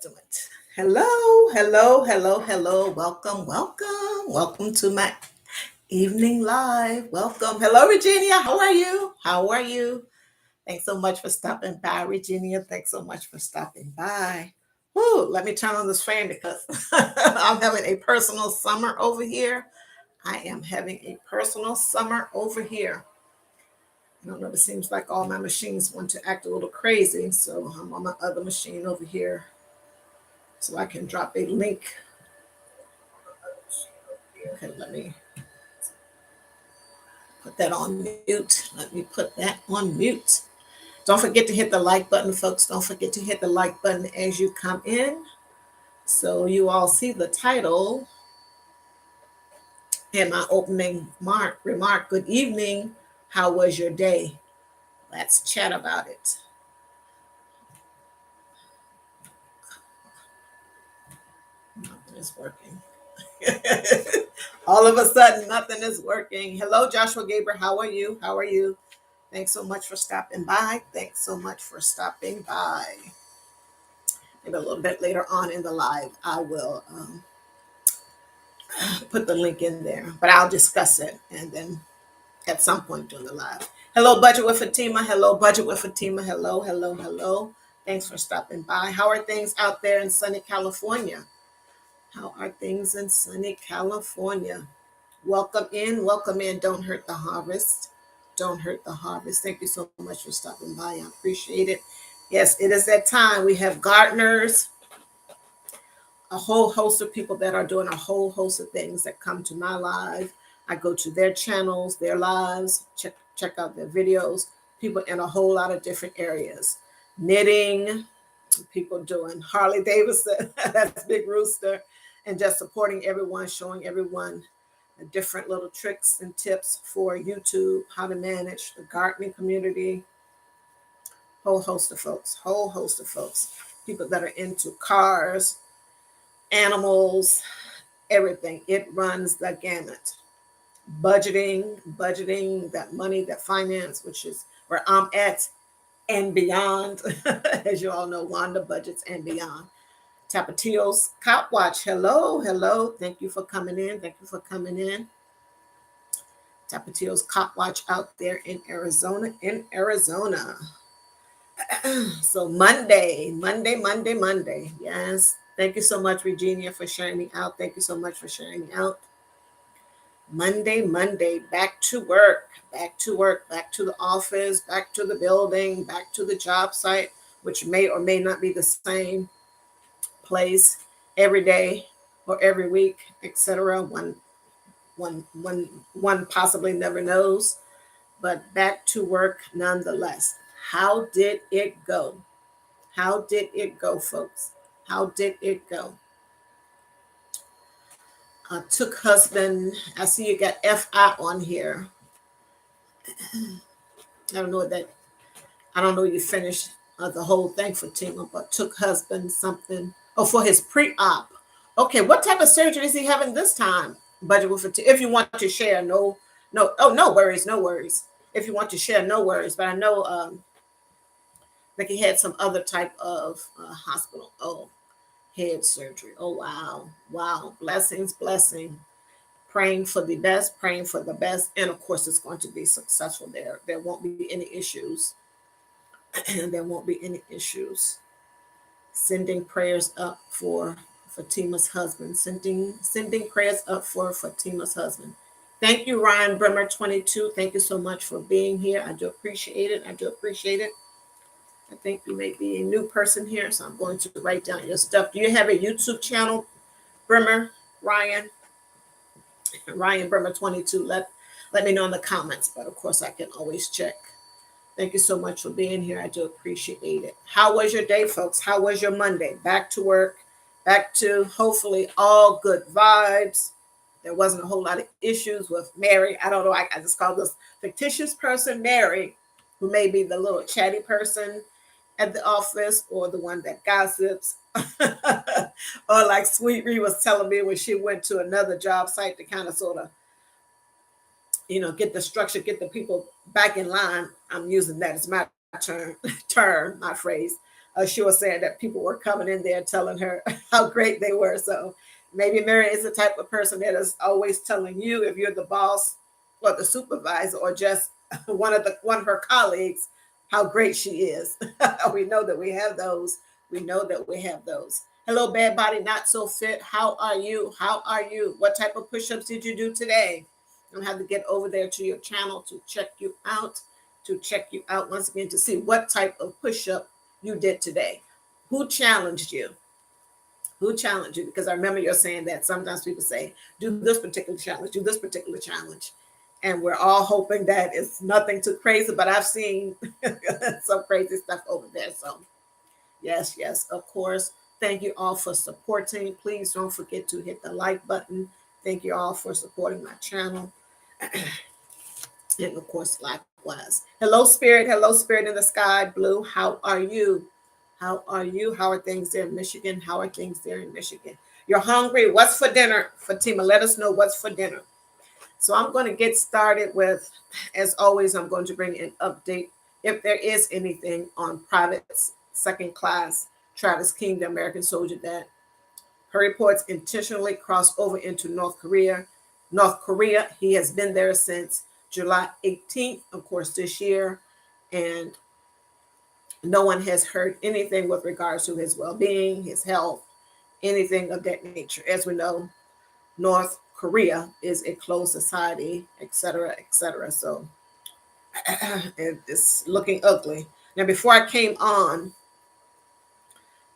do it. Hello, hello, hello, hello. Welcome to my evening live. Welcome. Hello, Virginia. How are you? How are you? Thanks so much for stopping by, Virginia. Thanks so much for stopping by. Woo, let me turn on this fan because I'm having a personal summer over here. I am having a personal summer over here. I don't know, it seems like all my machines want to act a little crazy. So I'm on my other machine over here so I can drop a link. Okay, let me put that on mute. Let me put that on mute. Don't forget to hit the like button, folks. Don't forget to hit the like button as you come in so you all see the title and my opening remark. Good evening. How was your day? Let's chat about it. Nothing is working. All of a sudden, nothing is working. Hello, Joshua Gabriel. How are you? How are you? Thanks so much for stopping by. Thanks so much for stopping by. Maybe a little bit later on in the live, I will put the link in there, but I'll discuss it and then at some point during the live. Hello, Budget with Fatima. Hello, Budget with Fatima. Hello, hello, hello. Thanks for stopping by. How are things out there in sunny California? How are things in sunny California? Welcome in, welcome in. Don't hurt the harvest. Don't hurt the harvest. Thank you so much for stopping by. I appreciate it. Yes, it is that time. We have gardeners, a whole host of people that are doing a whole host of things that come to my live. I go to their channels, their lives, check out their videos. People in a whole lot of different areas. Knitting, people doing Harley Davidson, that's Big Rooster, and just supporting everyone, showing everyone the different little tricks and tips for YouTube, how to manage the gardening community. Whole host of folks, people that are into cars, animals, everything. It runs the gamut. Budgeting, that money, that finance, which is where I'm at and beyond. As you all know, Wanda budgets and beyond. Tapatio's Cop Watch. Hello, hello. Thank you for coming in. Thank you for coming in. Tapatio's Cop Watch out there in Arizona. So Monday. Yes. Thank you so much, Virginia, for sharing me out. Thank you so much for sharing me out. Monday, back to work, back to the office, back to the building, back to the job site, which may or may not be the same place every day or every week, etc. One possibly never knows, but back to work nonetheless. How did it go? How did it go, folks? How did it go? Took husband. I see you got FI on here. I don't know what that. I don't know. You finished the whole thing for Tima, but took husband something. Oh, for his pre-op. Okay, what type of surgery is he having this time? Budget with it. If you want to share, no. Oh, no worries, no worries. If you want to share, no worries. But I know, like he had some other type of hospital. Oh, head surgery. Oh, wow. Blessing. Praying for the best, and of course, it's going to be successful. There won't be any issues. There won't be any issues. Sending prayers up for Fatima's husband. Sending prayers up for Fatima's husband. Thank you, Ryan Bremer 22. Thank you so much for being here. I do appreciate it. I think you may be a new person here, so I'm going to write down your stuff. Do you have a YouTube channel, Bremer, Ryan? Ryan Bremer 22. Let me know in the comments, but of course I can always check. Thank you so much for being here. I do appreciate it. How was your day, folks? How was your Monday? Back to work, back to hopefully all good vibes. There wasn't a whole lot of issues with Mary. I don't know. I just call this fictitious person Mary, who may be the little chatty person at the office or the one that gossips. Or like Sweet Ree was telling me when she went to another job site to kind of sort of get the structure, get the people back in line. I'm using that as my term, my phrase. she was saying that people were coming in there telling her how great they were. So maybe Mary is the type of person that is always telling you, if you're the boss or the supervisor or just one of her colleagues, how great she is. We know that we have those. We know that we have those. Hello, bad body, not so fit. How are you? How are you? What type of push-ups did you do today? I'm gonna have to get over there to your channel to check you out, once again to see what type of push-up you did today. Who challenged you? Who challenged you? Because I remember you're saying that sometimes people say, do this particular challenge, do this particular challenge. And we're all hoping that it's nothing too crazy, but I've seen some crazy stuff over there. So, yes, yes, of course. Thank you all for supporting. Please don't forget to hit the like button. Thank you all for supporting my channel. And of course, likewise. Hello, Spirit in the sky, Blue. How are you? How are you? How are things there in Michigan? How are things there in Michigan? You're hungry. What's for dinner? Fatima, let us know what's for dinner. So I'm going to get started with, as always, I'm going to bring an update if there is anything on Private Second Class Travis King, the American soldier that her reports intentionally crossed over into North Korea. North Korea, he has been there since July 18th, of course, this year. And no one has heard anything with regards to his well-being, his health, anything of that nature. As we know, North Korea is a closed society, etc., etc. So it's looking ugly. Now, before I came on,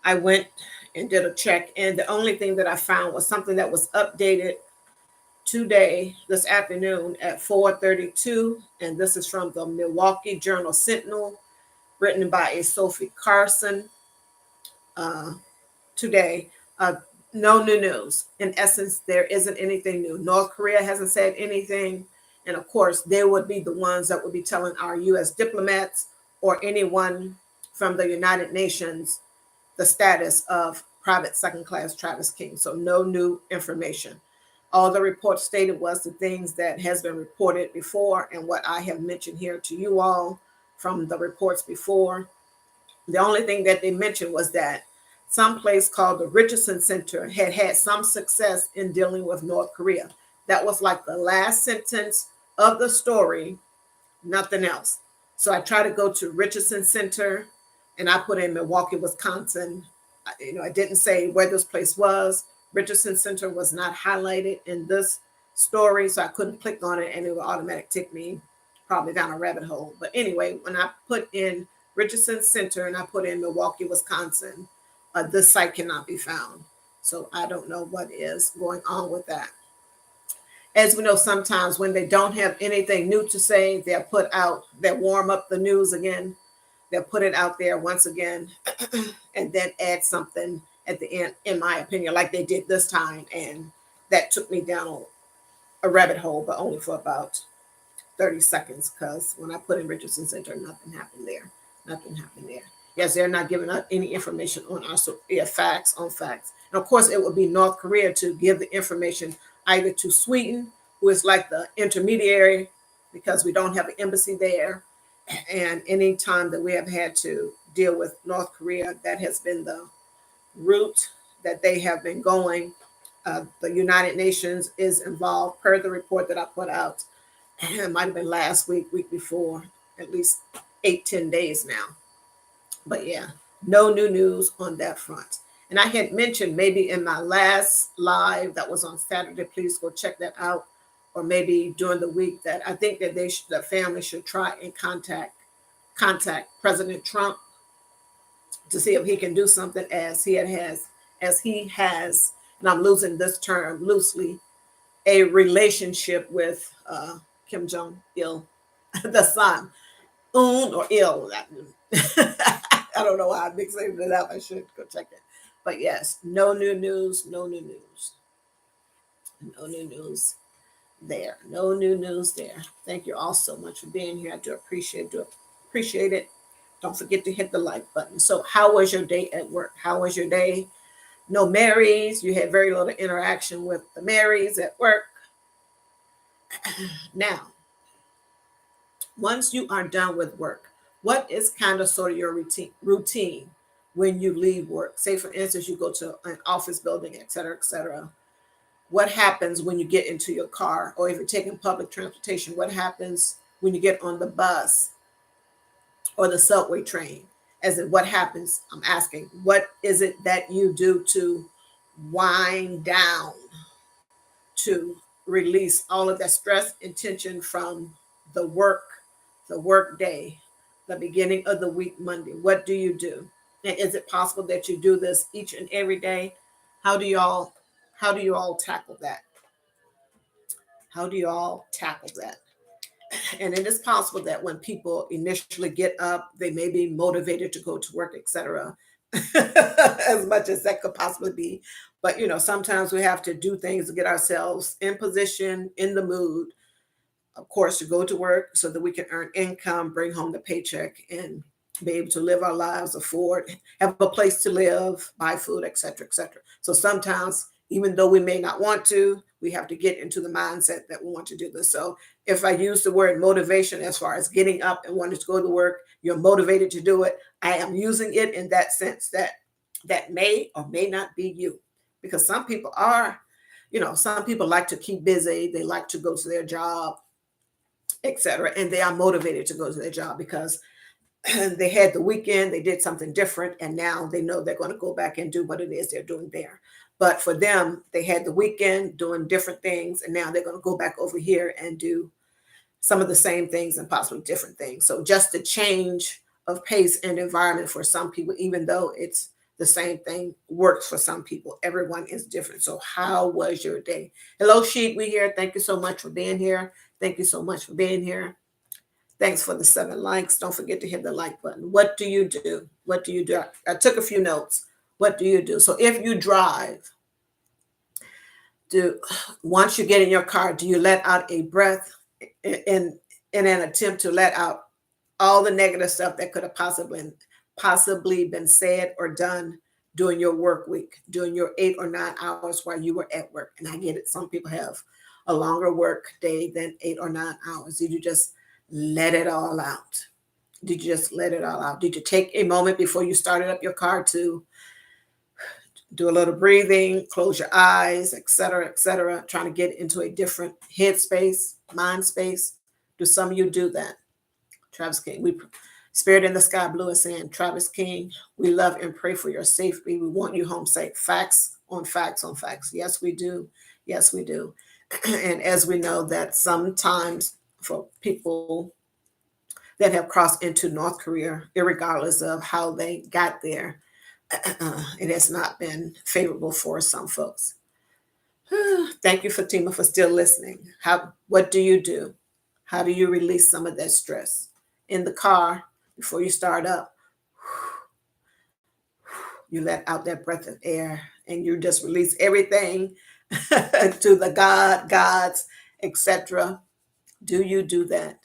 I went and did a check, and the only thing that I found was something that was updated today, this afternoon at 4:32, and this is from the Milwaukee Journal Sentinel, written by a Sophie Carson uh, today. No new news. In essence, there isn't anything new. North Korea hasn't said anything, and of course, they would be the ones that would be telling our U.S. diplomats or anyone from the United Nations the status of Private Second Class Travis King. So no new information. All the report stated was the things that has been reported before and what I have mentioned here to you all from the reports before. The only thing that they mentioned was that some place called the Richardson Center had had some success in dealing with North Korea. That was like the last sentence of the story, nothing else. So I tried to go to Richardson Center and I put in Milwaukee, Wisconsin. I didn't say where this place was. Richardson Center was not highlighted in this story, so I couldn't click on it and it would automatically take me probably down a rabbit hole. But anyway, when I put in Richardson Center and I put in Milwaukee, Wisconsin, this site cannot be found. So I don't know what is going on with that. As we know, sometimes when they don't have anything new to say, they'll warm up the news again. They'll put it out there once again and then add something at the end, in my opinion, like they did this time. And that took me down a rabbit hole, but only for about 30 seconds, because when I put in Richardson Center, nothing happened there. Nothing happened there. Yes, they're not giving up any information on our facts on facts. And of course, it would be North Korea to give the information either to Sweden, who is like the intermediary, because we don't have an embassy there. And any time that we have had to deal with North Korea, that has been the route that they have been going. The United Nations is involved per the report that I put out. It might have been last week before, at least 8-10 days now. But yeah, no new news on that front. And I had mentioned maybe in my last live that was on Saturday, please go check that out. Or maybe during the week that I think that the family should try and contact President Trump to see if he can do something as he has, and I'm losing this term loosely, a relationship with Kim Jong Il, the son, Un or Il. I don't know why I'm mixing it up. I should go check it. But yes, no new news, no new news, no new news there, no new news there. Thank you all so much for being here. I do appreciate it. Don't forget to hit the like button. So, how was your day at work? How was your day? No Marys. You had very little interaction with the Marys at work. Now, once you are done with work, what is kind of sort of your routine? when you leave work? Say, for instance, you go to an office building, et cetera, et cetera. What happens when you get into your car? Or if you're taking public transportation, what happens when you get on the bus or the subway train? As in, what happens? I'm asking, what is it that you do to wind down, to release all of that stress and tension from the work, the work day, the beginning of the week, Monday? What do you do? And is it possible that you do this each and every day? How do y'all how do you all tackle that? How do you all tackle that? And it is possible that when people initially get up, they may be motivated to go to work, etc. As much as that could possibly be. But sometimes we have to do things to get ourselves in position, in the mood, of course, to go to work so that we can earn income, bring home the paycheck, and be able to live our lives, afford, have a place to live, buy food, etc., etc. So sometimes, even though we may not want to, we have to get into the mindset that we want to do this. So if I use the word motivation as far as getting up and wanting to go to work, you're motivated to do it. I am using it in that sense that may or may not be you, because some people are, some people like to keep busy. They like to go to their job, etc. And they are motivated to go to their job because they had the weekend, they did something different, and now they know they're going to go back and do what it is they're doing there. But for them, they had the weekend doing different things, and now they're going to go back over here and do some of the same things and possibly different things. So just the change of pace and environment for some people, even though it's the same thing, works for some people. Everyone is different. So how was your day? Hello, Sheet. We here. Thank you so much for being here. Thank you so much for being here. Thanks for the 7 likes. Don't forget to hit the like button. What do you do? What do you do? I took a few notes. What do you do? So if you drive, once you get in your car, do you let out a breath in an attempt to let out all the negative stuff that could have possibly been said or done during your work week, during your 8 or 9 hours while you were at work? And I get it. Some people have a longer work day than 8 or 9 hours. Did you just let it all out? Did you just let it all out? Did you take a moment before you started up your car to do a little breathing, close your eyes, etc., trying to get into a different headspace, mind space? Do some of you do that? Travis King, Spirit in the Sky Blue is saying, Travis King, we love and pray for your safety. We want you home safe. Facts on facts on facts. Yes, we do. Yes, we do. And as we know that sometimes for people that have crossed into North Korea, regardless of how they got there, it has not been favorable for some folks. Thank you, Fatima, for still listening. What do you do? How do you release some of that stress? In the car, before you start up, you let out that breath of air and you just release everything to the gods, etc. Do you do that?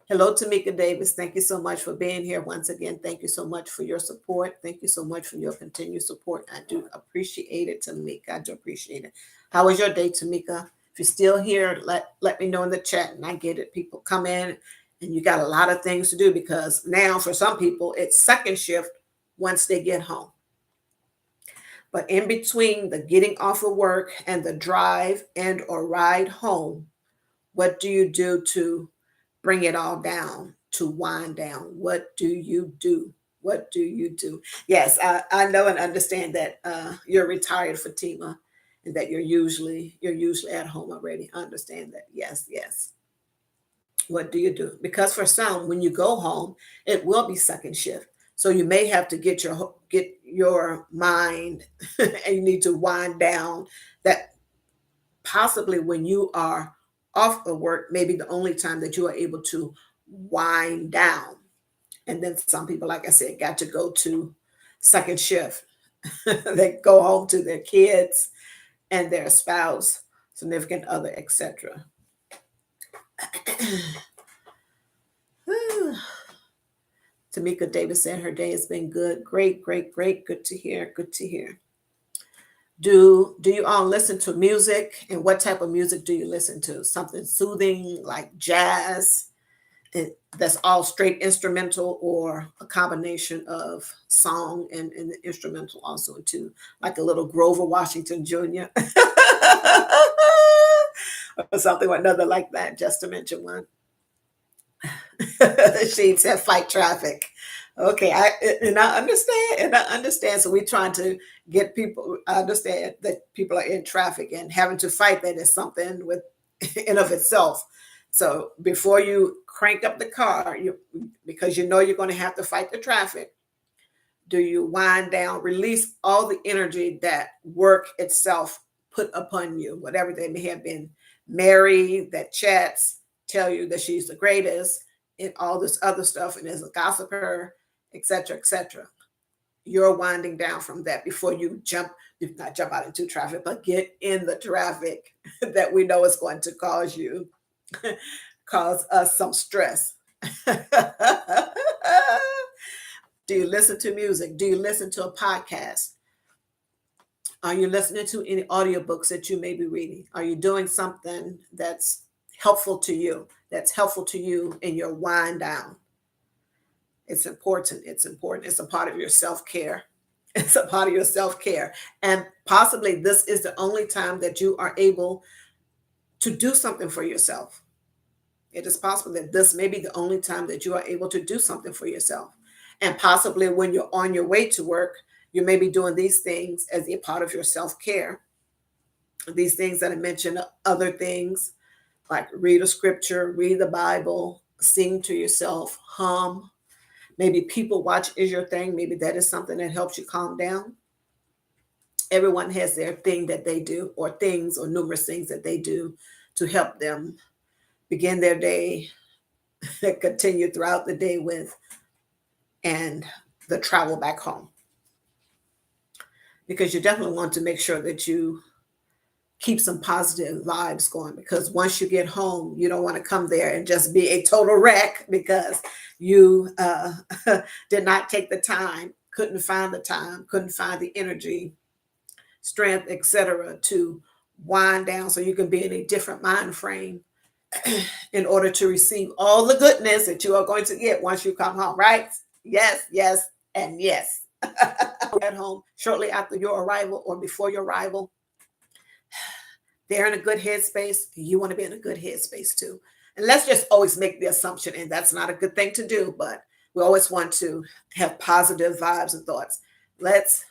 Hello, Tamika Davis. Thank you so much for being here once again. Thank you so much for your support. Thank you so much for your continued support. I do appreciate it, Tamika. I do appreciate it. How was your day, Tamika? If you're still here, let me know in the chat. And I get it. People come in and you got a lot of things to do, because now for some people it's second shift once they get home. But in between the getting off of work and the drive and or ride home, what do you do to bring it all down, to wind down? What do you do? What do you do? Yes, I know and understand that you're retired, Fatima, and that you're usually at home already. I understand that. Yes, yes. What do you do? Because for some, when you go home, it will be second shift. So you may have to get your mind and you need to wind down. That possibly when you are off of work, maybe the only time that you are able to wind down. And then some people, like I said, got to go to second shift. They go home to their kids and their spouse, significant other, etc. Tamika Davis said her day has been good. Great, great, great. Good to hear. Good to hear. Do you all listen to music? And what type of music do you listen to? Something soothing like jazz, that's all straight instrumental or a combination of song and the instrumental also too, like a little Grover Washington Jr. or something or another like that, just to mention one. She said fight traffic. Okay, I understand, and I understand. So we're trying to get people. I understand that people are in traffic and having to fight that is something with in of itself. So before you crank up the car, you because you know you're going to have to fight the traffic. Do you wind down, release all the energy that work itself put upon you, whatever they may have been. Mary that chats, tell you that she's the greatest, and all this other stuff, and is a gossiper, etc., etc. You're winding down from that before you not jump out into traffic, but get in the traffic that we know is going to cause us some stress. Do you listen to music? Do you listen to a podcast? Are you listening to any audiobooks that you may be reading? Are you doing something that's helpful to you? That's helpful to you in your wind down. It's important. It's important. It's a part of your self-care. It's a part of your self-care. And possibly this is the only time that you are able to do something for yourself. It is possible that this may be the only time that you are able to do something for yourself. And possibly when you're on your way to work, you may be doing these things as a part of your self-care. These things that I mentioned, other things like read a scripture, read the Bible, sing to yourself, hum. Maybe people watch is your thing. Maybe that is something that helps you calm down. Everyone has their thing that they do, or things, or numerous things that they do to help them begin their day, continue throughout the day with, and the travel back home. Because you definitely want to make sure that you keep some positive vibes going, because once you get home, you don't want to come there and just be a total wreck because you did not take the time, couldn't find the time, couldn't find the energy, strength, etc., to wind down so you can be in a different mind frame in order to receive all the goodness that you are going to get once you come home, right? Yes, yes, and yes. At home shortly after your arrival or before your arrival, they're in a good headspace. You want to be in a good headspace too. And let's just always make the assumption, and that's not a good thing to do, but we always want to have positive vibes and thoughts. Let's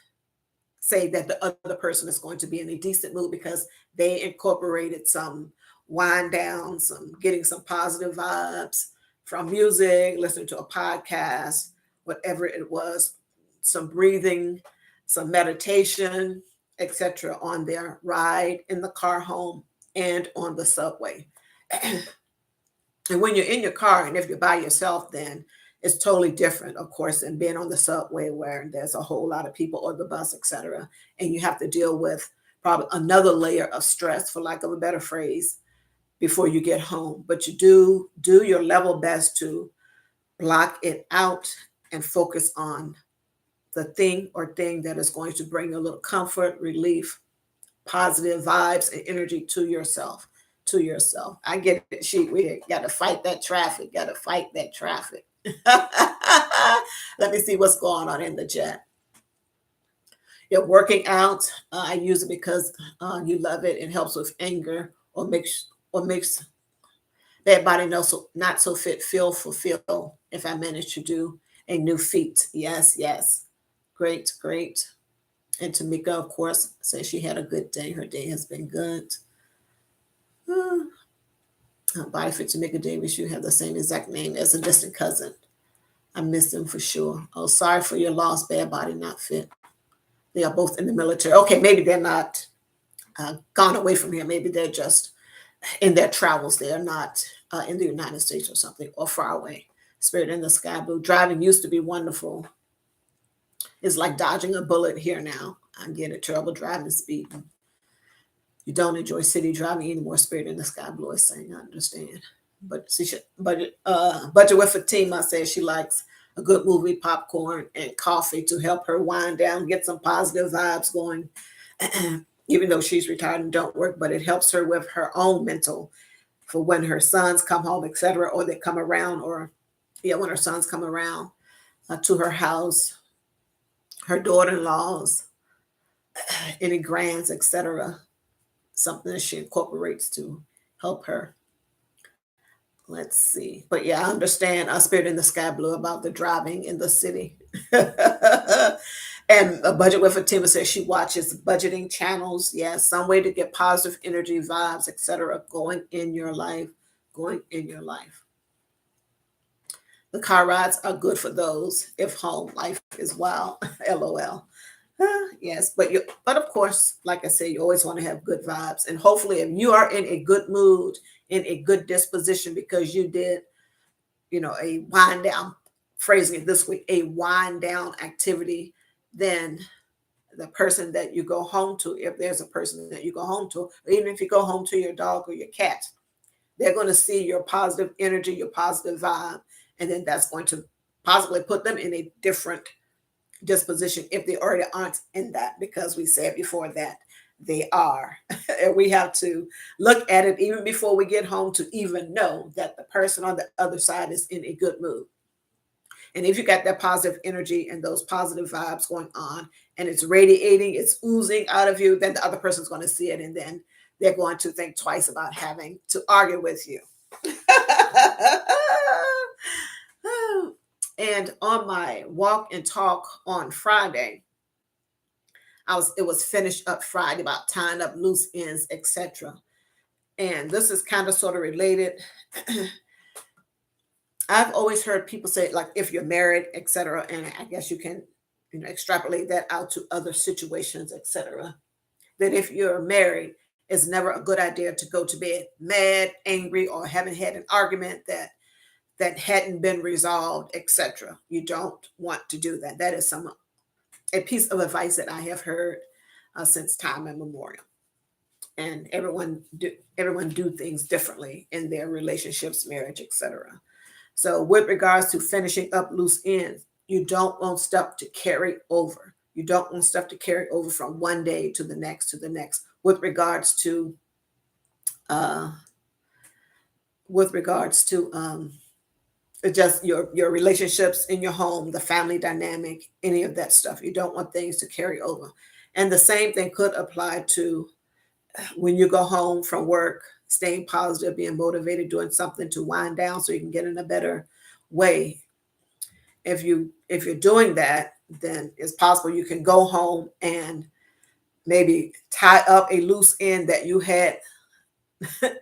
say that the other person is going to be in a decent mood because they incorporated some wind down, some getting some positive vibes from music, listening to a podcast, whatever it was, some breathing, some meditation, etc., on their ride in the car home and on the subway. And when you're in your car, and if you're by yourself, then it's totally different, of course, than being on the subway where there's a whole lot of people, or the bus, etc., and you have to deal with probably another layer of stress, for lack of a better phrase, before you get home. But you do your level best to block it out and focus on the thing or thing that is going to bring a little comfort, relief, positive vibes, and energy to yourself. To yourself. I get it. We got to fight that traffic. Got to fight that traffic. Let me see what's going on in the chat. You're working out. I use it because you love it. It helps with anger, or makes that body not so fit feel fulfilled. If I manage to do a new feat, yes, yes, great, great. And Tamika, of course, says she had a good day. Her day has been good. Bye for Tamika Davis. You have the same exact name as a distant cousin. I miss them for sure. Oh, sorry for your loss. Bad body, not fit. They are both in the military. Okay, maybe they're not gone away from here. Maybe they're just in their travels. They are not in the United States or something, or far away. Spirit in the Sky Blue. Driving used to be wonderful. It's like dodging a bullet here now. I get it. Trouble driving, speeding. You don't enjoy city driving anymore. Spirit in the Sky Blue is saying, I understand. But Budget with Fatima says she likes a good movie, popcorn, and coffee to help her wind down, get some positive vibes going. Even though she's retired and don't work, but it helps her with her own mental for when her sons come home, etc., or they come around, or yeah, when her sons come around to her house, her daughter-in-laws, any grands, etc., something that she incorporates to help her. Let's see. But yeah, I understand Spirit in the Sky Blue about the driving in the city. And a budget with Fatima says she watches budgeting channels. Yeah, some way to get positive energy, vibes, etc. going in your life. Going in your life. The car rides are good for those if home life is wild. LOL. Yes, but of course, like I said, you always want to have good vibes, and hopefully, if you are in a good mood, in a good disposition, because you did, a wind down, phrasing it this way, a wind down activity, then the person that you go home to, if there's a person that you go home to, or even if you go home to your dog or your cat, they're going to see your positive energy, your positive vibe, and then that's going to possibly put them in a different disposition if they already aren't in that, because we said before that they are. And we have to look at it even before we get home to even know that the person on the other side is in a good mood. And if you got that positive energy and those positive vibes going on, and it's radiating, it's oozing out of you, then the other person's going to see it, and then they're going to think twice about having to argue with you. And on my walk and talk on Friday, it was finished up Friday about tying up loose ends, etc. And this is kind of sort of related. I've always heard people say, like, if you're married, etc., and I guess you can, extrapolate that out to other situations, etc., that if you're married, it's never a good idea to go to bed mad, angry, or having had an argument that hadn't been resolved, etc. You don't want to do that. That is a piece of advice that I have heard since time immemorial. And everyone do things differently in their relationships, marriage, etc. So with regards to finishing up loose ends, you don't want stuff to carry over. You don't want stuff to carry over from one day to the next to the next. Uh, with regards to just your relationships in your home, the family dynamic, any of that stuff. You don't want things to carry over. And the same thing could apply to when you go home from work, staying positive, being motivated, doing something to wind down so you can get in a better way. If you're doing that, then it's possible you can go home and maybe tie up a loose end that you had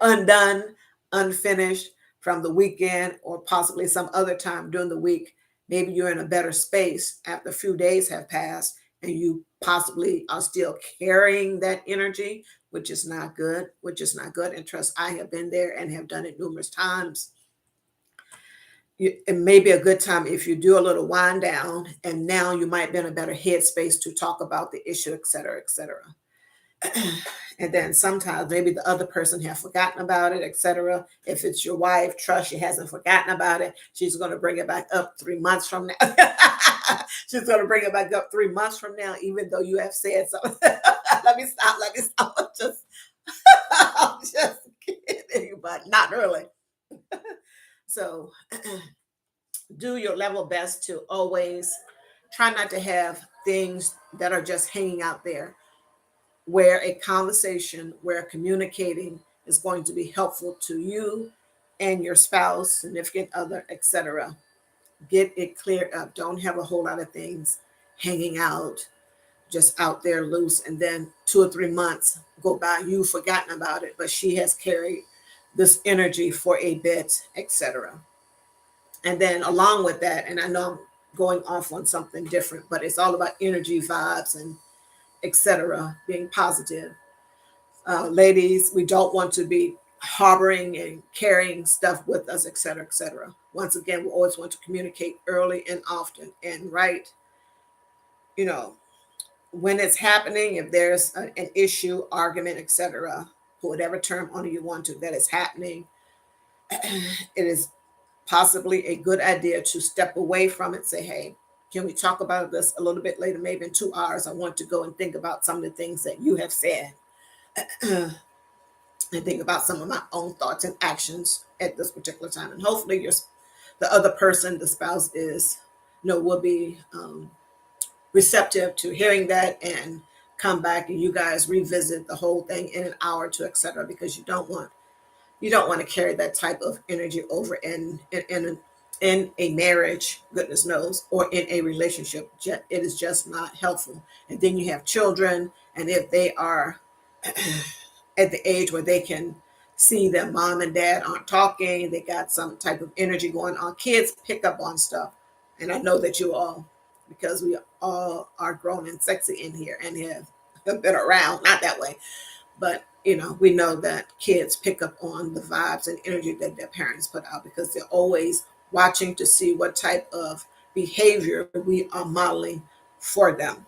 undone, unfinished from the weekend, or possibly some other time during the week. Maybe you're in a better space after a few days have passed, and you possibly are still carrying that energy, which is not good, And trust, I have been there and have done it numerous times. It may be a good time if you do a little wind down, and now you might be in a better headspace to talk about the issue, etc., etc. And then sometimes maybe the other person has forgotten about it, etc. If it's your wife, trust, she hasn't forgotten about it. She's going to bring it back up 3 months from now. She's going to bring it back up 3 months from now, even though you have said something. Let me stop. I'm just kidding, but not really. So do your level best to always try not to have things that are just hanging out there, where a conversation, where communicating is going to be helpful to you and your spouse, significant other, etc. Get it cleared up. Don't have a whole lot of things hanging out, just out there loose, and then 2 or 3 months go by, you've forgotten about it, but she has carried this energy for a bit, etc. And then along with that, and I know I'm going off on something different, but it's all about energy, vibes, and etc., being positive. Ladies, we don't want to be harboring and carrying stuff with us, etc., etc. Once again, we always want to communicate early and often and right. You know, when it's happening, if there's an issue, argument, etc., put whatever term on you want to, that is happening, it is possibly a good idea to step away from it. Say, hey, can we talk about this a little bit later? Maybe in 2 hours, I want to go and think about some of the things that you have said. and think about some of my own thoughts and actions at this particular time. And hopefully, the other person, the spouse, is will be receptive to hearing that and come back and you guys revisit the whole thing in an hour or two, etc. Because you don't want to carry that type of energy over in a marriage, goodness knows, or in a relationship. It is just not helpful. And then you have children, and if they are at the age where they can see that mom and dad aren't talking, they got some type of energy going on. Kids pick up on stuff. And I know that you all, because we all are grown and sexy in here and have been around, not that way, but we know that kids pick up on the vibes and energy that their parents put out because they're always watching to see what type of behavior we are modeling for them.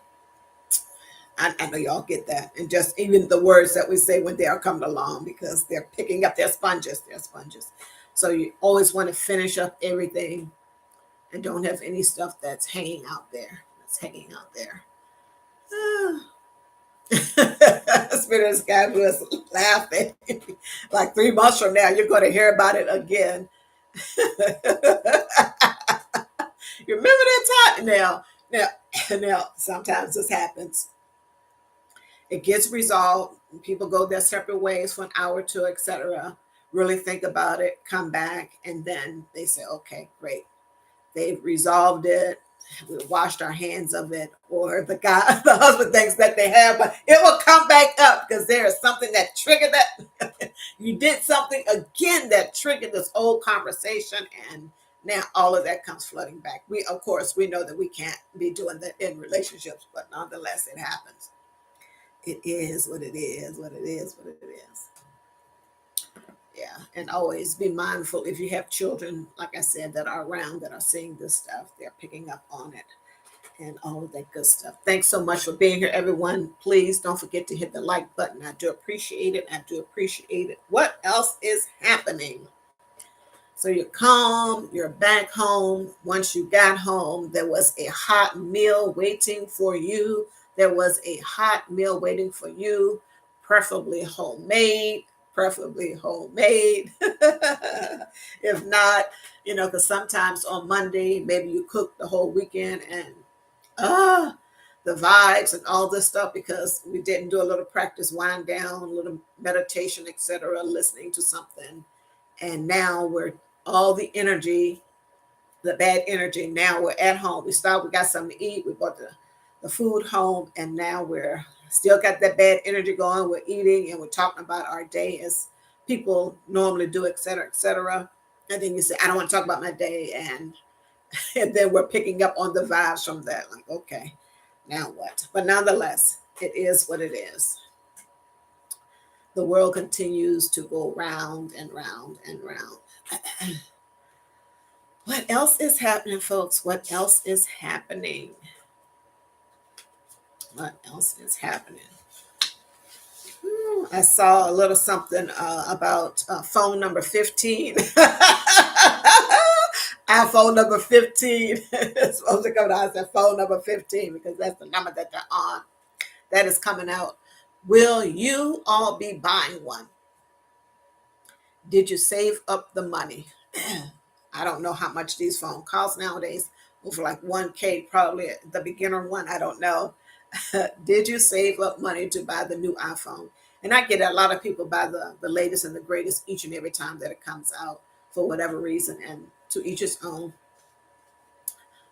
I know y'all get that. And just even the words that we say when they are coming along, because they're picking up, they're sponges. They're sponges. So you always want to finish up everything and don't have any stuff that's hanging out there. That's hanging out there. Spirit of Sky was laughing. Like 3 months from now, you're going to hear about it again. You remember that time? Now, sometimes this happens. It gets resolved. People go their separate ways for an hour or two, etc. Really think about it, come back, and then they say, okay, great. They've resolved it. We washed our hands of it, or the guy, the husband thinks that they have, but it will come back up because there is something that triggered that. You did something again that triggered this old conversation, and now all of that comes flooding back. Of course, we know that we can't be doing that in relationships, but nonetheless, it happens. It is what it is, what it is, what it is. Yeah, and always be mindful if you have children, like I said, that are around that are seeing this stuff, they're picking up on it and all of that good stuff. Thanks so much for being here, everyone. Please don't forget to hit the like button. I do appreciate it. I do appreciate it. What else is happening? So you're calm, you're back home. Once you got home, there was a hot meal waiting for you. There was a hot meal waiting for you, preferably homemade, preferably homemade. If not, because sometimes on Monday, maybe you cook the whole weekend and the vibes and all this stuff because we didn't do a little practice wind down, a little meditation, etc., listening to something. And now we're all the energy, the bad energy. Now we're at home. We got something to eat. We brought the food home, and now we're still got that bad energy going. We're eating and we're talking about our day as people normally do, et cetera, et cetera. And then you say, I don't want to talk about my day. And then we're picking up on the vibes from that. Like, okay, now what? But nonetheless, it is what it is. The world continues to go round and round and round. What else is happening, folks? What else is happening? What else is happening? I saw a little something about phone number 15. iPhone number 15 is supposed to come out. I said phone number 15 because that's the number that they're on. That is coming out. Will you all be buying one? Did you save up the money? I don't know how much these phones cost nowadays. Over like 1K, probably the beginner one. I don't know. Did you save up money to buy the new iPhone? And I get a lot of people buy the latest and the greatest each and every time that it comes out for whatever reason, and to each his own.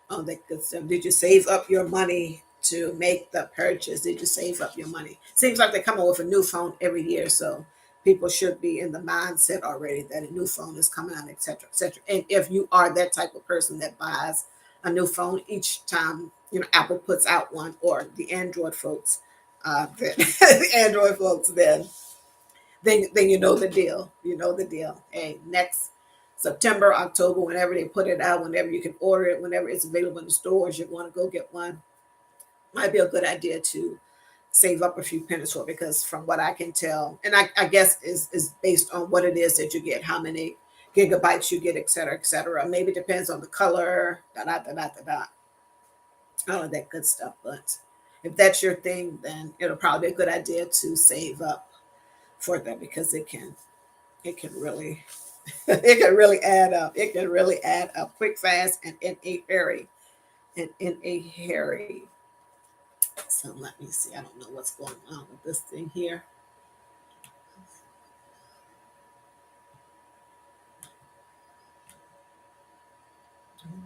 Oh, that good stuff. Did you save up your money to make the purchase? Did you save up your money? Seems like they come up with a new phone every year, so people should be in the mindset already that a new phone is coming out, et cetera, et cetera. And if you are that type of person that buys a new phone each time, Apple puts out one, or the Android folks, the Android folks, then you know the deal. You know the deal. Hey, next September, October, whenever they put it out, whenever you can order it, whenever it's available in the stores, you want to go get one. Might be a good idea to save up a few pennies for it, because from what I can tell, and I guess is based on what it is that you get, how many gigabytes you get, et cetera, et cetera. Maybe it depends on the color, all of that good stuff. But if that's your thing, then it'll probably be a good idea to save up for that, because it can really it can really add up. It can really add up quick, fast, and in a hurry. And in a hurry. So let me see. I don't know what's going on with this thing here.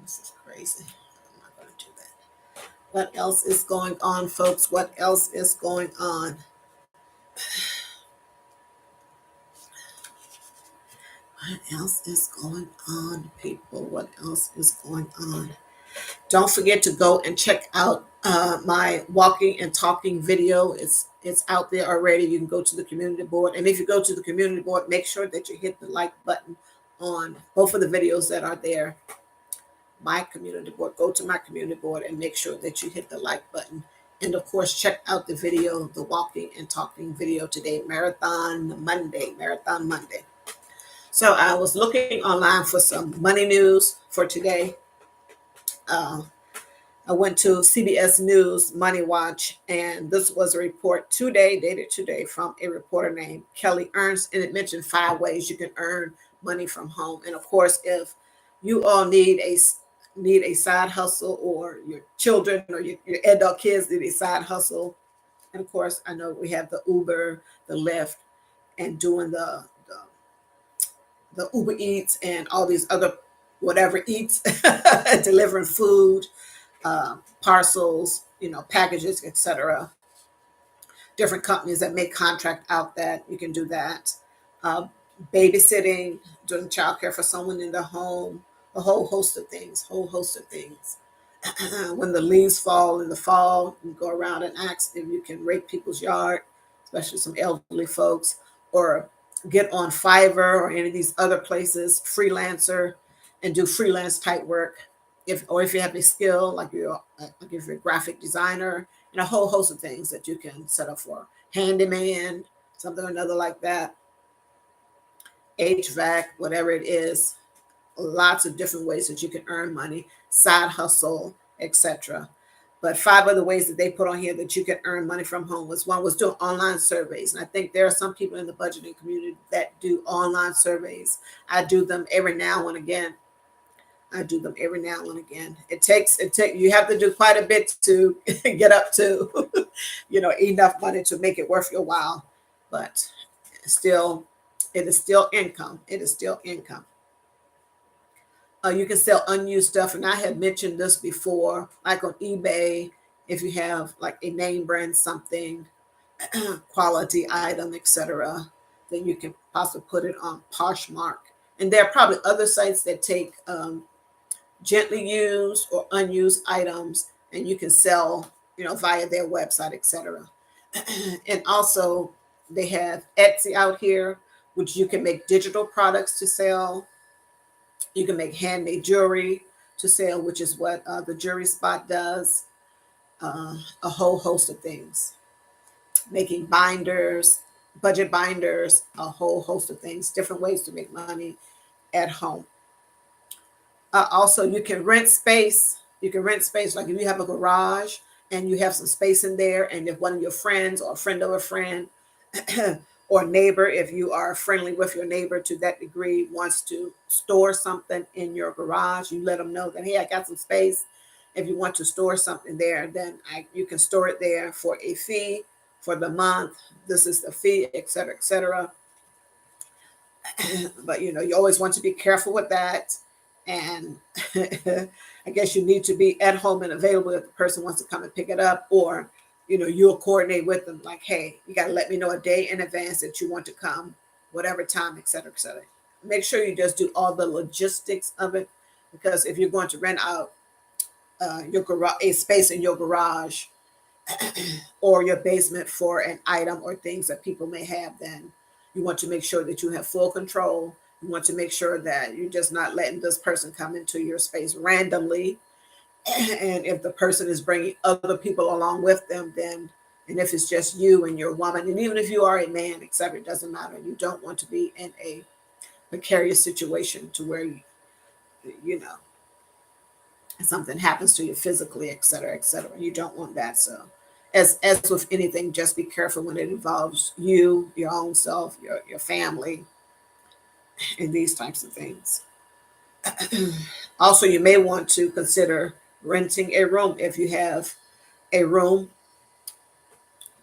This is crazy. I'm not going to do that. What else is going on, folks? What else is going on? What else is going on, people? What else is going on? Don't forget to go and check out my walking and talking video. It's out there already. You can go to the community board, and if you go to the community board, make sure that you hit the like button on both of the videos that are there. My community board. Go to my community board and make sure that you hit the like button. And of course, check out the video, the walking and talking video today, Marathon Monday. Marathon Monday. So I was looking online for some money news for today. Uh, I went to CBS News Money Watch, and this was a report today, dated today, from a reporter named Kelly Ernst, and it mentioned 5 ways you can earn money from home. And of course, if you all need a side hustle, or your children or your adult kids need a side hustle, and of course, I know we have the Uber, the Lyft, and doing the Uber Eats and all these other whatever eats, delivering food, parcels, packages, etc. Different companies that may contract out that you can do that. Uh, Babysitting, doing childcare for someone in the home, a whole host of things, when the leaves fall in the fall, you go around and ask if you can rake people's yard, especially some elderly folks, or get on Fiverr or any of these other places, freelancer, and do freelance type work. If you have a skill, like if you're a graphic designer, and a whole host of things that you can set up for handyman, something or another like that, HVAC, whatever it is, lots of different ways that you can earn money, side hustle, etc. But 5 other ways that they put on here that you can earn money from home was doing online surveys. And I think there are some people in the budgeting community that do online surveys. I do them every now and again. You have to do quite a bit to get up to, enough money to make it worth your while. But still, it is still income. It is still income. You can sell unused stuff, and I had mentioned this before, like on eBay. If you have like a name brand something, quality item, etc., then you can possibly put it on Poshmark. And there are probably other sites that take gently used or unused items, and you can sell, via their website, etc. And also, they have Etsy out here, which you can make digital products to sell. You can make handmade jewelry to sell, which is what the Jewelry Spot does. A whole host of things. Making binders, budget binders, a whole host of things, different ways to make money at home. Also, you can rent space. You can rent space, like if you have a garage and you have some space in there, and if one of your friends or a friend of a friend or neighbor, if you are friendly with your neighbor to that degree, wants to store something in your garage, you let them know that, hey, I got some space. If you want to store something there, then you can store it there for a fee for the month. This is the fee, etc., etc. But you always want to be careful with that. And I guess you need to be at home and available if the person wants to come and pick it up, or you'll coordinate with them, like, hey, you got to let me know a day in advance that you want to come, whatever time, etc., etc. Make sure you just do all the logistics of it, because if you're going to rent out your garage, a space in your garage or your basement for an item or things that people may have, then you want to make sure that you have full control. You want to make sure that you're just not letting this person come into your space randomly. And if the person is bringing other people along with them, then, and if it's just you and your woman, and even if you are a man, etc., it doesn't matter. You don't want to be in a precarious situation to where you know something happens to you physically, etc., etc. You don't want that. So As with anything, just be careful when it involves you, your own self, your family, and these types of things. Also, you may want to consider renting a room if you have a room.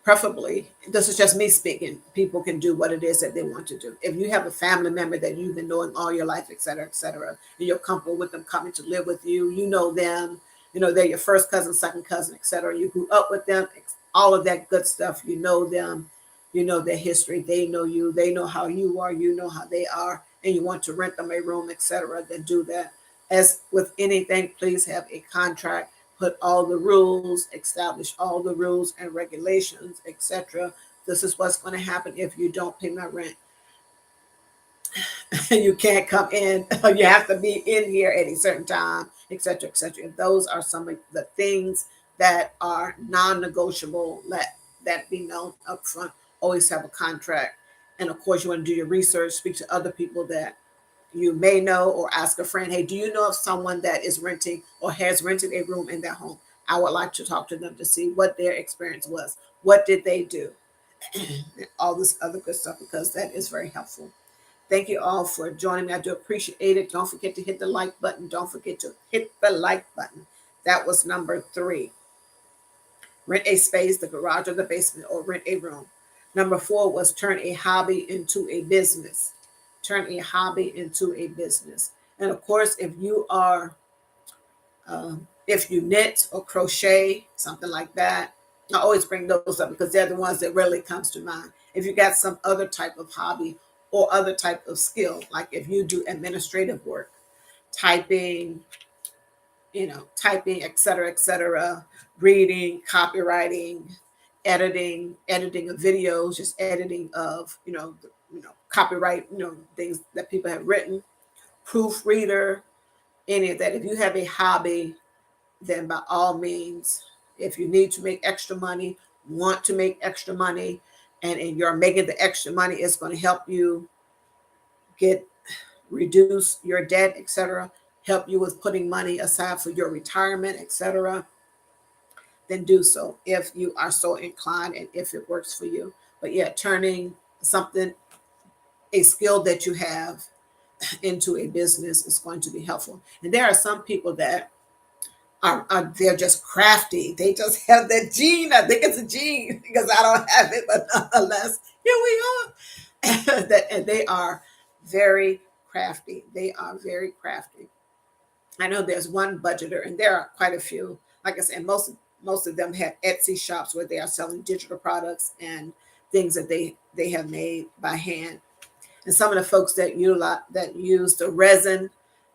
Preferably, this is just me speaking, people can do what it is that they want to do. If you have a family member that you've been knowing all your life, et cetera, and you're comfortable with them coming to live with you, you know them, you know they're your first cousin, second cousin, etc. You grew up with them, all of that good stuff. You know them, you know their history, they know you, they know how you are, you know how they are, and you want to rent them a room, etc. Then do that. As with anything, please have a contract, put all the rules, establish all the rules and regulations, etc. This is what's going to happen if you don't pay my rent. You can't come in. You have to be in here at a certain time, etc., etc. Those are some of the things that are non-negotiable. Let that be known up front. Always have a contract, and of course, you want to do your research. Speak to other people that you may know, or ask a friend, hey, do you know of someone that is renting or has rented a room in their home? I would like to talk to them to see what their experience was. What did they do? All this other good stuff, because that is very helpful. Thank you all for joining me. I do appreciate it. Don't forget to hit the like button. Don't forget to hit the like button. That was number 3. Rent a space, the garage or the basement, or rent a room. Number 4 was turn a hobby into a business. Turn a hobby into a business. And of course, if you knit or crochet, something like that, I always bring those up because they're the ones that really comes to mind. If you got some other type of hobby or other type of skill, like if you do administrative work, typing, typing, et cetera, reading, copywriting, editing of videos, just editing of, copyright, things that people have written, proofreader, any of that. If you have a hobby, then by all means, if you need to make extra money, want to make extra money, and you're making the extra money, it's going to help you get reduce your debt, etc., help you with putting money aside for your retirement, etc., then do so if you are so inclined and if it works for you. But yeah, turning something, a skill that you have, into a business is going to be helpful. And there are some people that they're just crafty. They just have that gene. I think it's a gene because I don't have it, but nonetheless, here we are. And they are very crafty. They are very crafty. I know there's one budgeter, and there are quite a few. Like I said, most of them have Etsy shops where they are selling digital products and things that they have made by hand. And some of the folks that use the resin,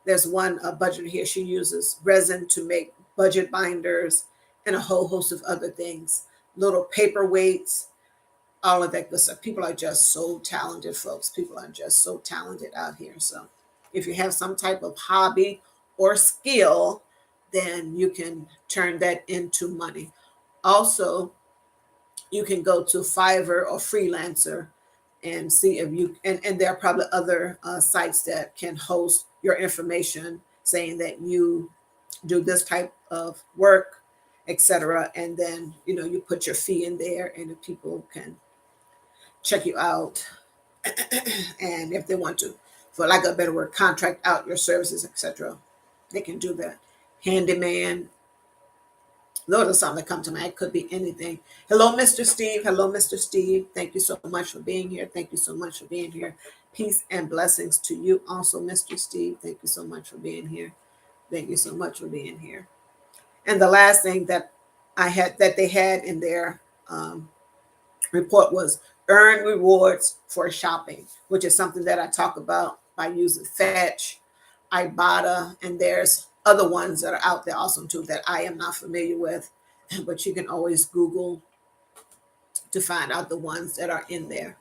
there's one budgeter here. She uses resin to make budget binders and a whole host of other things, little paperweights, all of that good stuff. People are just so talented, folks. People are just so talented out here. So if you have some type of hobby or skill, then you can turn that into money. Also, you can go to Fiverr or Freelancer and see if you, and there are probably other sites that can host your information saying that you do this type of work, etc. And then, you put your fee in there, and the people can check you out. And if they want to, for lack of a better word, contract out your services, etc., they can do that. Handyman, those are something that come to mind. It could be anything. Hello, Mr. Steve. Hello, Mr. Steve. Thank you so much for being here. Thank you so much for being here. Peace and blessings to you also, Mr. Steve. Thank you so much for being here. Thank you so much for being here. And the last thing that they had in their report was earn rewards for shopping, which is something that I talk about by using Fetch, Ibotta, and there's other ones that are out there also too that I am not familiar with, but you can always Google to find out the ones that are in there.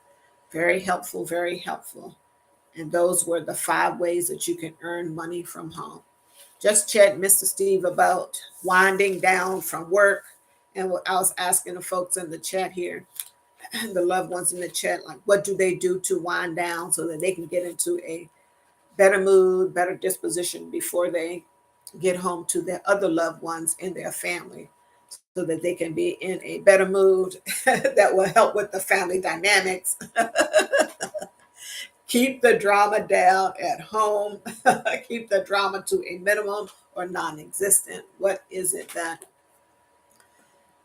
Very helpful, very helpful. And those were the 5 ways that you can earn money from home. Just chat Mr. Steve about winding down from work, and what I was asking the folks in the chat here, the loved ones in the chat, like what do they do to wind down so that they can get into a better mood, better disposition before they get home to their other loved ones in their family. so that they can be in a better mood that will help with the family dynamics. Keep the drama down at home. Keep the drama to a minimum or non-existent. What is it that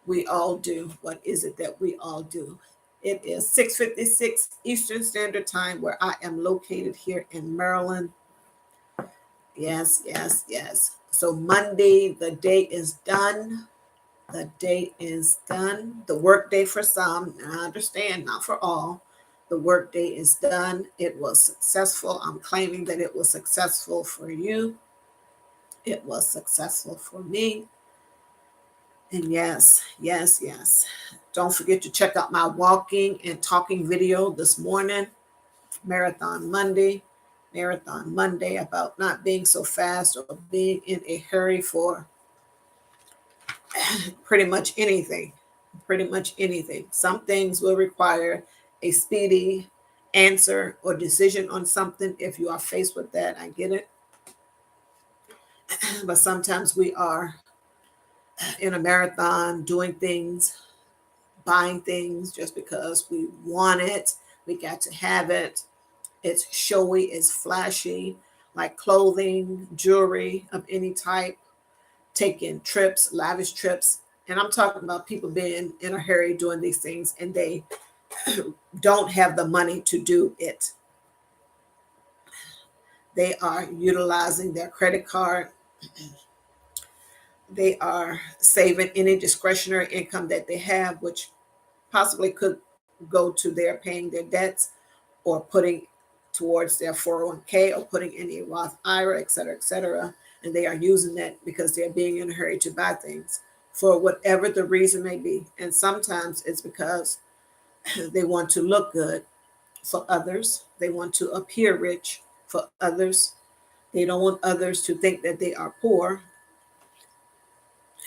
we all do? What is it that we all do? It is 6:56 Eastern Standard Time where I am located here in Maryland. Yes, yes, yes. So Monday, the day is done. The day is done. The work day for some, and I understand, not for all. The work day is done. It was successful. I'm claiming that it was successful for you. It was successful for me. And yes, yes, yes. Don't forget to check out my walking and talking video this morning, Marathon Monday. Marathon Monday, about not being so fast or being in a hurry for pretty much anything. Pretty much anything. Some things will require a speedy answer or decision on something. If you are faced with that, I get it. But sometimes we are in a marathon doing things, buying things just because we want it. We got to have it. It's showy, it's flashy, like clothing, jewelry of any type, taking trips, lavish trips. And I'm talking about people being in a hurry doing these things and they don't have the money to do it. They are utilizing their credit card. They are saving any discretionary income that they have, which possibly could go to their paying their debts or putting towards their 401k or putting in a Roth IRA, et cetera, et cetera. And they are using that because they're being in a hurry to buy things for whatever the reason may be. And sometimes it's because they want to look good for others. They want to appear rich for others. They don't want others to think that they are poor.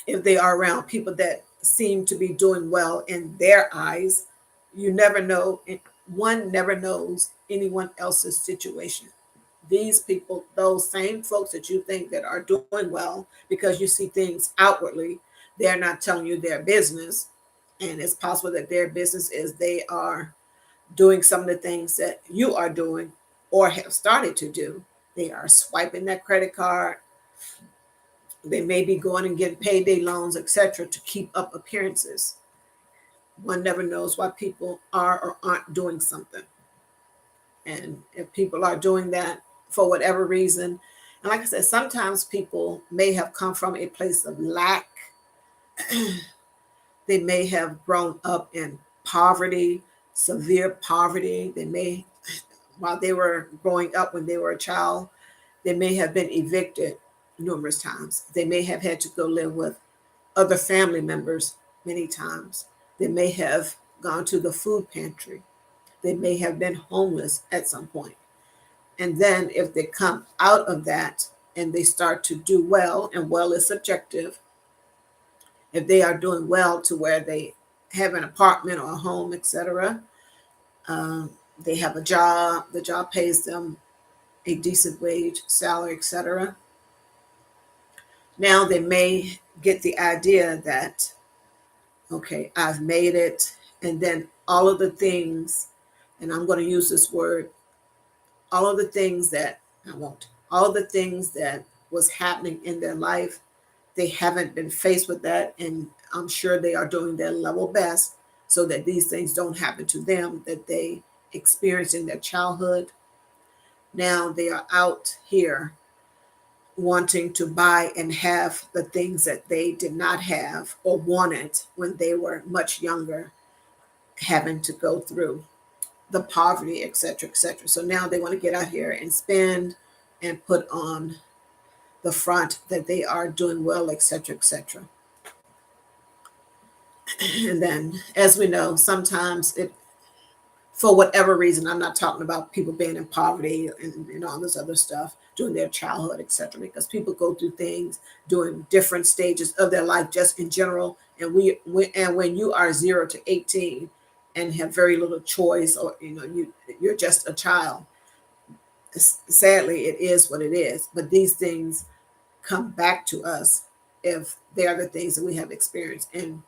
If they are around people that seem to be doing well in their eyes, you never know. One never knows anyone else's situation. These people, those same folks that you think that are doing well because you see things outwardly, they're not telling you their business. And it's possible that their business is they are doing some of the things that you are doing or have started to do. They are swiping that credit card. They may be going and getting payday loans, etc., to keep up appearances. One never knows why people are or aren't doing something. And if people are doing that for whatever reason, and like I said, sometimes people may have come from a place of lack. They may have grown up in poverty, severe poverty. They may, while they were growing up when they were a child, they may have been evicted numerous times. They may have had to go live with other family members many times. They may have gone to the food pantry. They may have been homeless at some point. And then if they come out of that and they start to do well, and well is subjective, if they are doing well to where they have an apartment or a home, etc., they have a job, the job pays them a decent wage, salary, etc. Now they may get the idea that, okay, I've made it. And then all of the things, and I'm going to use this word, all of the things that I won't, all of the things that was happening in their life, they haven't been faced with that. And I'm sure they are doing their level best so that these things don't happen to them that they experienced in their childhood. Now they are out here wanting to buy and have the things that they did not have or wanted when they were much younger, having to go through the poverty, etc., etc. So now they want to get out here and spend and put on the front that they are doing well, etc., etc. And then, as we know, sometimes it, for whatever reason, I'm not talking about people being in poverty and all this other stuff during their childhood, etc., because people go through things during different stages of their life, just in general. And and when you are 0 to 18 and have very little choice, or you're just a child, sadly, it is what it is. But these things come back to us if they are the things that we have experienced. And,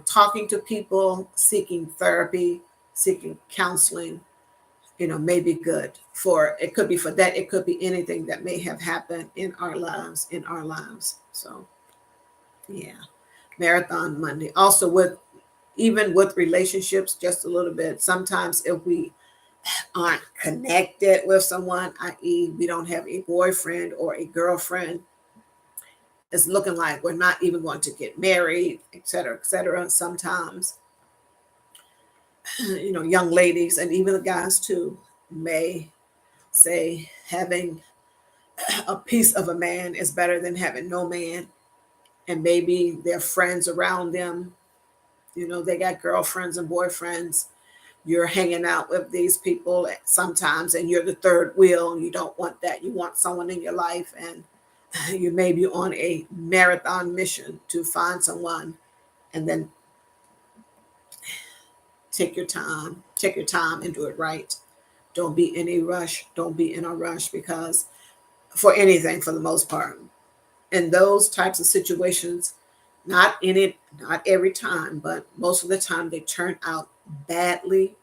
talking to people, seeking therapy, seeking counseling, may be good for, it could be for that. It could be anything that may have happened in our lives. So, yeah, Marathon Monday. Also, even with relationships, just a little bit. Sometimes if we aren't connected with someone, i.e., we don't have a boyfriend or a girlfriend, it's looking like we're not even going to get married, et cetera, et cetera. Sometimes, young ladies and even the guys too may say having a piece of a man is better than having no man. And maybe their friends around them, they got girlfriends and boyfriends. You're hanging out with these people sometimes, and you're the third wheel, and you don't want that. You want someone in your life, and you may be on a marathon mission to find someone, and then take your time and do it right. Don't be in a rush. Don't be in a rush, because for anything, for the most part, in those types of situations, not every time, but most of the time, they turn out badly.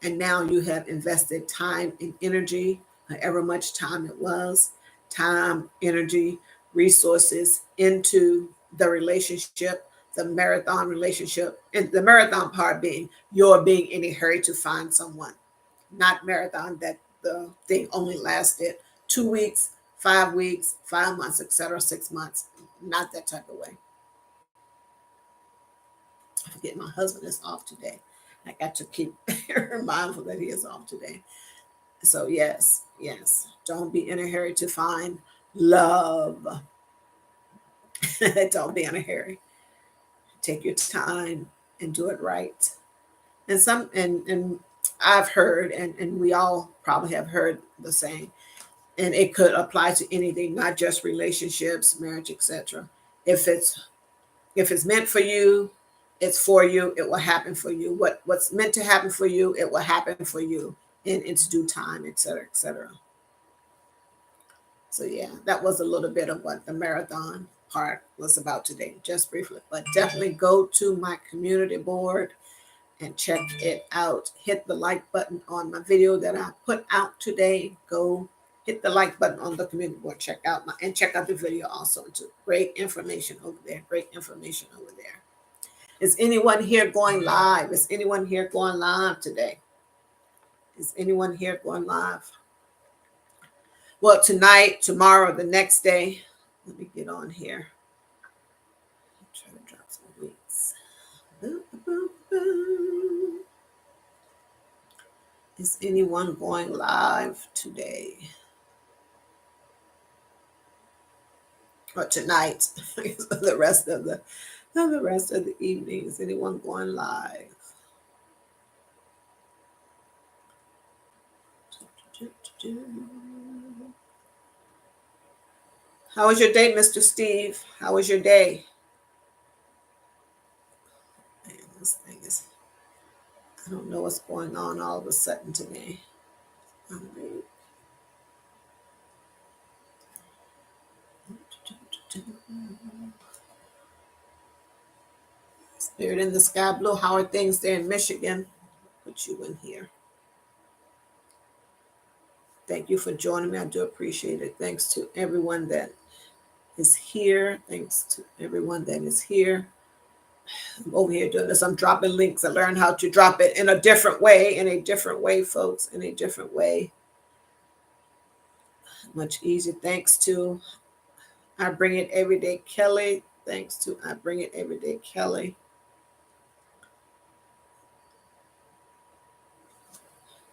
And now you have invested time and energy, however much time it was, time, energy, resources into the relationship, the marathon relationship, and the marathon part being you're being in a hurry to find someone, not marathon that the thing only lasted 2 weeks, 5 weeks, 5 months, etc., 6 months. Not that type of way. I forget my husband is off today. I got to keep mindful that he is off today. So yes, yes. Don't be in a hurry to find love. Don't be in a hurry. Take your time and do it right. And I've heard, and we all probably have heard the same, and it could apply to anything, not just relationships, marriage, etc. If it's meant for you, it's for you. It will happen for you. What's meant to happen for you, it will happen for you in its due time, etc., etc. So yeah, that was a little bit of what the marathon part was about today, just briefly. But definitely go to my community board and check it out. Hit the like button on my video that I put out today. Go hit the like button on the community board. Check out the video also. It's great information over there. Great information over there. Is anyone here going live? Is anyone here going live today? Is anyone here going live? Well, tonight, tomorrow, the next day. Let me get on here. Try to drop some links. Is anyone going live today? Or tonight? the rest of the evening. Is anyone going live? How was your day, Mr. Steve? How was your day? Man, this thing is, I don't know what's going on all of a sudden today. Spirit in the Sky Blue, how are things there in Michigan? Put you in here. Thank you for joining me. I do appreciate it. Thanks to everyone that is here. Thanks to everyone that is here. I'm over here doing this. I'm dropping links. I learned how to drop it in a different way, folks, in a different way. Much easier. Thanks to I Bring It Everyday Kelly. Thanks to I Bring It Everyday Kelly.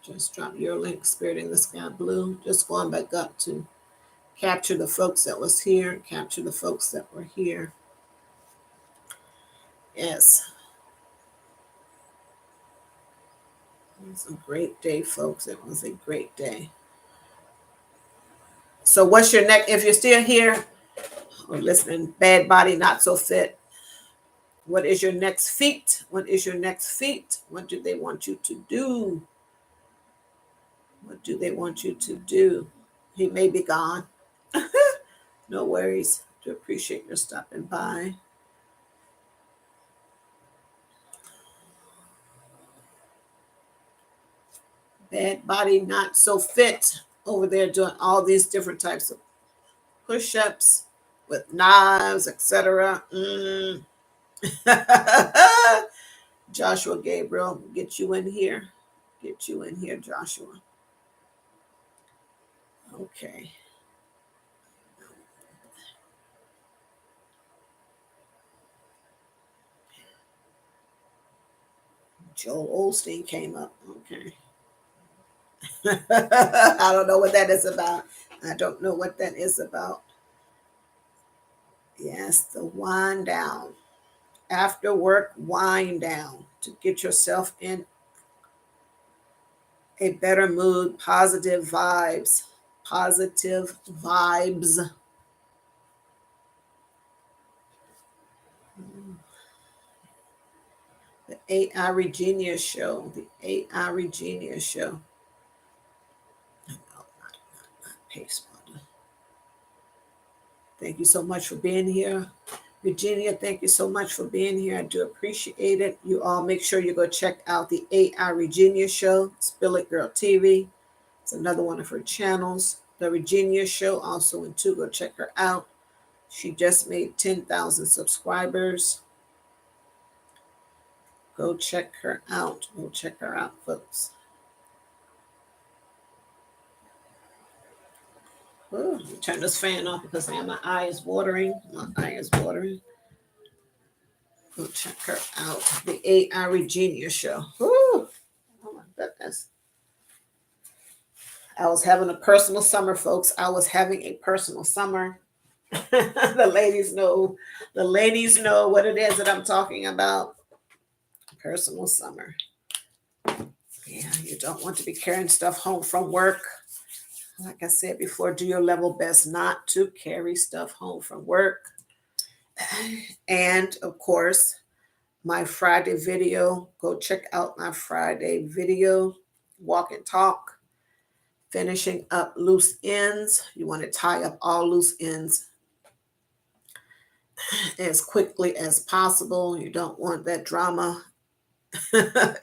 Just drop your link, Spirit in the Sky Blue. Just going back up to capture the folks that was here. Capture the folks that were here. Yes. It was a great day, folks. It was a great day. So what's your next, if you're still here or listening, Bad Body, Not So Fit, what is your next feat? What is your next feat? What do they want you to do? What do they want you to do? He may be gone. No worries. Do appreciate your stopping by. Bad body, not so fit over there doing all these different types of push-ups with knives, etc. Joshua Gabriel, get you in here. Get you in here, Joshua. Okay. Joel Osteen came up. Okay. I don't know what that is about. I don't know what that is about. Yes, the wind down. After work wind down to get yourself in a better mood, positive vibes. Positive vibes. The AI Regenia show. The AI Regenia show. No, not paste. Thank you so much for being here. Virginia, thank you so much for being here. I do appreciate it. You all make sure you go check out the AI Regenia show, Spill It Girl TV. It's another one of her channels. The Regenia show, also in two. Go check her out. She just made 10,000 subscribers. Go check her out. Go check her out, folks. Oh, let me turn this fan off because my eye is watering. My eye is watering. Go check her out. The AI Regenia show. Woo! Oh my goodness. I was having a personal summer, folks. I was having a personal summer. The ladies know. The ladies know what it is that I'm talking about. Personal summer. Yeah, you don't want to be carrying stuff home from work. Like I said before, do your level best not to carry stuff home from work. And of course, my Friday video. Go check out my Friday video, walk and talk. Finishing up loose ends. You want to tie up all loose ends as quickly as possible. You don't want that drama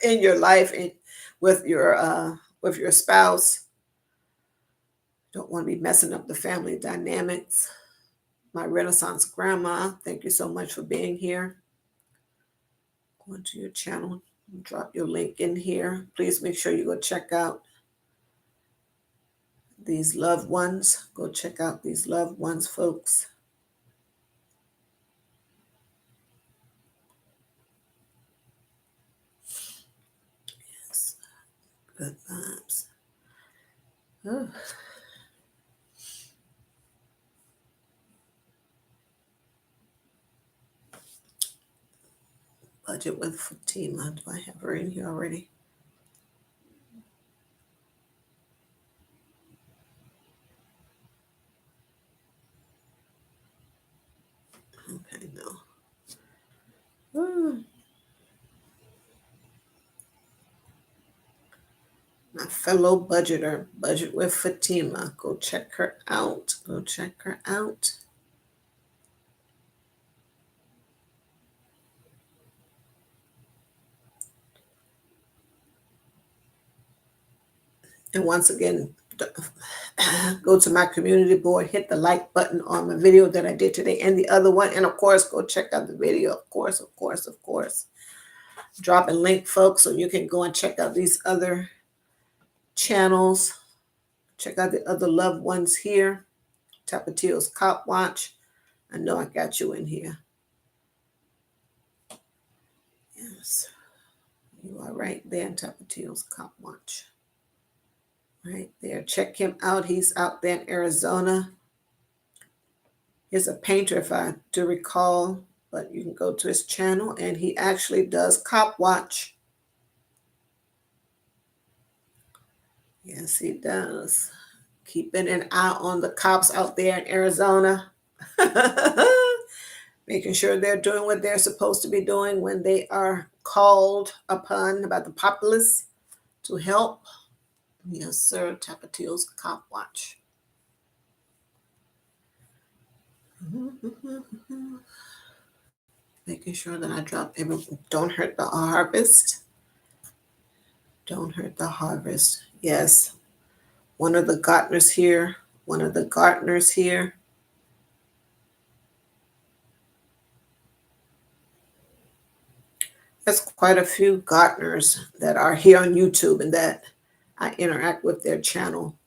in your life and with your spouse. Don't want to be messing up the family dynamics. My Renaissance grandma, thank you so much for being here. Go into your channel, drop your link in here. Please make sure you go check out these loved ones. Go check out these loved ones, folks. Yes, good vibes. Oh. Budget with Fatima. Do I have her in here already? Okay, no. My fellow budgeter, Budget with Fatima. Go check her out. Go check her out. And once again, go to my community board, hit the like button on my video that I did today and the other one. And of course, go check out the video. Of course, of course, of course. Drop a link, folks, so you can go and check out these other channels. Check out the other loved ones here. Tapatio's Cop Watch. I know I got you in here. Yes. You are right there, Tapatio's Cop Watch. Right there. Check him out. He's out there in Arizona. He's a painter, if I do recall, but you can go to his channel and he actually does Cop Watch. Yes, he does. Keeping an eye on the cops out there in Arizona. Making sure they're doing what they're supposed to be doing when they are called upon by the populace to help. Yes, sir. Tapatio's Cop Watch. Making sure that I drop everything. Don't hurt the harvest. Don't hurt the harvest. Yes. One of the gardeners here. One of the gardeners here. There's quite a few gardeners that are here on YouTube and that I interact with their channel.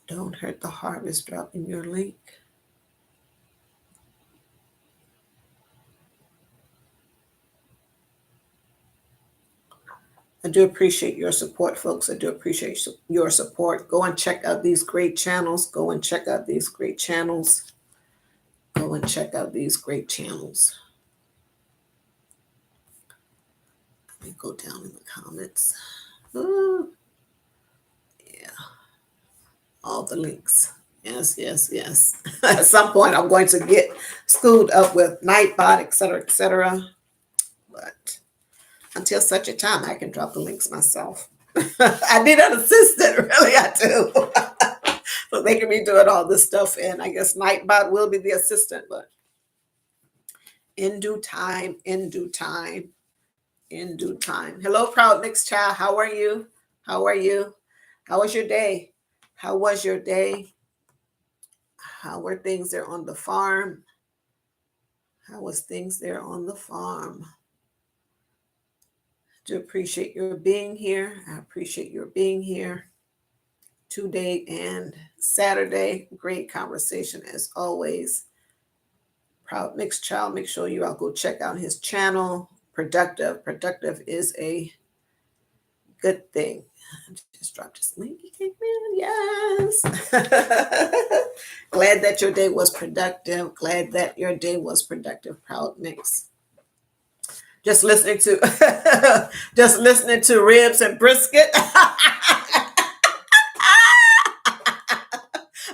Don't hurt the harvest. Dropping your link. I do appreciate your support, folks. I do appreciate your support. Go and check out these great channels. Go and check out these great channels. Go and check out these great channels. Let me go down in the comments. Ooh, yeah, all the links. Yes, yes, yes. At some point, I'm going to get schooled up with Nightbot, etc., etc. But until such a time, I can drop the links myself. I need an assistant, really, I do. So they can be doing all this stuff, and I guess Nightbot will be the assistant, but in due time, in due time, in due time. Hello, Proud Mixed Child. How are you? How are you? How was your day? How was your day? How were things there on the farm? How was things there on the farm? I do appreciate your being here. I appreciate your being here. Today and Saturday, great conversation as always. Proud Mixed Child, make sure you all go check out his channel. Productive. Productive is a good thing. I just dropped this link. Yes. Glad that your day was productive. Glad that your day was productive. Proud Mix. Just listening to just listening to ribs and brisket.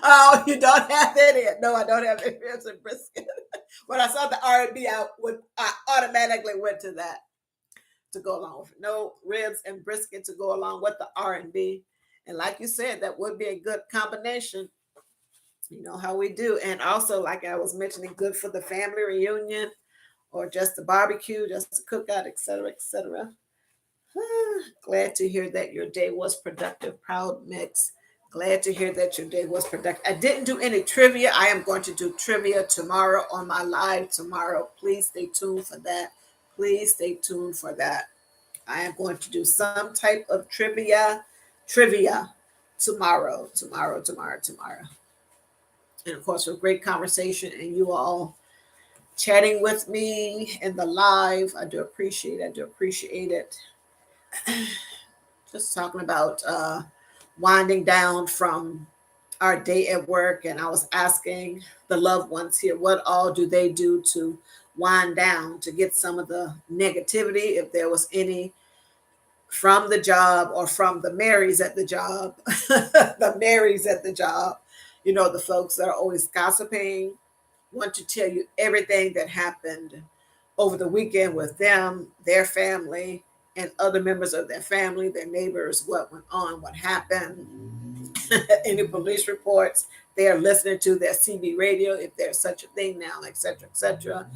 Oh, you don't have any? No, I don't have any ribs and brisket. When I saw the R&B, I automatically went to that to go along with it. No ribs and brisket to go along with the R&B. And like you said, that would be a good combination. You know how we do. And also, like I was mentioning, good for the family reunion or just the barbecue, just a cookout, etc., etc. Glad to hear that your day was productive. Proud Mix. Glad to hear that your day was productive. I didn't do any trivia. I am going to do trivia tomorrow on my live tomorrow. Please stay tuned for that. Please stay tuned for that. I am going to do some type of trivia tomorrow. And of course, a great conversation and you all chatting with me in the live. I do appreciate it. Just talking about winding down from our day at work, and I was asking the loved ones here, what all do they do to wind down, to get some of the negativity, if there was any, from the job or from the Marys at the job, the Marys at the job, you know, the folks that are always gossiping, want to tell you everything that happened over the weekend with them, their family, and other members of their family, their neighbors, what went on, what happened, any police reports. They are listening to their CB radio, if there's such a thing now, etc., etc.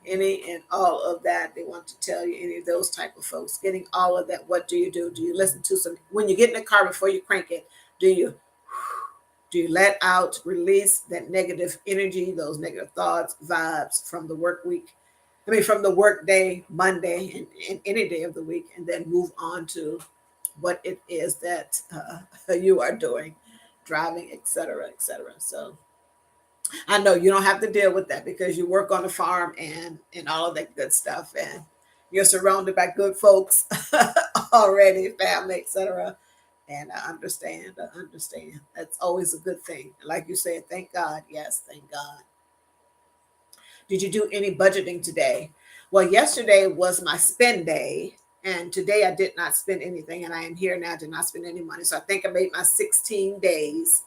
Any and all of that, they want to tell you, any of those type of folks, getting all of that. What do you do? Do you listen to some, when you get in the car before you crank it, do you let out, release that negative energy, those negative thoughts, vibes from the work week? I mean, from the work day, Monday, and any day of the week, and then move on to what it is that you are doing, driving, etc., etc. So I know you don't have to deal with that because you work on the farm and all of that good stuff, and you're surrounded by good folks already, family, etc. And I understand. I understand. That's always a good thing. Like you said, thank God. Yes, thank God. Did you do any budgeting today? Well, yesterday was my spend day, and today I did not spend anything, and I am here now. I did not spend any money. So I think I made my 16 days.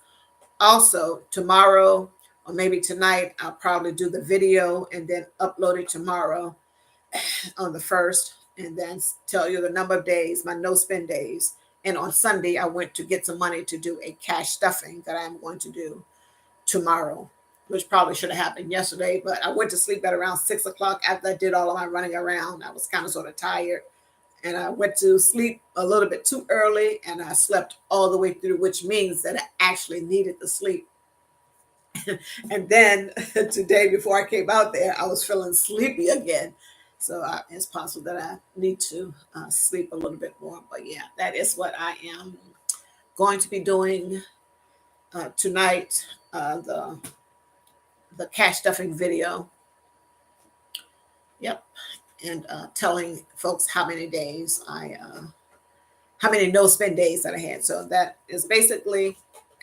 Also, tomorrow or maybe tonight, I'll probably do the video and then upload it tomorrow on the 1st, and then tell you the number of days, my no spend days. And on Sunday, I went to get some money to do a cash stuffing that I'm going to do. tomorrow, which probably should have happened yesterday. But I went to sleep at around 6 o'clock after I did all of my running around. I was kind of sort of tired. And I went to sleep a little bit too early, and I slept all the way through, which means that I actually needed the sleep. And then today, before I came out there, I was feeling sleepy again. So it's possible that I need to sleep a little bit more. But yeah, that is what I am going to be doing tonight. The cash stuffing video. Yep, and telling folks how many no spend days that I had. So that is basically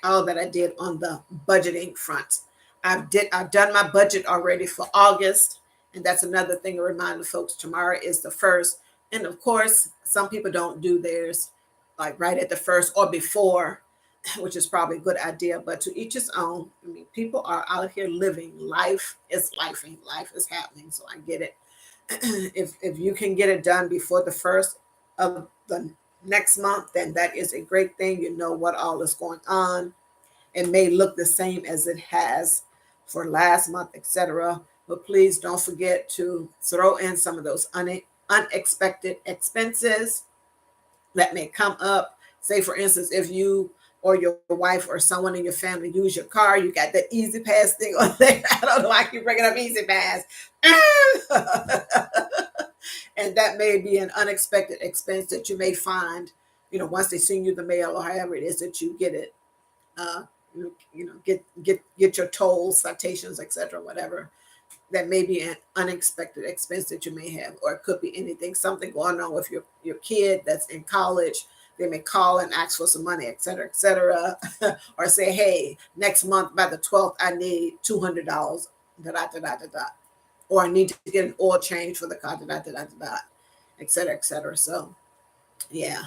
all that I did on the budgeting front. I've done my budget already for August, and that's another thing to remind the folks. Tomorrow is the first, and of course, some people don't do theirs like right at the first or before, which is probably a good idea. But to each his own. I mean, people are out here living life. Is lifing. Life is happening. So I get it. If you can get it done before the first of the next month, then that is a great thing. You know what all is going on. It may look the same as it has for last month, etc. But please don't forget to throw in some of those unexpected expenses that may come up. Say, for instance, if you or your wife or someone in your family use your car, you got that Easy Pass thing on there. I don't know why I keep bringing up Easy Pass. And that may be an unexpected expense that you may find, once they send you the mail or however it is that you get it. Uh, get your tolls, citations, etc., whatever. That may be an unexpected expense that you may have, or it could be anything, something going on with your kid that's in college. They may call and ask for some money, etc., etc., or say, hey, next month by the 12th, I need $200, da da da da da da, or I need to get an oil change for the car, da da da da da, etc., etc. So, yeah.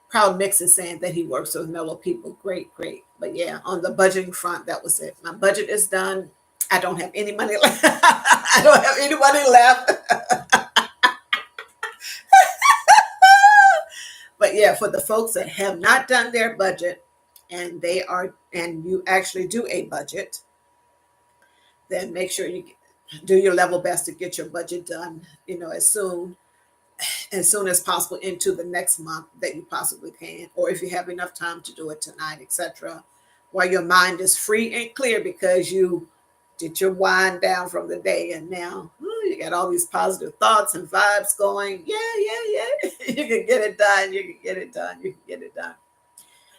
Proud Mix is saying that he works with mellow people. Great, great. But yeah, on the budgeting front, that was it. My budget is done. I don't have any money left. I don't have any money left. But yeah, for the folks that have not done their budget and you actually do a budget, then make sure you do your level best to get your budget done, as soon as possible into the next month that you possibly can, or if you have enough time to do it tonight, etc., while your mind is free and clear because you did your wind down from the day, and now you got all these positive thoughts and vibes going. Yeah. You can get it done. You can get it done. You can get it done.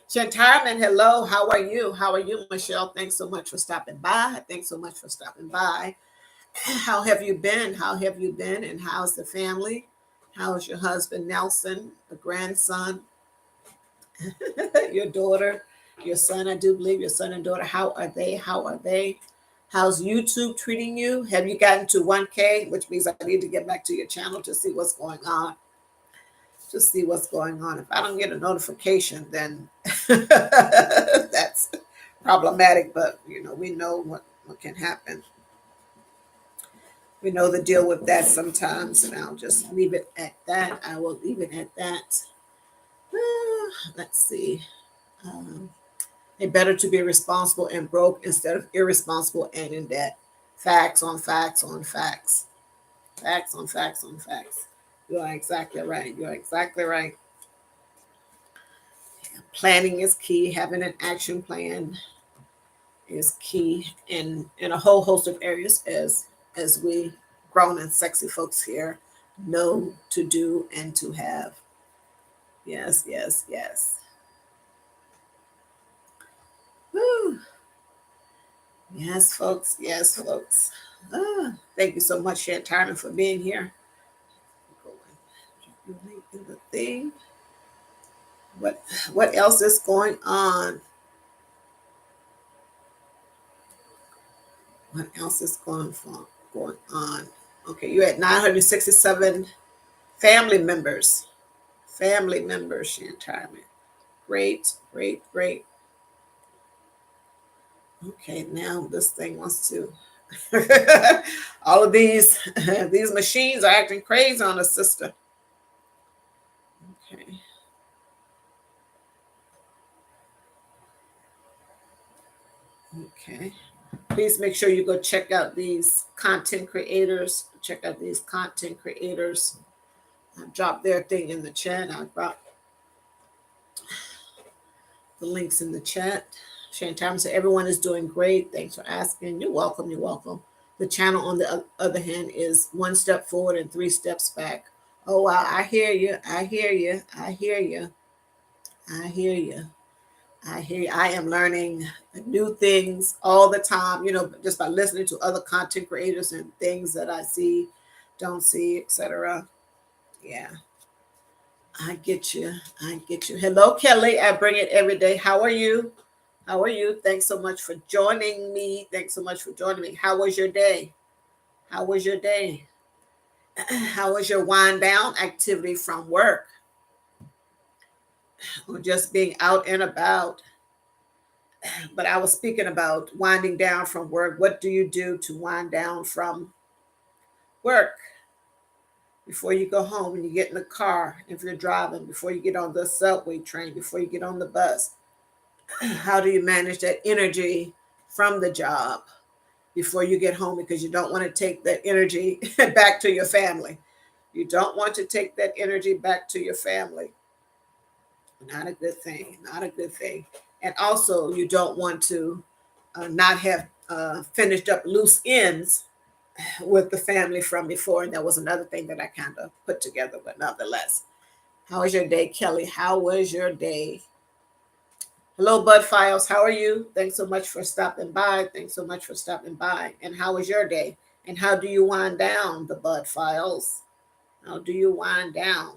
Shantarman, hello. How are you? How are you, Michelle? Thanks so much for stopping by. Thanks so much for stopping by. How have you been? How have you been? And how's the family? How's your husband, Nelson, the grandson, your daughter, your son? I do believe your son and daughter. How are they? How are they? How's YouTube treating you? Have you gotten to 1K, which means I need to get back to your channel to see what's going on. Just see what's going on. If I don't get a notification, then that's problematic. But, we know what can happen. We know the deal with that sometimes, and I'll just leave it at that. I will leave it at that. Let's see. It's better to be responsible and broke instead of irresponsible and in debt. Facts on facts on facts. Facts on facts on facts. You are exactly right. You are exactly right. Planning is key. Having an action plan is key in a whole host of areas as we grown and sexy folks here know to do and to have. Yes, yes, yes. Woo. Yes, folks. Yes, folks. Thank you so much, Shantarman, for being here. In the thing. What else is going on? What else is going on? Okay, you're at 967 family members. Family members, Shantarman. Great, great, great. Okay, now this thing wants to. All of these machines are acting crazy on the sister. Okay. Okay. Please make sure you go check out these content creators. Check out these content creators. Drop their thing in the chat. I brought the links in the chat. Shantam said, everyone is doing great. Thanks for asking. You're welcome. You're welcome. The channel, on the other hand, is one step forward and three steps back. Oh, wow. I hear you. I hear you. I hear you. I hear you. I hear you. I am learning new things all the time, just by listening to other content creators and things that I see, don't see, etc. Yeah, I get you. I get you. Hello, Kelly. I bring it every day. How are you? How are you? Thanks so much for joining me. Thanks so much for joining me. How was your day? How was your day? How was your wind down activity from work or just being out and about? But I was speaking about winding down from work. What do you do to wind down from work before you go home, when you get in the car, if you're driving, before you get on the subway train, before you get on the bus? How do you manage that energy from the job before you get home? Because you don't want to take that energy back to your family. You don't want to take that energy back to your family. Not a good thing. Not a good thing. And also, you don't want to not have finished up loose ends with the family from before. And that was another thing that I kind of put together. But nonetheless, how was your day, Kelly? How was your day? Hello, Bud Files. How are you? Thanks so much for stopping by. Thanks so much for stopping by. And how was your day? And how do you wind down, the Bud Files? How do you wind down?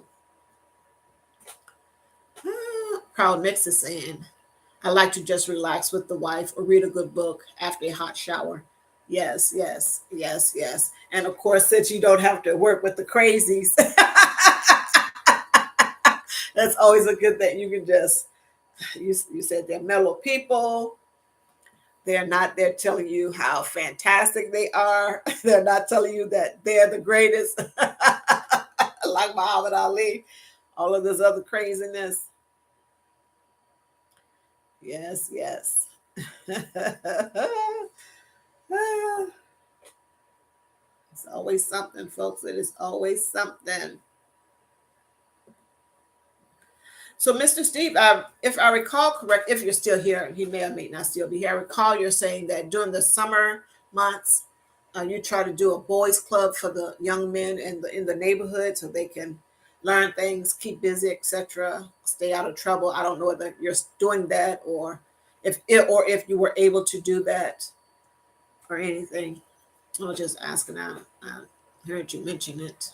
Proud Mix is saying, I like to just relax with the wife or read a good book after a hot shower. Yes, yes, yes, yes. And of course, since you don't have to work with the crazies, that's always a good thing. You can just, you said they're mellow people. They're not there telling you how fantastic they are. They're not telling you that they're the greatest, like Muhammad Ali, all of this other craziness. Yes, yes. It's always something, folks. It is always something. So, Mr. Steve, if I recall correct, if you're still here, he may or may not still be here. I recall you're saying that during the summer months, you try to do a boys' club for the young men in the neighborhood so they can learn things, keep busy, etc., stay out of trouble. I don't know whether you're doing that or if you were able to do that or anything. I was just asking. I heard you mention it.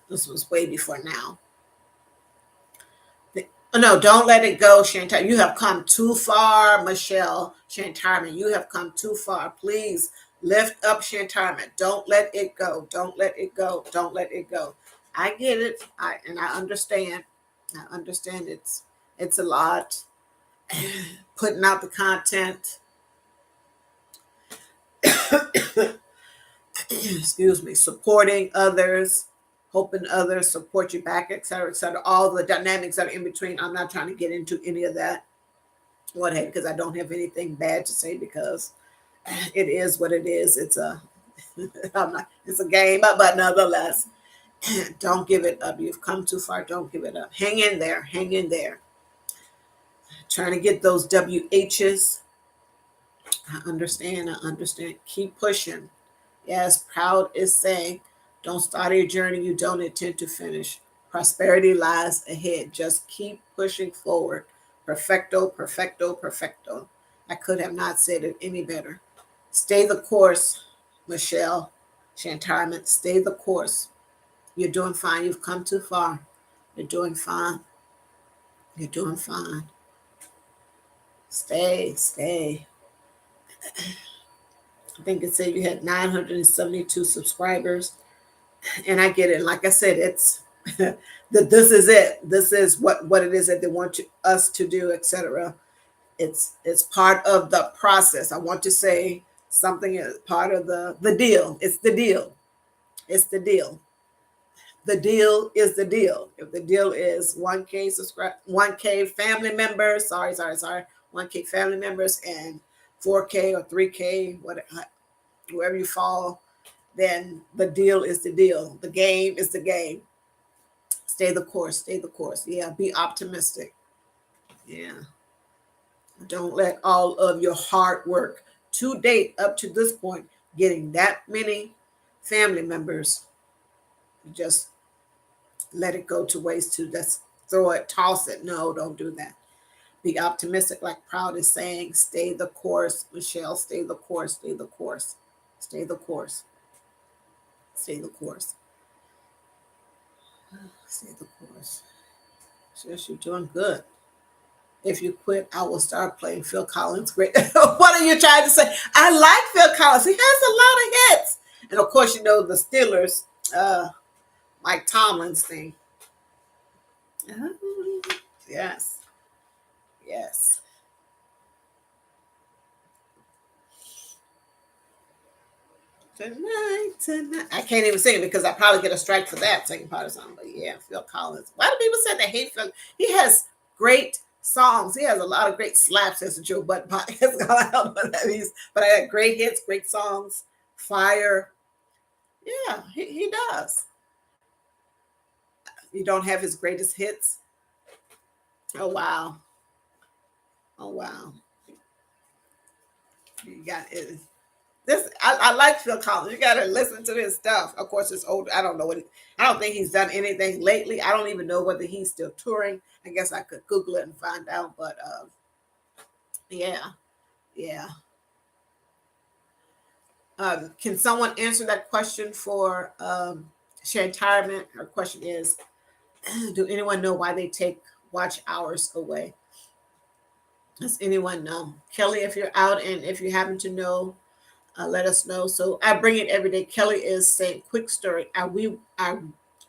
This was way before now. Oh, no, don't let it go, Chantal. You have come too far, Michelle Chantarman. You have come too far. Please lift up Chantarman. Don't let it go. Don't let it go. Don't let it go. I get it. And I understand. I understand it's a lot. Putting out the content. Excuse me. Supporting others. Hoping others support you back, et cetera, et cetera. All the dynamics that are in between. I'm not trying to get into any of that. Whatever, because I don't have anything bad to say, because it is what it is. It's it's a game, but nonetheless, don't give it up. You've come too far. Don't give it up. Hang in there. Hang in there. Trying to get those WHs. I understand. I understand. Keep pushing. Yes, Proud is saying, don't start a journey you don't intend to finish. Prosperity lies ahead. Just keep pushing forward. Perfecto, perfecto, perfecto. I could have not said it any better. Stay the course, Michelle Chantarman. Stay the course. You're doing fine. You've come too far. You're doing fine. You're doing fine. Stay, stay. I think it said you had 972 subscribers. And I get it. Like I said, it's that this is it. This is what it is that they want us to do, etc. It's part of the process. I want to say something is part of the deal. It's the deal. It's the deal. The deal is the deal. If the deal is 1K 1K family members, 1K family members and 4K or 3K, whatever, wherever you fall, then the deal is the deal. The game is the game. Stay the course. Stay the course. Yeah, be optimistic. Yeah. Don't let all of your hard work to date up to this point, getting that many family members, just let it go to waste to just throw it, toss it. No, don't do that. Be optimistic, like Proud is saying. Stay the course, Michelle. Stay the course. Stay the course. Stay the course. Stay the course. Stay the course. Yes, you're doing good. If you quit, I will start playing Phil Collins. Great. What are you trying to say? I like Phil Collins. He has a lot of hits. And of course, you know the Steelers, Mike Tomlin's thing. Yes. Yes. Tonight. I can't even sing it because I probably get a strike for that singing part of the song. But yeah, Phil Collins. Why do people say they hate Phil? He has great songs. He has a lot of great slaps as a Joe Budden podcast. I don't know what that means, but I had great hits, great songs. Fire. Yeah, he does. You don't have his greatest hits. Oh wow. Oh wow. You got it. This I like Phil Collins. You got to listen to his stuff. Of course, it's old. I don't know I don't think he's done anything lately. I don't even know whether he's still touring. I guess I could Google it and find out. But yeah, yeah. Can someone answer that question for Sharon Retirement? Her question is, do anyone know why they take watch hours away? Does anyone know? Kelly, if you're out and if you happen to know, let us know. So I bring it every day. Kelly is saying, quick story. I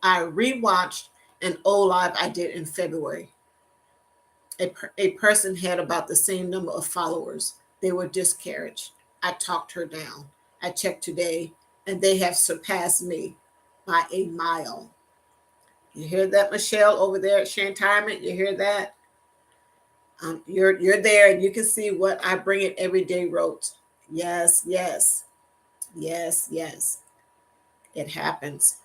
rewatched an old live I did in February. A person had about the same number of followers. They were discouraged. I talked her down. I checked today, and they have surpassed me by a mile. You hear that, Michelle, over there at Shantirement? You hear that? You're there, and you can see what I bring it every day wrote. Yes, yes, yes, yes. It happens.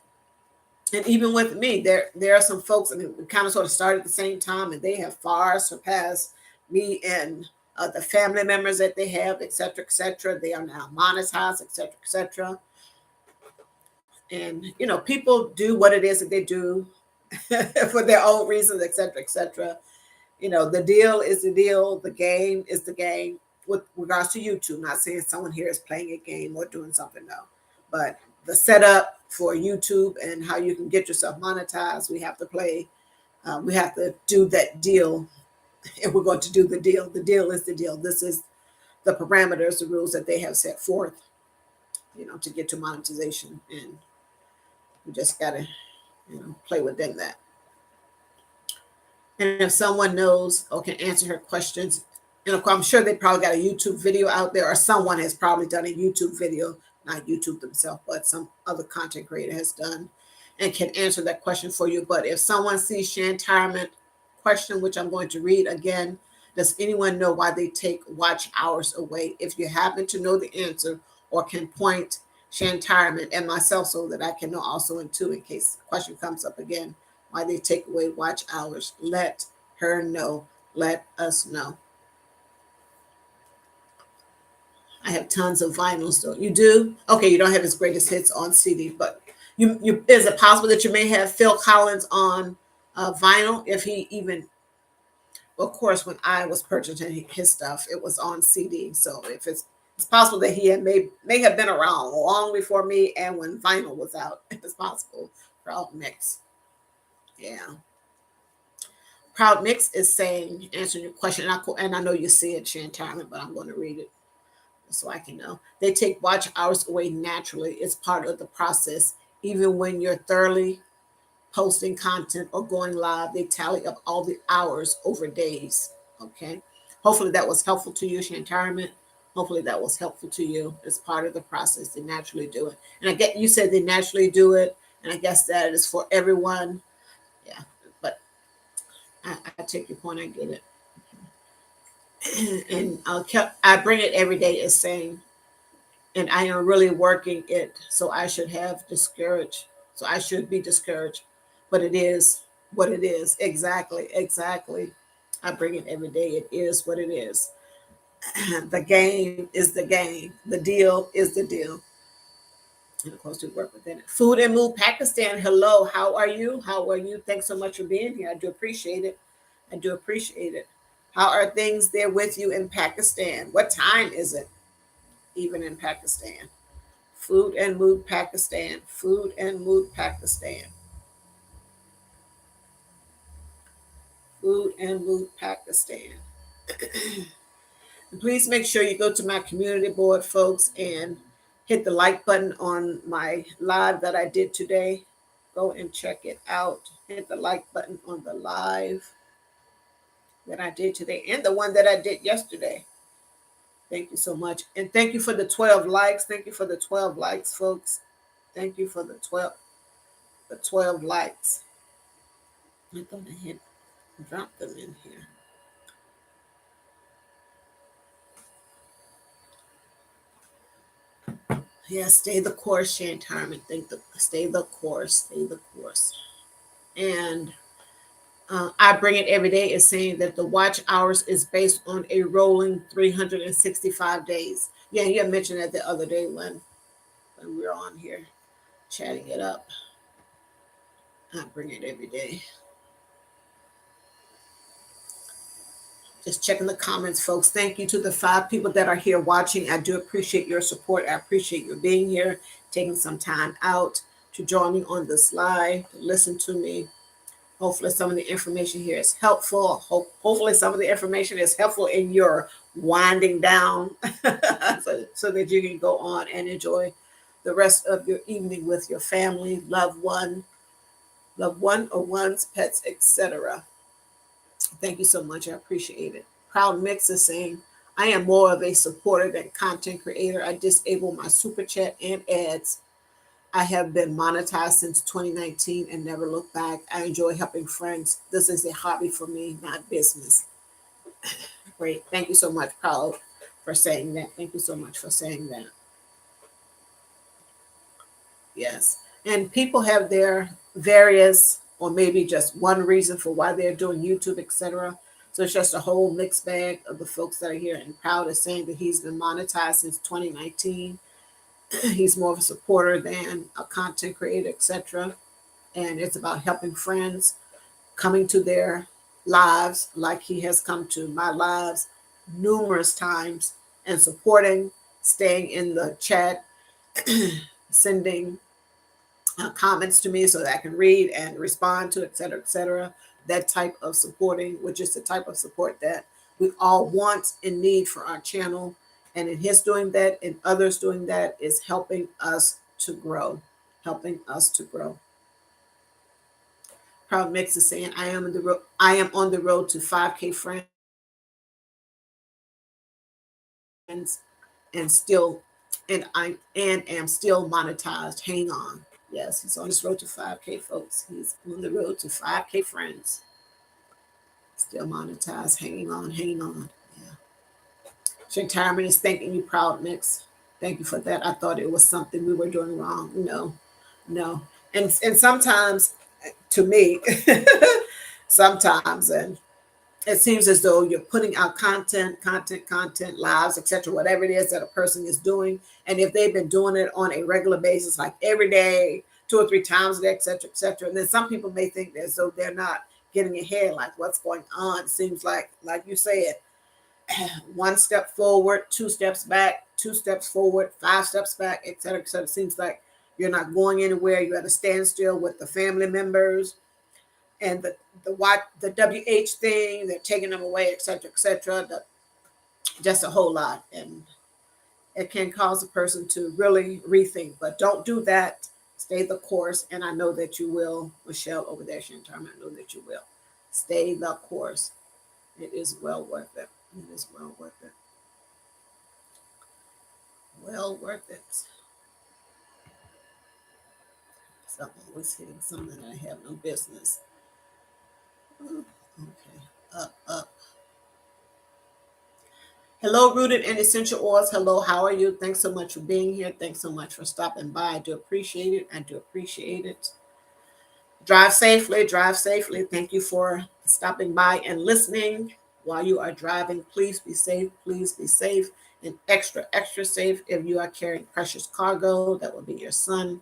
And even with me, there are some folks. I mean, we kind of sort of started at the same time, and they have far surpassed me and the family members that they have, et cetera, et cetera. They are now monetized, et cetera, et cetera. And people do what it is that they do for their own reasons, et cetera, et cetera. The deal is the deal. The game is the game with regards to YouTube. Not saying someone here is playing a game or doing something, no. But the setup for YouTube and how you can get yourself monetized, we have to play. We have to do that deal. And we're going to do the deal. The deal is the deal. This is the parameters, the rules that they have set forth, to get to monetization. And we just got to, play within that. And if someone knows or can answer her questions, I'm sure they probably got a YouTube video out there, or someone has probably done a YouTube video, not YouTube themselves, but some other content creator has done and can answer that question for you. But if someone sees Shantirement question, which I'm going to read again, does anyone know why they take watch hours away? If you happen to know the answer or can point Shantirement and myself so that I can know also in case the question comes up again, why they take away watch hours, let her know. Let us know. I have tons of vinyls though. You do? Okay, you don't have his greatest hits on CD, but you is it possible that you may have Phil Collins on vinyl if he even, well, of course, when I was purchasing his stuff, it was on CD. So if it's possible that he may have been around long before me and when vinyl was out. It's possible. Proud Mix. Yeah. Proud Mix is saying, answering your question, and I know you see it, Shantirement, but I'm going to read it so I can know. They take watch hours away naturally. It's part of the process. Even when you're thoroughly posting content or going live, they tally up all the hours over days. Okay. Hopefully that was helpful to you, Shantirement. Hopefully that was helpful to you. It's part of the process. They naturally do it. And I get you said they naturally do it. And I guess that is for everyone. Yeah. But I take your point. I get it. And I bring it every day as saying, and I am really working it. So I should have discouraged. So I should be discouraged, but it is what it is. Exactly, exactly. I bring it every day. It is what it is. The game is the game. The deal is the deal. And of course, we work within it. Food and Mood Pakistan. Hello, how are you? How are you? Thanks so much for being here. I do appreciate it. I do appreciate it. How are things there with you in Pakistan? What time is it, even in Pakistan? Food and Mood Pakistan. Food and Mood Pakistan. Food and Mood Pakistan. And please make sure you go to my community board, folks, and hit the like button on my live that I did today. Go and check it out. Hit the like button on the live that I did today and the one that I did yesterday. Thank you so much. And thank you for the 12 likes. Thank you for the 12 likes, folks. Thank you for the 12 likes. I'm going to hit drop them in here. Yeah, stay the course, Shane Harmon. Stay the course, stay the course. And I bring it every day is saying that the watch hours is based on a rolling 365 days. Yeah, you had mentioned that the other day when we were on here chatting it up. I bring it every day. Just checking the comments, folks. Thank you to the 5 people that are here watching. I do appreciate your support. I appreciate your being here, taking some time out to join me on this live, to listen to me. Hopefully, some of the information here is helpful. Hopefully, some of the information is helpful in your winding down so that you can go on and enjoy the rest of your evening with your family, loved one or ones, pets, etc. Thank you so much. I appreciate it. Proud Mix is saying, I am more of a supporter than content creator. I disable my super chat and ads. I have been monetized since 2019 and never look back. I enjoy helping friends. This is a hobby for me, not business. Great. Thank you so much, Proud, for saying that. Thank you so much for saying that. Yes. And people have their various, or maybe just one reason for why they're doing YouTube, etc. So it's just a whole mixed bag of the folks that are here. And Proud is saying that he's been monetized since 2019. He's more of a supporter than a content creator, etc. And it's about helping friends, coming to their lives like he has come to my lives numerous times, and supporting, staying in the chat, sending comments to me so that I can read and respond to, et cetera, et cetera. That type of supporting, which is the type of support that we all want and need for our channel. And in his doing that and others doing that is helping us to grow, helping us to grow. Proud Mix is saying, I am on the road to 5K friends and still and am still monetized. Hang on. Yes, he's on his road to 5K, folks. He's on the road to 5K friends. Still monetized. Hanging on, hanging on. Yeah. Shantarman is thanking you, Proud Mix. Thank you for that. I thought it was something we were doing wrong. No, no. And sometimes, to me, sometimes, and it seems as though you're putting out content, lives, etc., whatever it is that a person is doing. And if they've been doing it on a regular basis, like every day, 2 or 3 times a day, etc., and then some people may think that so they're not getting ahead, like what's going on. It seems like you said, 1 step forward, 2 steps back, 2 steps forward, 5 steps back, etc., etc. It seems like you're not going anywhere. You're at a standstill with the family members and the WH thing, they're taking them away, etc., etc. Just a whole lot, and it can cause a person to really rethink. But don't do that. Stay the course, and I know that you will, Michelle over there, Shantarm. I know that you will. Stay the course. It is well worth it. It is well worth it. Well worth it. Something was hitting something that I have no business. Okay. Up, up. Hello, Rooted in Essential Oils. Hello, how are you? Thanks so much for being here. Thanks so much for stopping by. I do appreciate it. I do appreciate it. Drive safely. Drive safely. Thank you for stopping by and listening while you are driving. Please be safe. Please be safe. And extra, extra safe if you are carrying precious cargo. That will be your son.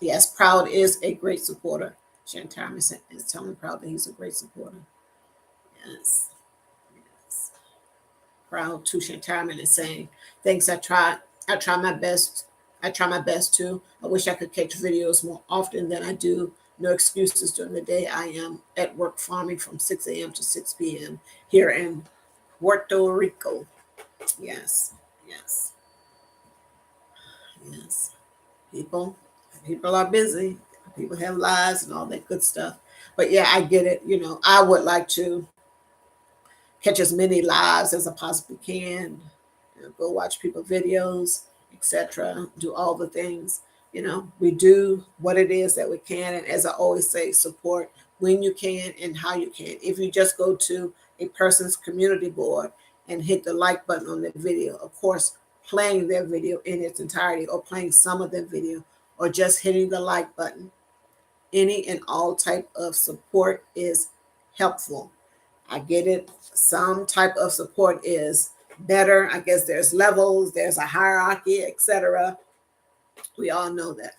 Yes, Proud is a great supporter. Chantal is telling Proud that he's a great supporter. Yes. Yes. Proud to Chantal is saying, thanks, I try my best. I try my best to. I wish I could catch videos more often than I do. No excuses during the day. I am at work farming from 6 a.m. to 6 p.m. here in Puerto Rico. Yes, yes, yes. People, people are busy. People have lives and all that good stuff. But yeah, I get it. I would like to catch as many lives as I possibly can. Go watch people videos, etc. Do all the things. We do what it is that we can, and as I always say, support when you can and how you can. If you just go to a person's community board and hit the like button on their video, of course, playing their video in its entirety or playing some of their video or just hitting the like button, any and all type of support is helpful. I get it. Some type of support is better. I guess there's levels, there's a hierarchy, etc. We all know that.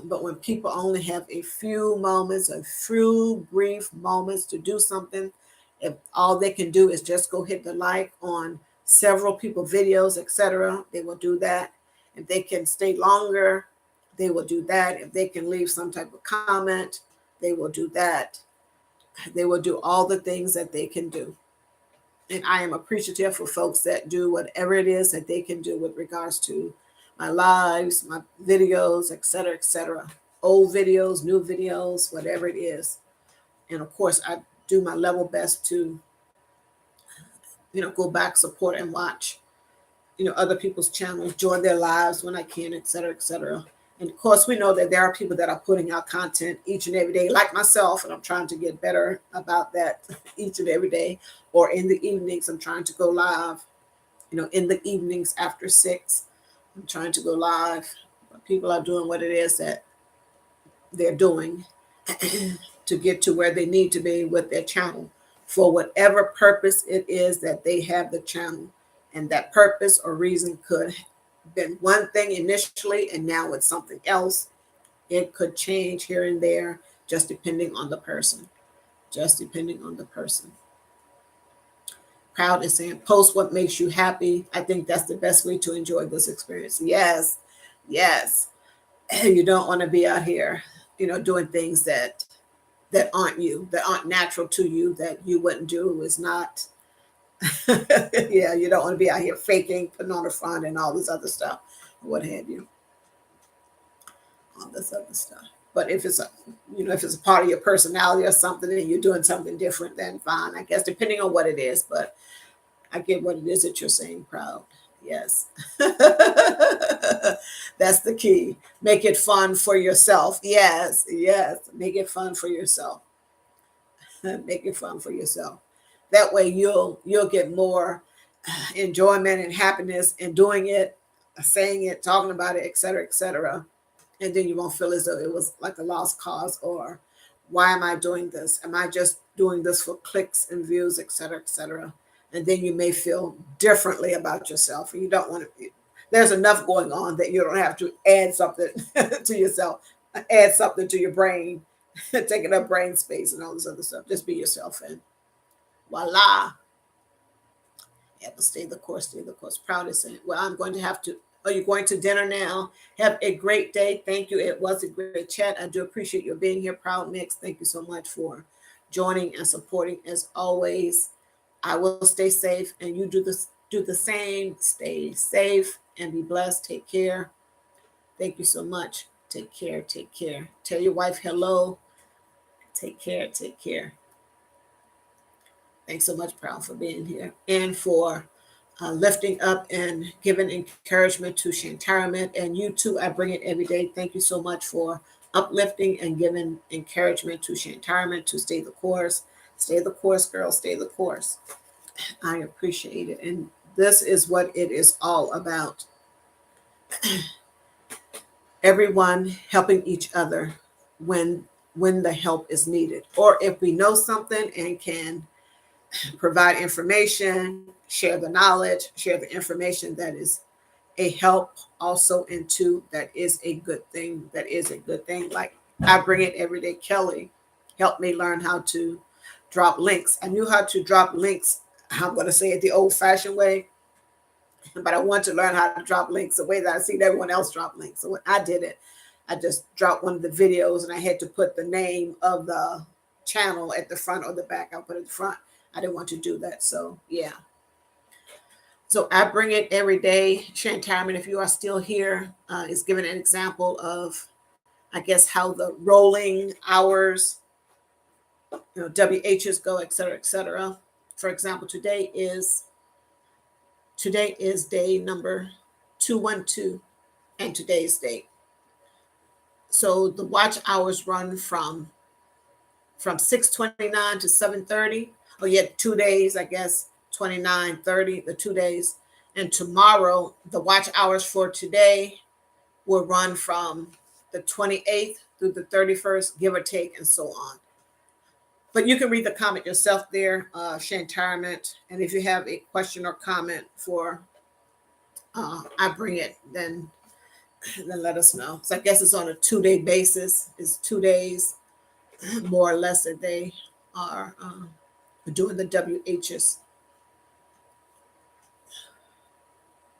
But when people only have a few moments, a few brief moments to do something, if all they can do is just go hit the like on several people videos, etc., they will do that. If they can stay longer, they will do that. If they can leave some type of comment, they will do that. They will do all the things that they can do. And I am appreciative for folks that do whatever it is that they can do with regards to my lives, my videos, etc., etc. Old videos, new videos, whatever it is. And of course, I do my level best to, go back, support, and watch, other people's channels, join their lives when I can, etc., etc. And of course, we know that there are people that are putting out content each and every day, like myself, and I'm trying to get better about that each and every day. Or in the evenings, I'm trying to go live, in the evenings after 6. I'm trying to go live. People are doing what it is that they're doing to get to where they need to be with their channel for whatever purpose it is that they have the channel. And that purpose or reason could have been one thing initially, and now it's something else. It could change here and there, just depending on the person. Just depending on the person. Proud is saying, post what makes you happy. I think that's the best way to enjoy this experience. Yes, yes. You don't want to be out here, doing things that aren't you, that aren't natural to you, that you wouldn't do. Is not. Yeah, you don't want to be out here faking, putting on a front, and all this other stuff, what have you. All this other stuff. But if it's a part of your personality or something, and you're doing something different, then fine. I guess depending on what it is, but I get what it is that you're saying, Proud. Yes. That's the key. Make it fun for yourself. Yes, yes. Make it fun for yourself. Make it fun for yourself. That way you'll get more enjoyment and happiness in doing it, saying it, talking about it, etc., etc. And then you won't feel as though it was like a lost cause, or why am I doing this? Am I just doing this for clicks and views, etc., etc.? And then you may feel differently about yourself, and you don't want to. There's enough going on that you don't have to add something to yourself, add something to your brain, taking up brain space and all this other stuff. Just be yourself, and voila. Yeah, but stay the course, stay the course. Proud is saying, well, I'm going to have to. Are you going to dinner now? Have a great day. Thank you. It was a great chat. I do appreciate you being here, Proud Mix. Thank you so much for joining and supporting as always. I will stay safe, and you do the same. Stay safe and be blessed. Take care. Thank you so much. Take care. Take care. Tell your wife hello. Take care. Take care. Thanks so much, Proud, for being here and for lifting up and giving encouragement to Shantaramit. And you too, I bring it every day. Thank you so much for uplifting and giving encouragement to Shantarman to stay the course. Stay the course, girl, stay the course. I appreciate it. And this is what it is all about. Everyone helping each other when the help is needed. Or if we know something and can provide information, share the knowledge, share the information that is a help also into that is a good thing. That is a good thing. Like I bring it every day. Kelly helped me learn how to drop links. I knew how to drop links. I'm going to say it the old fashioned way, but I want to learn how to drop links the way that I seen everyone else drop links. So when I did it, I just dropped one of the videos and I had to put the name of the channel at the front or the back. I'll put it at the front. I didn't want to do that. So yeah. So I bring it every day. Shantarman, if you are still here, is giving an example of, I guess, how the rolling hours, WHs go, et cetera, et cetera. For example, today is day number 212 and today's date. So the watch hours run from 6:29 to 7:30. Oh yeah, 2 days, I guess, 29, 30, the 2 days. And tomorrow, the watch hours for today will run from the 28th through the 31st, give or take, and so on. But you can read the comment yourself there, Shantarment. And if you have a question or comment for I bring it, then let us know. So I guess it's on a 2-day basis. It's 2 days, more or less, that they are doing the WHs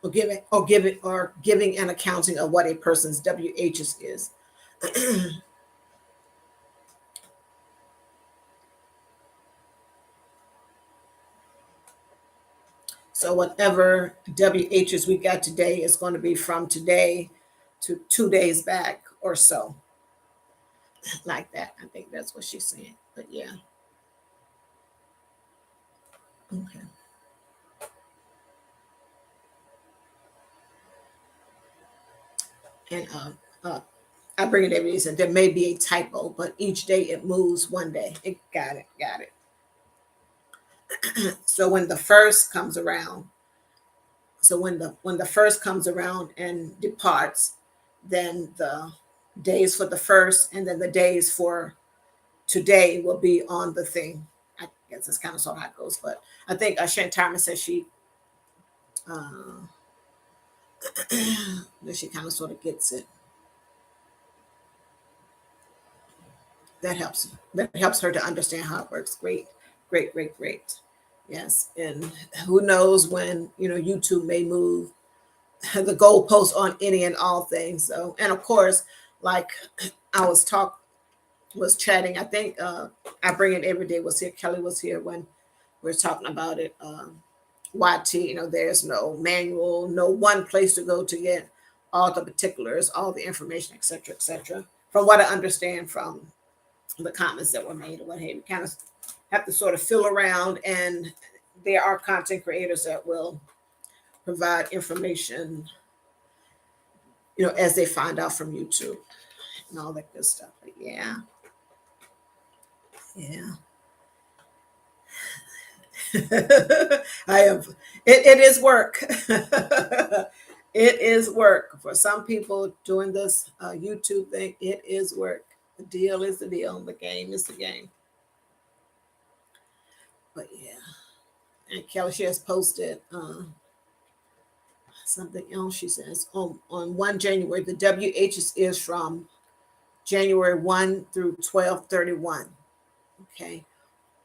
or giving an accounting of what a person's WHs is. So whatever WHs we got today is going to be from today to 2 days back or so, like that. I think that's what she's saying. But yeah. Okay. And I bring it every day. So there may be a typo, but each day it moves one day. Got it. So when the first comes around, when the first comes around and departs, then the days for the first and then the days for today will be on the thing. I guess that's kind of sort of how it goes. But I think Shantarma says she kind of sort of gets it. That helps. That helps her to understand how it works. Great, great, great, great. Yes, and who knows when YouTube may move the goalposts on any and all things. So, and of course, like I was chatting. I think I bring it every day. Was here. Kelly was here when we were talking about it. YT, there's no manual, no one place to go to get all the particulars, all the information, etc., etc. From what I understand from the comments that were made or what have you, kind of have to sort of fill around, and there are content creators that will provide information, as they find out from YouTube and all that good stuff. But yeah. I have it is work. It is work for some people doing this YouTube thing. It is work. The deal is the deal. The game is the game. But yeah, and Kelly, she has posted something else. She says on 1 January, the WHs is from January 1 through 12/31. Okay.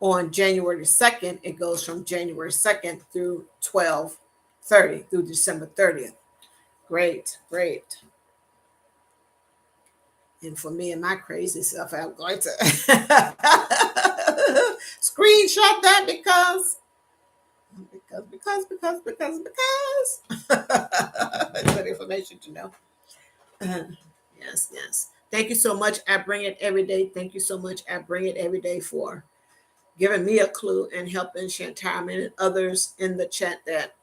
On January 2nd, it goes from January 2nd through 12/30 through December 30th. Great, great. And for me and my crazy self, I'm going to screenshot that because it's good information to know. Yes, yes. Thank you so much. I bring it every day. Thank you so much. I bring it every day for giving me a clue and helping Shantarman and others in the chat that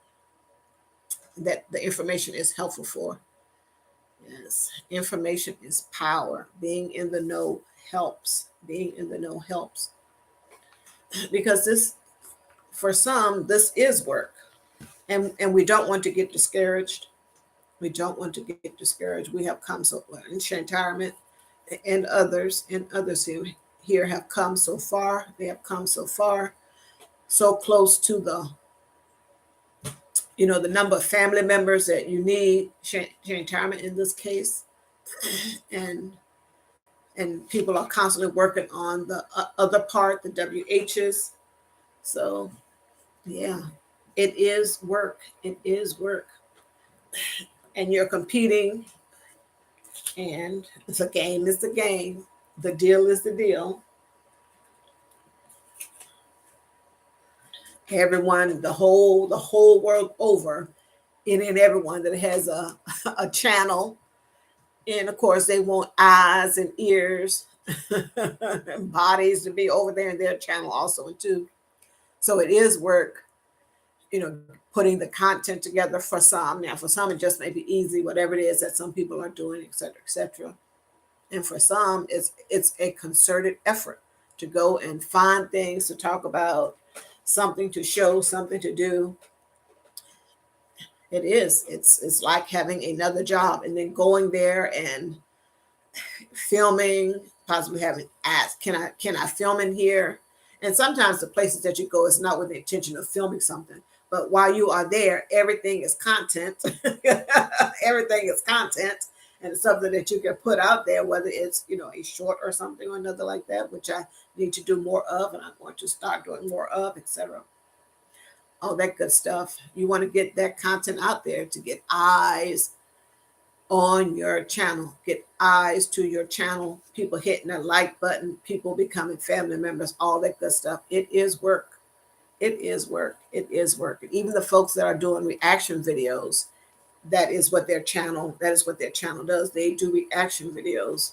the information is helpful for. is. Information is power. Being in the know helps. Being in the know helps. Because this, for some, this is work. And we don't want to get discouraged. We don't want to get discouraged. We have come so well in Shantarament and others here have come so far. They have come so far, so close to the number of family members that you need, Shantarament in this case. And people are constantly working on the other part, the WHs. So yeah, it is work. It is work. And you're competing, and the game is the game. The deal is the deal. Everyone, the whole world over, and everyone that has a channel, and of course they want eyes and ears and bodies to be over there in their channel also too. So it is work, putting the content together for some. Now, for some, it just may be easy, whatever it is that some people are doing, et cetera, et cetera. And for some, it's a concerted effort to go and find things to talk about, something to show, something to do. It is. It's like having another job and then going there and filming, possibly having asked, can I film in here? And sometimes the places that you go is not with the intention of filming something, but while you are there, everything is content. Everything is content, and it's something that you can put out there, whether it's a short or something or another like that, which I need to do more of, and I'm going to start doing more of, etc. All that good stuff. You want to get that content out there to get eyes on your channel, get eyes to your channel, people hitting that like button, people becoming family members, all that good stuff. It is work. It is work. It is work. And even the folks that are doing reaction videos, that is what their channel does. They do reaction videos,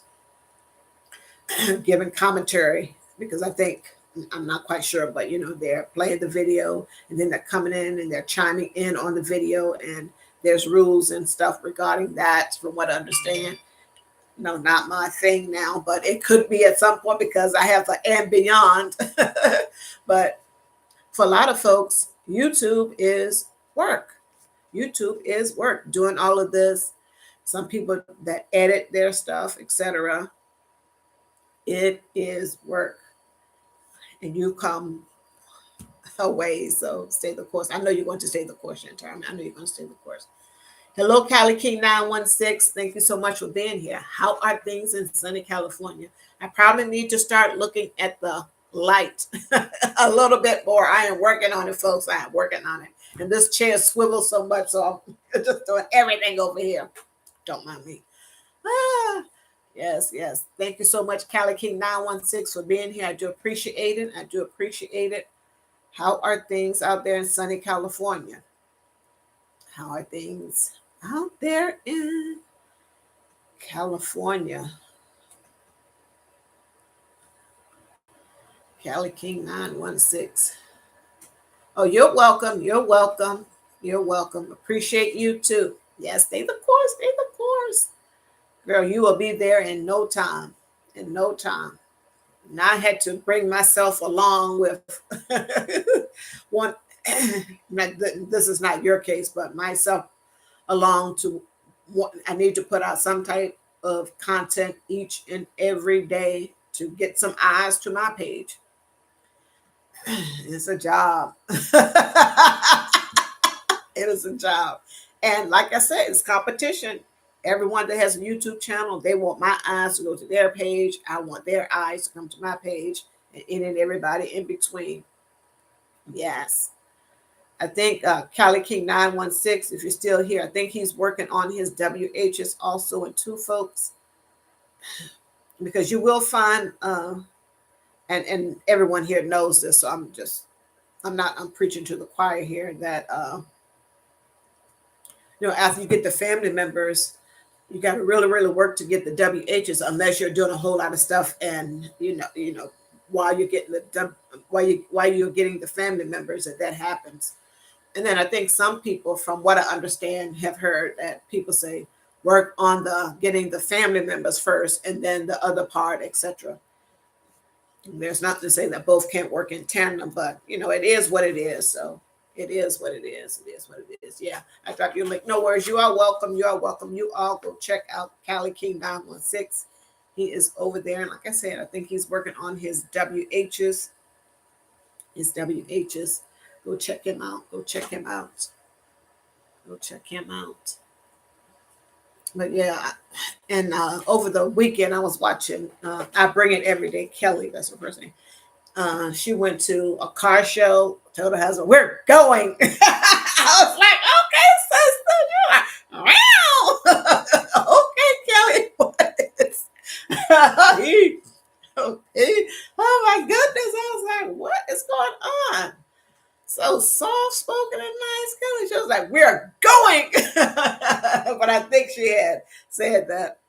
giving commentary, because I think, I'm not quite sure, but they're playing the video and then they're coming in and they're chiming in on the video, and there's rules and stuff regarding that, from what I understand. No, not my thing now, but it could be at some point because I have the and beyond. But for a lot of folks, YouTube is work. YouTube is work, doing all of this. Some people that edit their stuff, etc. It is work. And you come away, so stay the course. I know you're going to stay the course, Chantal. I know you're going to stay the course. Hello, Cali King 916. Thank you so much for being here. How are things in sunny California? I probably need to start looking at the light a little bit more. I am working on it, folks. I am working on it. And this chair swivels so much, so I'm just doing everything over here. Don't mind me. Yes. Thank you so much, Cali King 916, for being here. I do appreciate it. I do appreciate it. How are things out there in sunny California? How are things out there in California? Cali King 916. Oh, you're welcome. You're welcome. You're welcome. Appreciate you too. Yes, stay the course. Stay the course. Girl, you will be there in no time. In no time. And I had to bring myself along with one. This is not your case, but myself along to what I need to put out some type of content each and every day to get some eyes to my page. It's a job. It is a job. And like I said, it's competition. Everyone that has a YouTube channel, they want my eyes to go to their page. I want their eyes to come to my page, and everybody in between. Yes. I think Cali King 916, if you're still here, I think he's working on his WHs also in two, folks. Because you will find, and everyone here knows this, so I'm preaching to the choir here, that after you get the family members, you got to really, really work to get the WHs, unless you're doing a whole lot of stuff, and while you're getting while you're getting the family members, that happens. And then I think some people, from what I understand, have heard that people say, work on the getting the family members first and then the other part, etc. There's not to say that both can't work in tandem, but it is what it is. So it is what it is. It is what it is. Yeah, I dropped you a link. No worries. You are welcome. You are welcome. You all go check out Cali King 916. He is over there, and like I said, I think he's working on his WHs. His WHs. Go check him out. Go check him out. Go check him out. But yeah, and over the weekend I was watching. I Bring It Every Day. Kelly, that's her first name. She went to a car show. Told her husband, "We're going." I was like, "Okay, sister, you're like, wow, okay, Kelly." he, oh my goodness! I was like, "What is going on?" So soft spoken and nice, Kelly. She was like, "We're going," but I think she had said that.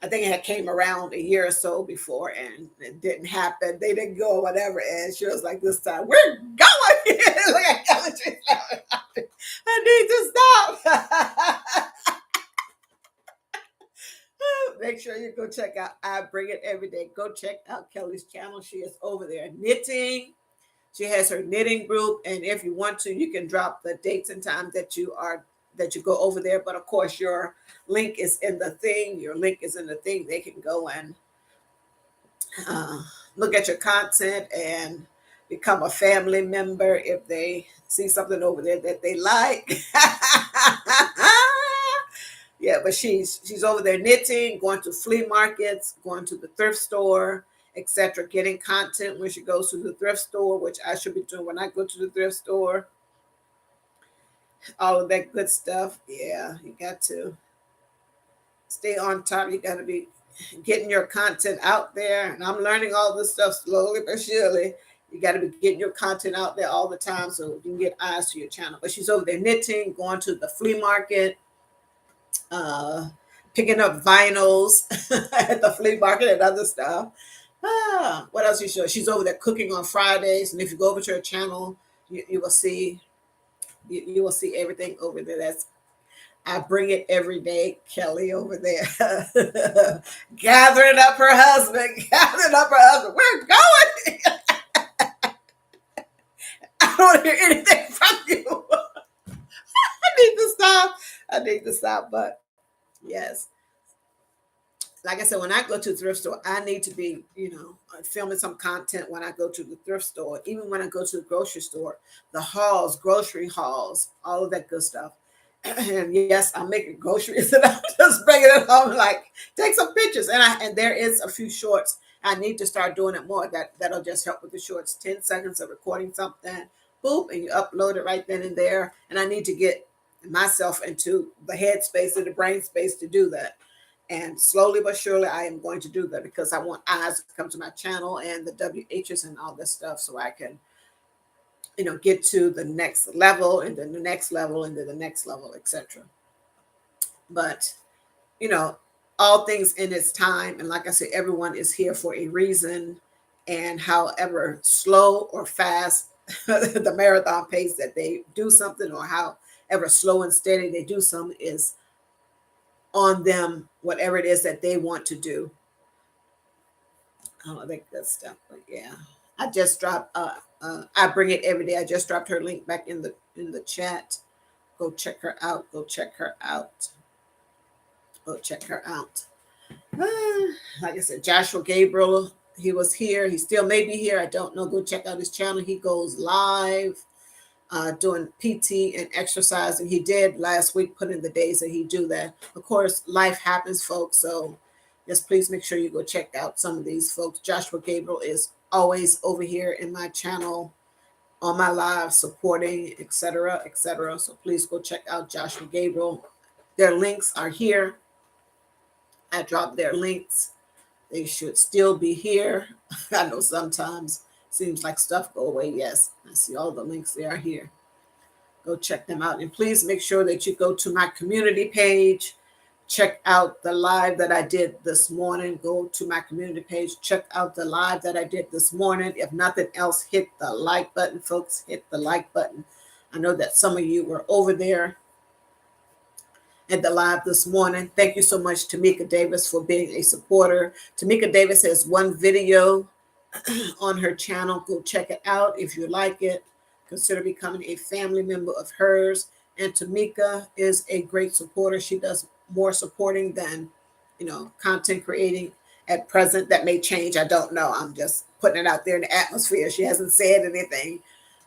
I think it had came around a year or so before, and it didn't happen. They didn't go or whatever. And she was like, "This time we're going." Look at Kelly. I need to stop. Make sure you go check out I Bring It Every Day. Go check out Kelly's channel. She is over there knitting. She has her knitting group, and if you want to, you can drop the dates and times that you go over there. But of course, your link is in the thing. Your link is in the thing. They can go and look at your content and become a family member if they see something over there that they like. Yeah, but she's over there knitting, going to flea markets, going to the thrift store, etc., getting content when she goes to the thrift store, which I should be doing when I go to the thrift store. All of that good stuff. Yeah, you got to stay on top. You got to be getting your content out there. And I'm learning all this stuff slowly but surely. You got to be getting your content out there all the time so you can get eyes to your channel. But she's over there knitting, going to the flea market, picking up vinyls at the flea market and other stuff. What else you show? She's over there cooking on Fridays, and if you go over to her channel, you will see you will see everything over there. That's I Bring It Every Day, Kelly over there, gathering up her husband, gathering up her husband. We're going. I don't hear anything from you. I need to stop. I need to stop. But yes, like I said, when I go to the thrift store, I need to be, filming some content when I go to the thrift store. Even when I go to the grocery store, the hauls, grocery hauls, all of that good stuff. And yes, I'm making groceries and I'm just bringing it home, like take some pictures. And there is a few shorts. I need to start doing it more. That'll just help with the shorts. 10 seconds of recording something, boop, and you upload it right then and there. And I need to get myself into the headspace and the brain space to do that. And slowly but surely, I am going to do that because I want eyes to come to my channel and the WHs and all this stuff so I can, get to the next level and then the next level and then the next level, etc. But, all things in its time. And like I said, everyone is here for a reason. And however slow or fast the marathon pace that they do something, or however slow and steady they do something, is on them, whatever it is that they want to do. Oh, that good stuff. But yeah, I just dropped. I Bring It Every Day. I just dropped her link back in the chat. Go check her out. Go check her out. Go check her out. Like I said, Joshua Gabriel. He was here. He still may be here. I don't know. Go check out his channel. He goes live. Doing PT and exercise, and he did last week put in the days that he do that. Of course, life happens, folks, so just please make sure you go check out some of these folks. Joshua Gabriel is always over here in my channel on my live supporting, etc., etc. So please go check out Joshua Gabriel. Their links are here. I dropped their links. They should still be here. I know sometimes seems like stuff go away. Yes, I see all the links. They are here. Go check them out. And please make sure that you go to my community page. Check out the live that I did this morning. Go to my community page. Check out the live that I did this morning. If nothing else, hit the like button, folks. Hit the like button. I know that some of you were over there at the live this morning. Thank you so much, Tamika Davis, for being a supporter. Tamika Davis has one video on her channel. Go check it out if you like it. Consider becoming a family member of hers. And Tamika is a great supporter. She does more supporting than, content creating at present. That may change. I don't know. I'm just putting it out there in the atmosphere. She hasn't said anything,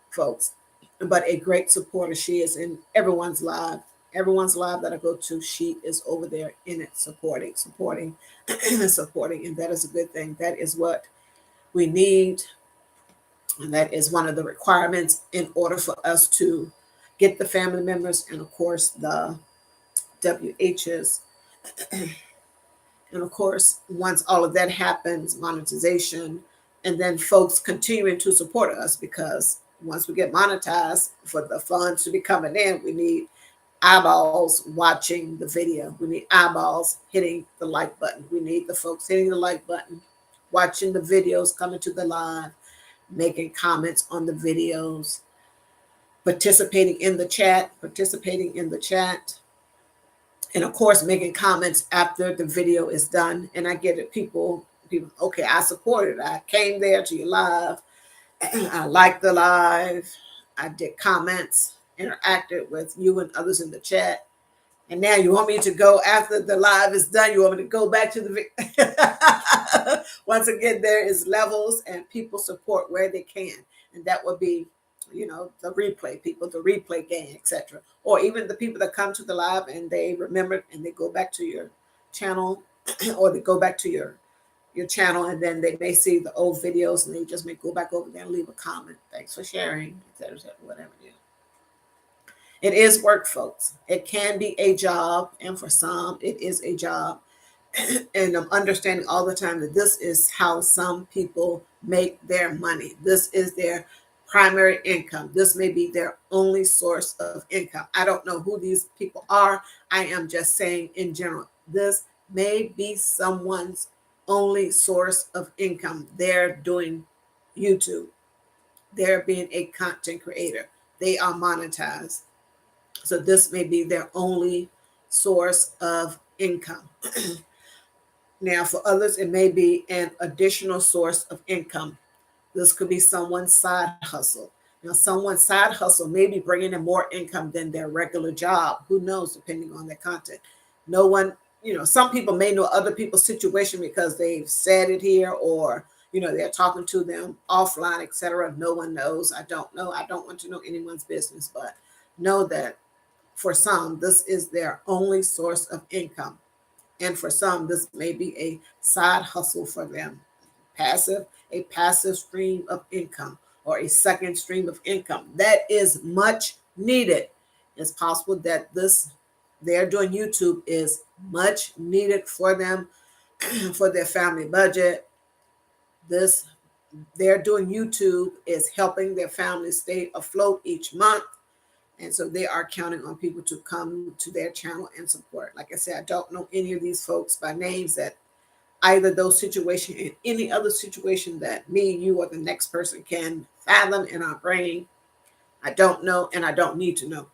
folks, but a great supporter. She is in everyone's live. Everyone's live that I go to, she is over there in it, supporting, supporting, and that is a good thing. That is what we need, and that is one of the requirements in order for us to get the family members and, of course, the WHs. And of course, once all of that happens, monetization, and then folks continuing to support us, because once we get monetized, for the funds to be coming in, we need eyeballs watching the video. We need eyeballs hitting the like button. We need the folks hitting the like button, watching the videos, coming to the live, making comments on the videos, participating in the chat, and of course making comments after the video is done. And I get it, people, okay, I supported, I came there to your live, I liked the live, I did comments, interacted with you and others in the chat, and now you want me to go after the live is done, you want me to go back to the once again, there is levels, and people support where they can, and that would be, the replay people, the replay gang, etc., or even the people that come to the live and they remember and they go back to your channel or they go back to your channel, and then they may see the old videos and they just may go back over there and leave a comment, thanks for sharing, etc., whatever. It is work, folks. It can be a job, and for some it is a job. And I'm understanding all the time that this is how some people make their money. This is their primary income. This may be their only source of income. I don't know who these people are. I am just saying in general, this may be someone's only source of income. They're doing YouTube. They're being a content creator. They are monetized. So this may be their only source of income. Now, for others, it may be an additional source of income. This could be someone's side hustle. Now, someone's side hustle may be bringing in more income than their regular job. Who knows, depending on their content. No one, some people may know other people's situation because they've said it here, or, they're talking to them offline, etc. No one knows. I don't know. I don't want to know anyone's business, but know that for some, this is their only source of income. And for some, this may be a side hustle for them. A passive stream of income, or a second stream of income that is much needed. It's possible that they're doing YouTube is much needed for them, for their family budget. They're doing YouTube is helping their family stay afloat each month. And so they are counting on people to come to their channel and support. Like I said, I don't know any of these folks by names, that either those situations and any other situation that me, you, or the next person can fathom in our brain. I don't know, and I don't need to know.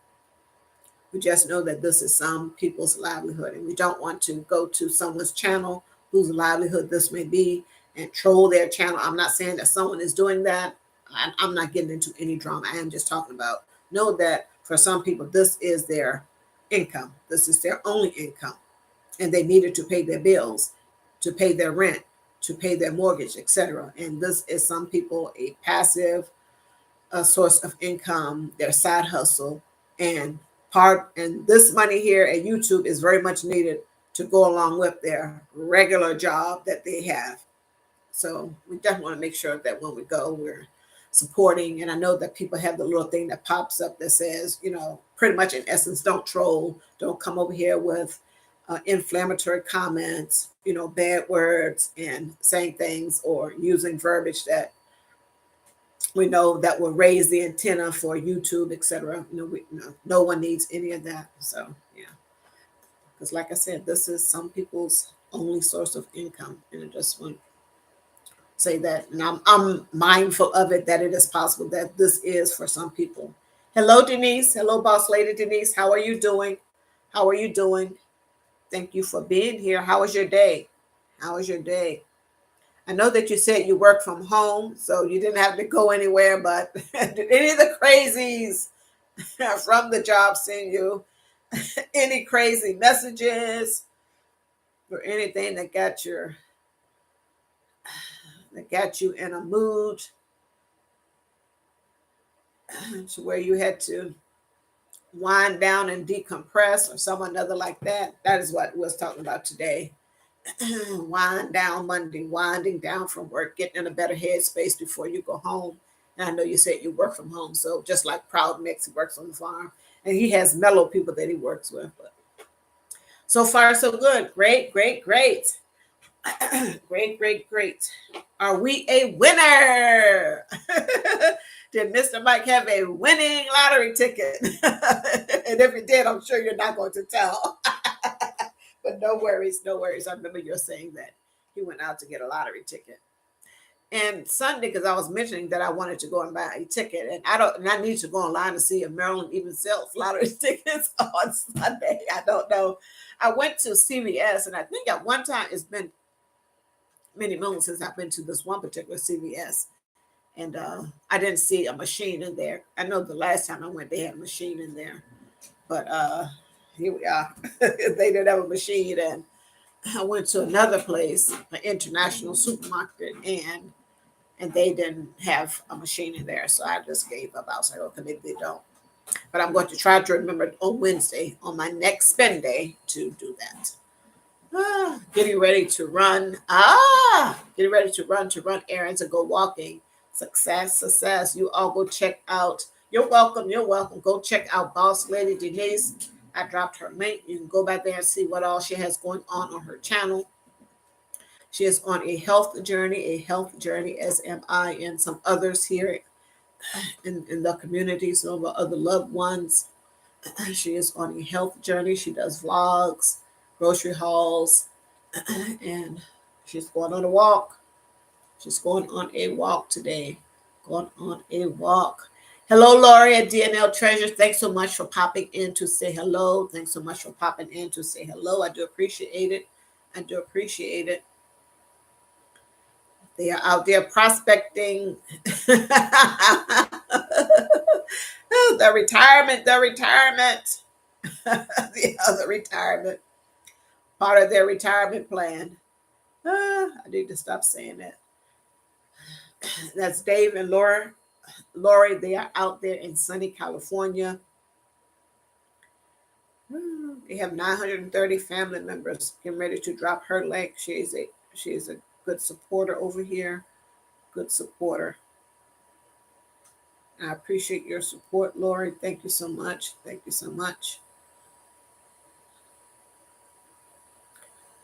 We just know that this is some people's livelihood, and we don't want to go to someone's channel whose livelihood this may be and troll their channel. I'm not saying that someone is doing that. I'm not getting into any drama. I am just talking about, know that for some people, this is their income. This is their only income, and they needed to pay their bills, to pay their rent, to pay their mortgage, etc. And this is some people a passive source of income, their side hustle, and this money here at YouTube is very much needed to go along with their regular job that they have. So we definitely want to make sure that when we go, we're supporting. And I know that people have the little thing that pops up that says, pretty much in essence, don't troll, don't come over here with inflammatory comments, bad words, and saying things or using verbiage that we know that will raise the antenna for YouTube, etc. No one needs any of that. So yeah, because like I said, this is some people's only source of income, and I just want to say that, and I'm mindful of it, that it is possible that this is for some people. Hello, Denise. Hello, boss lady Denise. How are you doing? How are you doing? Thank you for being here. How was your day? How was your day? I know that you said you work from home, so you didn't have to go anywhere, but did any of the crazies from the job send you any crazy messages or anything that got you in a mood to where you had to wind down and decompress or some another like that? That is what we was talking about today. Wind down Monday, winding down from work, getting in a better headspace before you go home. And I know you said you work from home, so just like Proud Mix, he works on the farm, and he has mellow people that he works with. But so far, so good. Great, great, great. Great, great, great. Are we a winner? Did Mr. Mike have a winning lottery ticket? And if he did, I'm sure you're not going to tell. But no worries, no worries. I remember you saying that he went out to get a lottery ticket. And Sunday, because I was mentioning that I wanted to go and buy a ticket, and I need to go online to see if Maryland even sells lottery tickets on Sunday. I don't know. I went to CVS, and I think at one time it's been many months since I've been to this one particular CVS, and I didn't see a machine in there. I know the last time I went, they had a machine in there, but here we are. They didn't have a machine, and I went to another place, an international supermarket, and they didn't have a machine in there, so I just gave up. I was like, okay, maybe they don't. But I'm going to try to remember on Wednesday, on my next spend day, to do that. Getting ready to run. Getting ready to run errands and go walking. Success, success. You all go check out. You're welcome. You're welcome. Go check out Boss Lady Denise. I dropped her link. You can go back there and see what all she has going on her channel. She is on a health journey, as am I, and some others here in the community, some of our other loved ones. She is on a health journey. She does vlogs, grocery hauls, and she's going on a walk. She's going on a walk today. Going on a walk. Hello, Lori at DNL Treasures. Thanks so much for popping in to say hello. Thanks so much for popping in to say hello. I do appreciate it. I do appreciate it. They are out there prospecting. The retirement, the retirement, part of their retirement plan. I need to stop saying that. That's Dave and Laura. Lori, they are out there in sunny California. They have 930 family members getting ready to drop her link. She is a good supporter over here. Good supporter. I appreciate your support, Lori. Thank you so much. Thank you so much.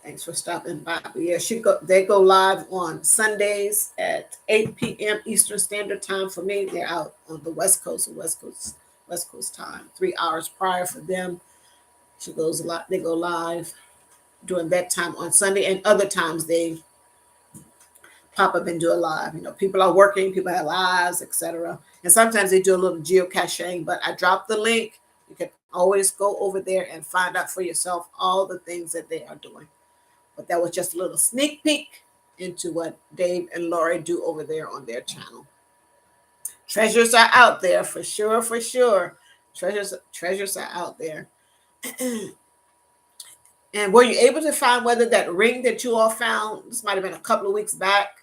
Thanks for stopping by. But yeah, they go live on Sundays at 8 p.m. Eastern Standard Time for me. They're out on the West Coast time, 3 hours prior for them. They go live during that time on Sunday, and other times they pop up and do a live. People are working, people have lives, etc. And sometimes they do a little geocaching, but I dropped the link. You can always go over there and find out for yourself all the things that they are doing. But that was just a little sneak peek into what Dave and Lori do over there on their channel. Treasures are out there for sure, for sure. Treasures are out there. And were you able to find whether that ring that you all found, this might have been a couple of weeks back,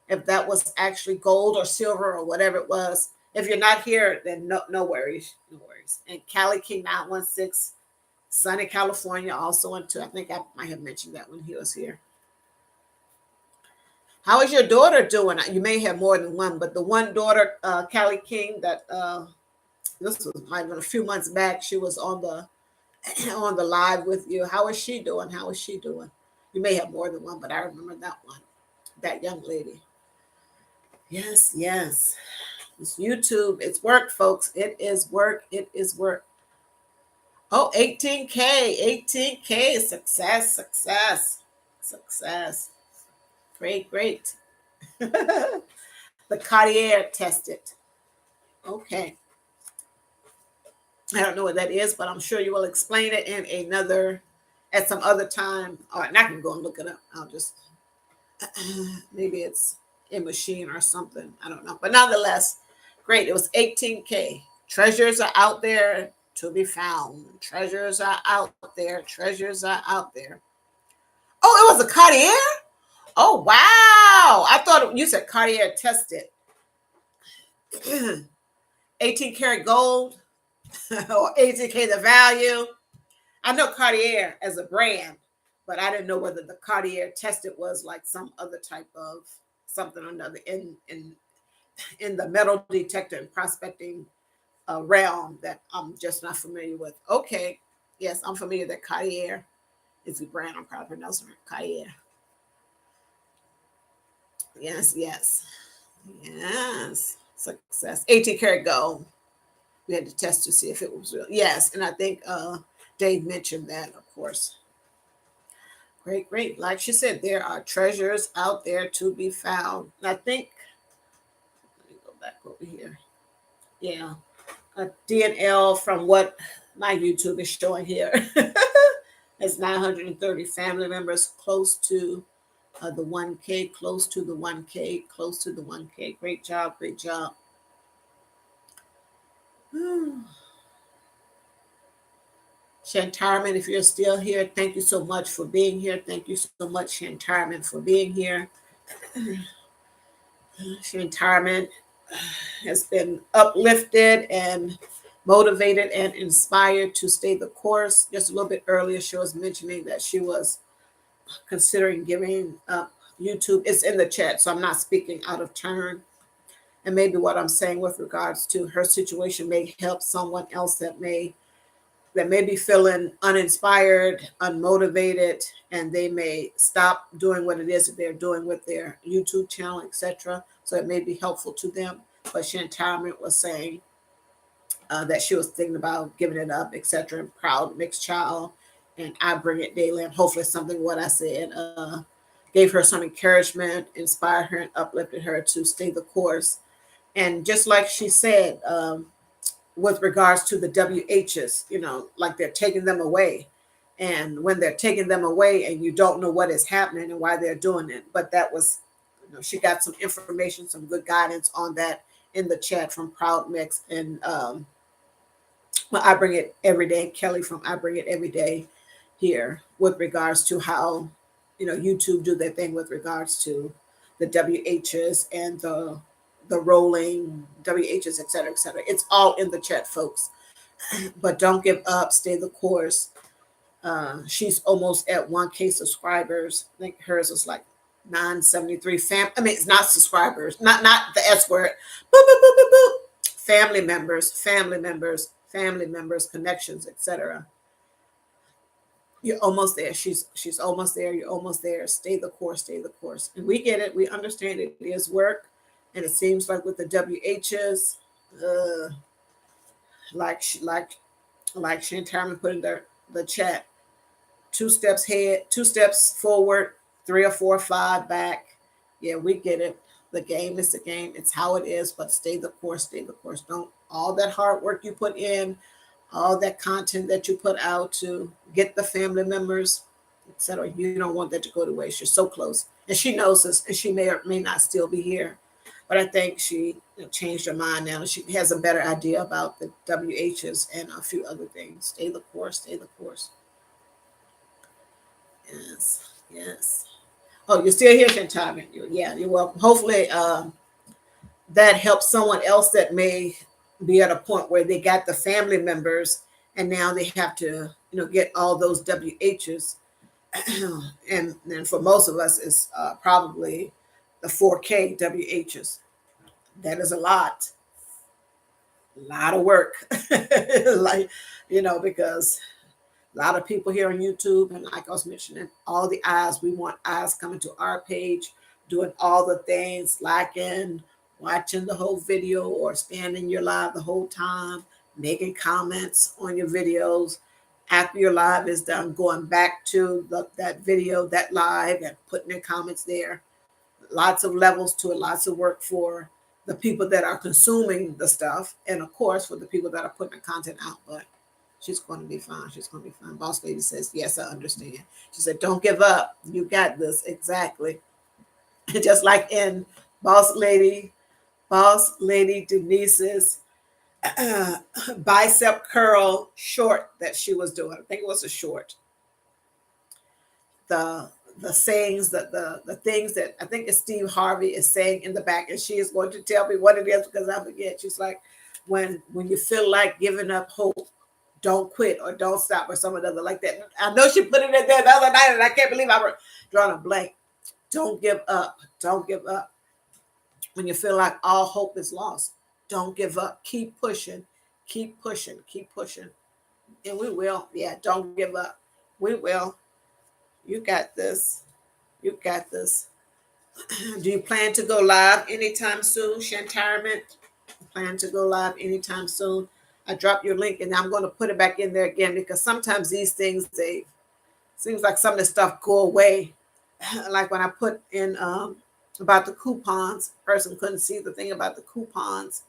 if that was actually gold or silver or whatever it was? If you're not here, then no worries. No worries. And Cali King 916, sunny California, also into, I think I might have mentioned that when he was here. How is your daughter doing? You may have more than one, but the one daughter, Cali King, that this might have been a few months back, she was on the live with you. How is she doing? How is she doing? You may have more than one, but I remember that one, that young lady. Yes, yes. It's YouTube. It's work, folks. It is work. It is work. Oh, 18K. 18K. Success, success, success. Great, great. The Cartier tested. Okay. I don't know what that is, but I'm sure you will explain it in another, at some other time. All right, and I can go and look it up. I'll just, maybe it's a machine or something. I don't know. But nonetheless, great. It was 18K. Treasures are out there to be found. Treasures are out there. Treasures are out there. Oh, it was a Cartier? Oh, wow. I thought you said Cartier tested. 18 karat gold or 18K the value. I know Cartier as a brand, but I didn't know whether the Cartier tested was like some other type of something or another in the metal detector and prospecting realm that I'm just not familiar with. Okay, yes, I'm familiar that Cartier is the brand. I'm probably pronouncing it Cartier. Yes, yes, yes. Success. 18 karat gold. We had to test to see if it was real. Yes, and I think Dave mentioned that, of course. Great, great. Like she said, there are treasures out there to be found. And I think, let me go back over here. Yeah, a DNL from what my YouTube is showing here. It's 930 family members, close to the 1K, close to the 1K, close to the 1K. Great job, great job. Shantarman, if you're still here, thank you so much for being here. Thank you so much, Shantarman, for being here. Shantarman has been uplifted and motivated and inspired to stay the course. Just a little bit earlier, she was mentioning that she was considering giving up YouTube. It's in the chat, so I'm not speaking out of turn. And maybe what I'm saying with regards to her situation may help someone else that may be feeling uninspired, unmotivated, and they may stop doing what it is that they're doing with their YouTube channel, etc. So it may be helpful to them. But Shantarman was saying that she was thinking about giving it up, etc. And proud mixed child, and I bring it daily. And hopefully something what I said gave her some encouragement, inspired her, and uplifted her to stay the course. And just like she said, with regards to the WHs, like they're taking them away. And when they're taking them away and you don't know what is happening and why they're doing it. But that was, she got some information, some good guidance on that in the chat from Proud Mix. And well, I bring it every day. Kelly from I Bring It Every Day here with regards to how, YouTube do their thing with regards to the WHs and the rolling WHs, et cetera, et cetera. It's all in the chat, folks. But don't give up. Stay the course. She's almost at 1K subscribers. I think hers is like 973 it's not subscribers, not the S word. Boop, boop, boop, boop, boop. Family members, connections, etc. You're almost there. She's almost there. You're almost there. Stay the course. Stay the course. And we get it. We understand it is work. And it seems like with the WHs, like Shantarman put in the chat, 2 steps ahead, 2 steps forward, 3 or 4 or 5 back. Yeah, we get it. The game is the game. It's how it is. But stay the course. Stay the course. Don't all that hard work you put in, all that content that you put out to get the family members, etc. You don't want that to go to waste. You're so close, and she knows this, and she may or may not still be here. But I think she changed her mind now. She has a better idea about the WHs and a few other things. Stay the course. Stay the course. Yes. Yes. Oh, you're still here, Shantaman. Yeah, you're welcome. Hopefully that helps someone else that may be at a point where they got the family members and now they have to, get all those WHs. And then for most of us, it's probably the 4K WHs. That is a lot of work. Like, because a lot of people here on YouTube, and like I was mentioning, all the eyes, we want eyes coming to our page, doing all the things, liking, watching the whole video, or staying in your live the whole time, making comments on your videos. After your live is done, going back to that video, that live, and putting your comments there. Lots of levels to it, lots of work for the people that are consuming the stuff, and of course for the people that are putting the content out. But she's going to be fine. She's going to be fine. Boss lady says, yes, I understand. She said, don't give up. You got this. Exactly. Just like in boss lady Denise's uh, bicep curl short that she was doing. I think it was a short. The sayings, that the things that I think it's Steve Harvey is saying in the back, and she is going to tell me what it is because I forget. She's like, when you feel like giving up hope, don't quit or don't stop or something other like that. I know she put it in there the other night, and I can't believe I drawn a blank. Don't give up. Don't give up. When you feel like all hope is lost, don't give up. Keep pushing. Keep pushing. Keep pushing. And we will. Yeah, don't give up. We will. You got this. You got this. Do you plan to go live anytime soon, Shantirement? Plan to go live anytime soon? I dropped your link and I'm going to put it back in there again because sometimes these things, they seems like some of the stuff go away. Like when I put in about the coupons, person couldn't see the thing about the coupons.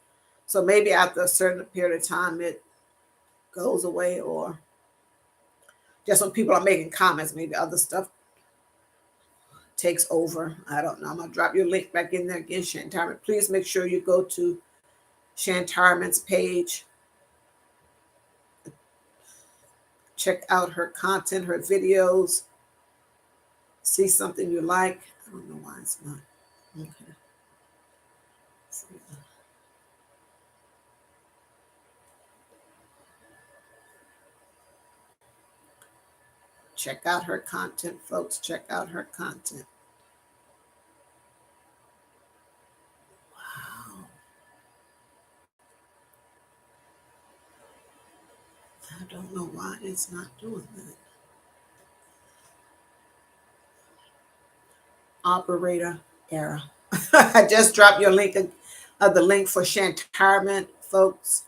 So maybe after a certain period of time, it goes away, or just when people are making comments, maybe other stuff takes over. I don't know. I'm going to drop your link back in there again, Shantirement. Please make sure you go to Shantirement's page. Check out her content, her videos. See something you like. I don't know why it's not. Okay. Check out her content, folks. Check out her content. Wow. I don't know why it's not doing that. Operator error. I just dropped your link of the link for Shantirement, folks.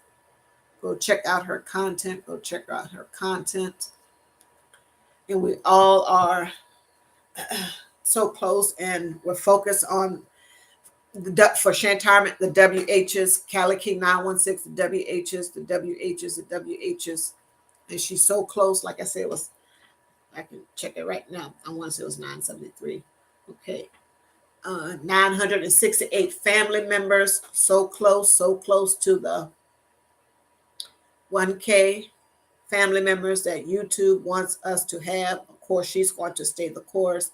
Go check out her content. Go check out her content. And we all are so close, and we're focused on for Shantirement, the WHs, Cali King 916, the WHs, the WHs, the WHs. And she's so close. Like I said, it was, I can check it right now. I want to say it was 973. Okay. 968 family members. So close to the 1K family members that YouTube wants us to have. Of course, she's going to stay the course,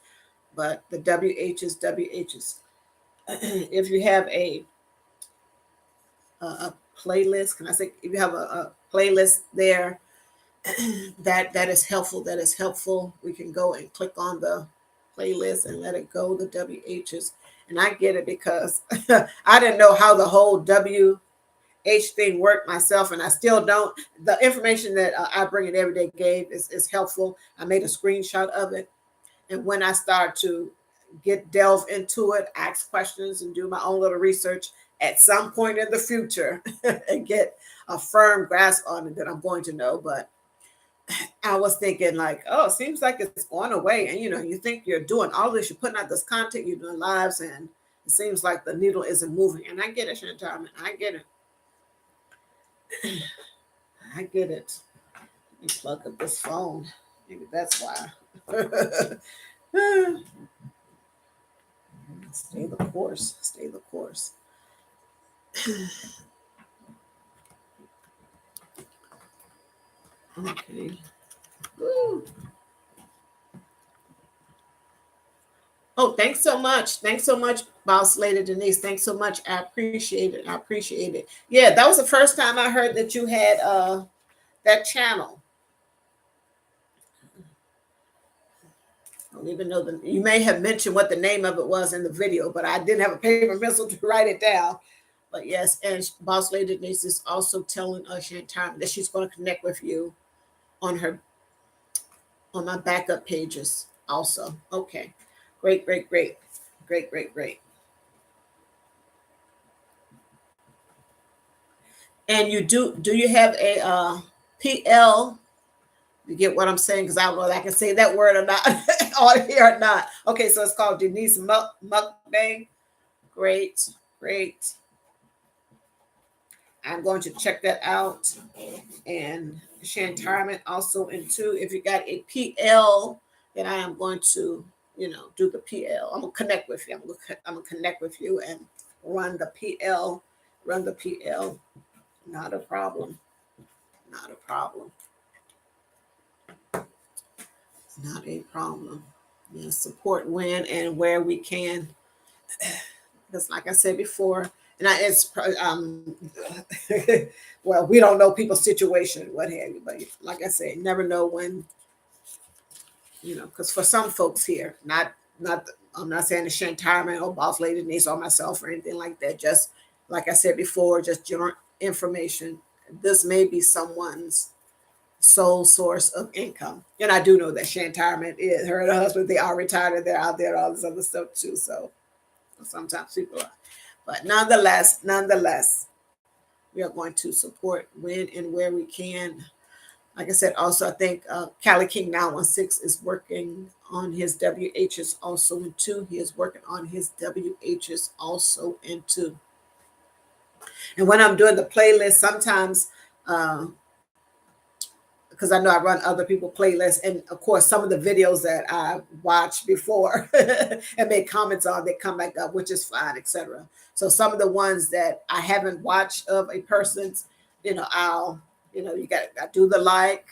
but the WHs. If you have a playlist, can I say, if you have a playlist there that is helpful, we can go and click on the playlist and let it go, the WHs. And I get it because I didn't know how the whole WH thing worked myself, and I still don't. The information that I bring it every day gave is helpful. I made a screenshot of it, and when I start to delve into it, ask questions, and do my own little research at some point in the future and get a firm grasp on it, that I'm going to know. But I was thinking like, oh, it seems like it's going away. And, you think you're doing all this, you're putting out this content, you're doing lives, and it seems like the needle isn't moving. And I get it, Chantal. I get it. I get it. Let me plug up this phone. Maybe that's why. Stay the course. Stay the course. Okay. Woo. Oh, thanks so much. Thanks so much, Boss Lady Denise. Thanks so much. I appreciate it. I appreciate it. Yeah, that was the first time I heard that you had that channel. I don't even know you may have mentioned what the name of it was in the video, but I didn't have a paper and pencil to write it down. But yes, and Boss Lady Denise is also telling us Shantirement that she's going to connect with you on my backup pages also. Okay. Great. And do you have a PL? You get what I'm saying? Because I don't know if I can say that word or not on here or not. Okay, so it's called Denise Mukbang. Great. I'm going to check that out. And Shantarman also into, if you got a PL, then I am going to, do the PL. I'm gonna connect with you. I'm gonna connect with you and run the PL, run the PL. Not a problem. Not a problem. Not a problem. Yeah, support when and where we can. Because, like I said before, and it's well, we don't know people's situation, what have you. But like I said, never know when, because for some folks here, not I'm not saying the Shantarman or boss lady niece or myself or anything like that. Just like I said before, just general information. This may be someone's sole source of income. And I do know that Shantarman is her and her husband, they are retired and they're out there, all this other stuff too. So sometimes people are. But nonetheless, we are going to support when and where we can. Like I said, also, I think Cali King 916 is working on his WHs also in two. He is working on his WHs also in two. And when I'm doing the playlist, sometimes uh, because I know I run other people playlists, and of course some of the videos that I watched before and made comments on, they come back up, which is fine, etc. So some of the ones that I haven't watched of a person's, I'll, you got I do the like,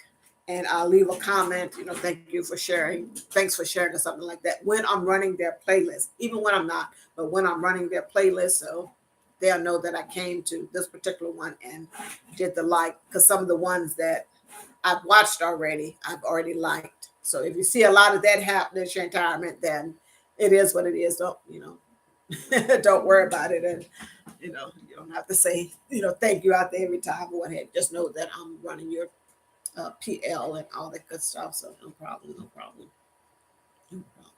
and I'll leave a comment, thank you for sharing, thanks for sharing, or something like that. When I'm running their playlist, even when I'm not, but when I'm running their playlist, so they'll know that I came to this particular one and did the like, because some of the ones that I've watched already, I've already liked. So if you see a lot of that happening, Shantarman, then it is what it is. Don't don't worry about it, and you don't have to say thank you out there every time or what have you. Just know that I'm running your PL and all that good stuff. So no problem, no problem, no problem.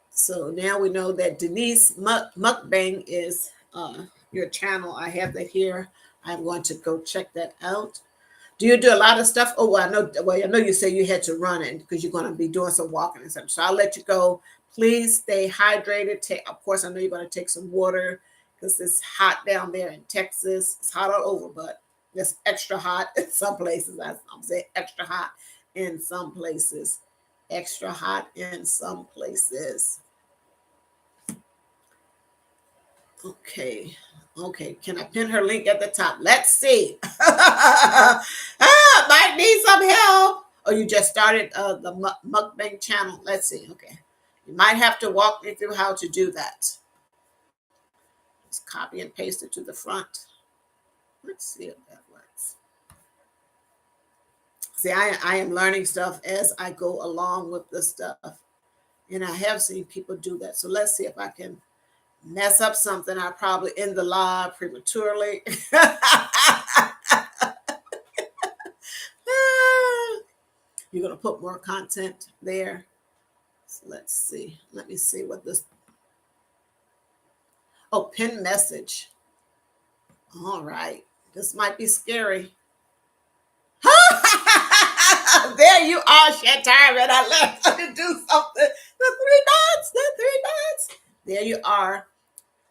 So now we know that Denise Mukbang is your channel. I have that here. I'm going to go check that out. Do you do a lot of stuff? Oh, well, I know. Well, I know you say you had to run it because you're going to be doing some walking and stuff. So I'll let you go. Please stay hydrated. Of course, I know you're going to take some water because it's hot down there in Texas. It's hot all over, but it's extra hot in some places. I'm saying extra hot in some places. Extra hot in some places. Okay. Okay. Can I pin her link at the top? Let's see. Might need some help. Oh, you just started the mukbang channel. Let's see. Okay. You might have to walk me through how to do that. Just copy and paste it to the front. Let's see if that works. See, I am learning stuff as I go along with the stuff. And I have seen people do that. So let's see if I can mess up something. I probably end the live prematurely. You're going to put more content there. So let's see. Let me see what this. Oh, pin message. All right. This might be scary. There you are, Shantarman. I learned how to do something. The three dots. There you are.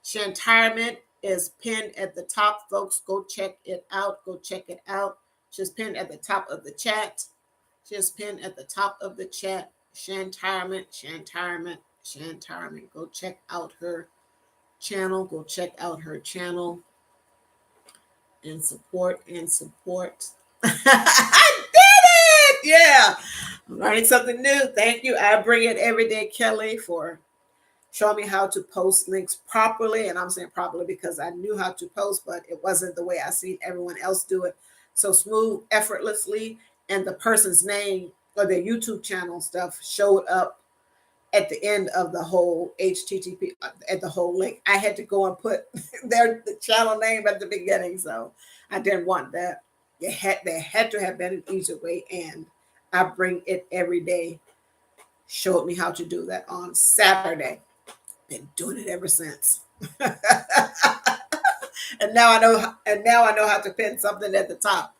Shantarman is pinned at the top, folks. Go check it out. Go check it out. She's pinned at the top of the chat. She's pinned at the top of the chat. Shantarman. Go check out her channel. Go check out her channel. And support. I did it! Yeah. I'm learning something new. Thank you. I bring it every day, Kelly, for showing me how to post links properly. And I'm saying properly because I knew how to post, but it wasn't the way I seen everyone else do it. So smooth, effortlessly. And the person's name or their YouTube channel stuff showed up at the end of the whole HTTP, at the whole link. I had to go and put the channel name at the beginning. So I didn't want that. There had to have been an easier way. And I bring it every day. Showed me how to do that on Saturday. Been doing it ever since. and now I know how to pin something at the top.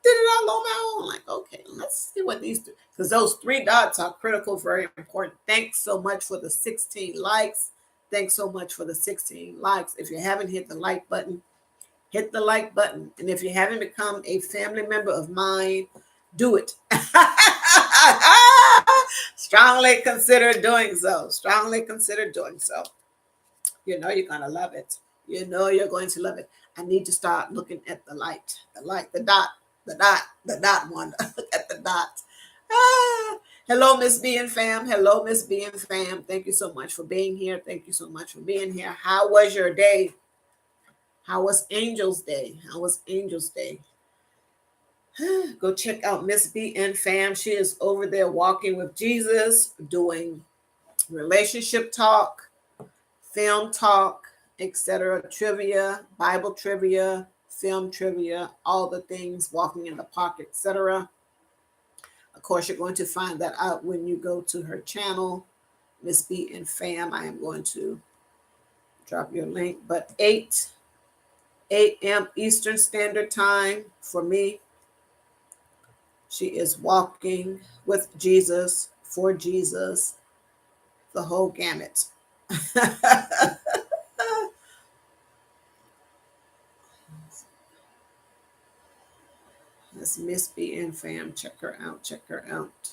Did it all on my own. Like, okay, let's see what these do. Because those three dots are critical, very important. Thanks so much for the 16 likes. Thanks so much for the 16 likes. If you haven't hit the like button, Hit the like button. And if you haven't become a family member of mine, do it. Strongly consider doing so. Strongly consider doing so. You know you're going to love it. You know you're going to love it. I need to start looking at the light, the dot one. Look at the dot. Ah. Hello, Miss B and fam. Hello, Miss B and fam. Thank you so much for being here. Thank you so much for being here. How was your day? How was Angel's Day? How was Angel's Day? Go check out Miss B and fam. She is over there walking with Jesus, doing relationship talk, film talk, etc., trivia, Bible trivia, film trivia, all the things, walking in the park, etc. Of course, you're going to find that out when you go to her channel, Miss B and Fam. I am going to drop your link, but 8 a.m. Eastern Standard Time for me. She is walking with Jesus, for Jesus, the whole gamut. That's Miss B and Fam. Check her out. Check her out.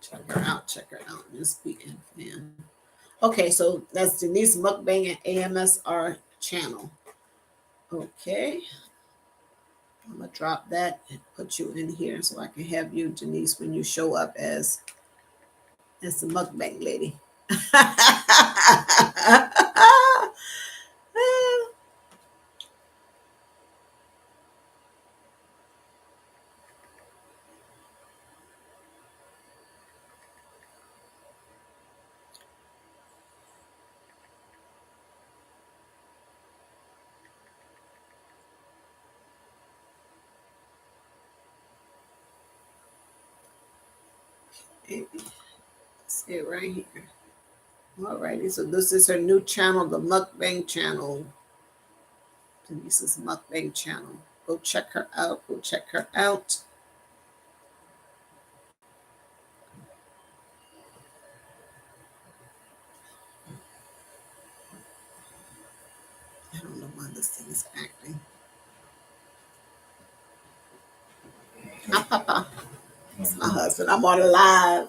Check her out. Check her out. Miss B and Fam. Okay, so that's Denise Mukbang and AMSR channel. Okay. I'm going to drop that and put you in here so I can have you, Denise, when you show up as the mukbang lady. See it right here. Alrighty, so this is her new channel, the mukbang channel. Denise's mukbang channel. Go check her out. Go check her out. I don't know why this thing is acting. Hi, Papa. It's my husband. I'm on a live.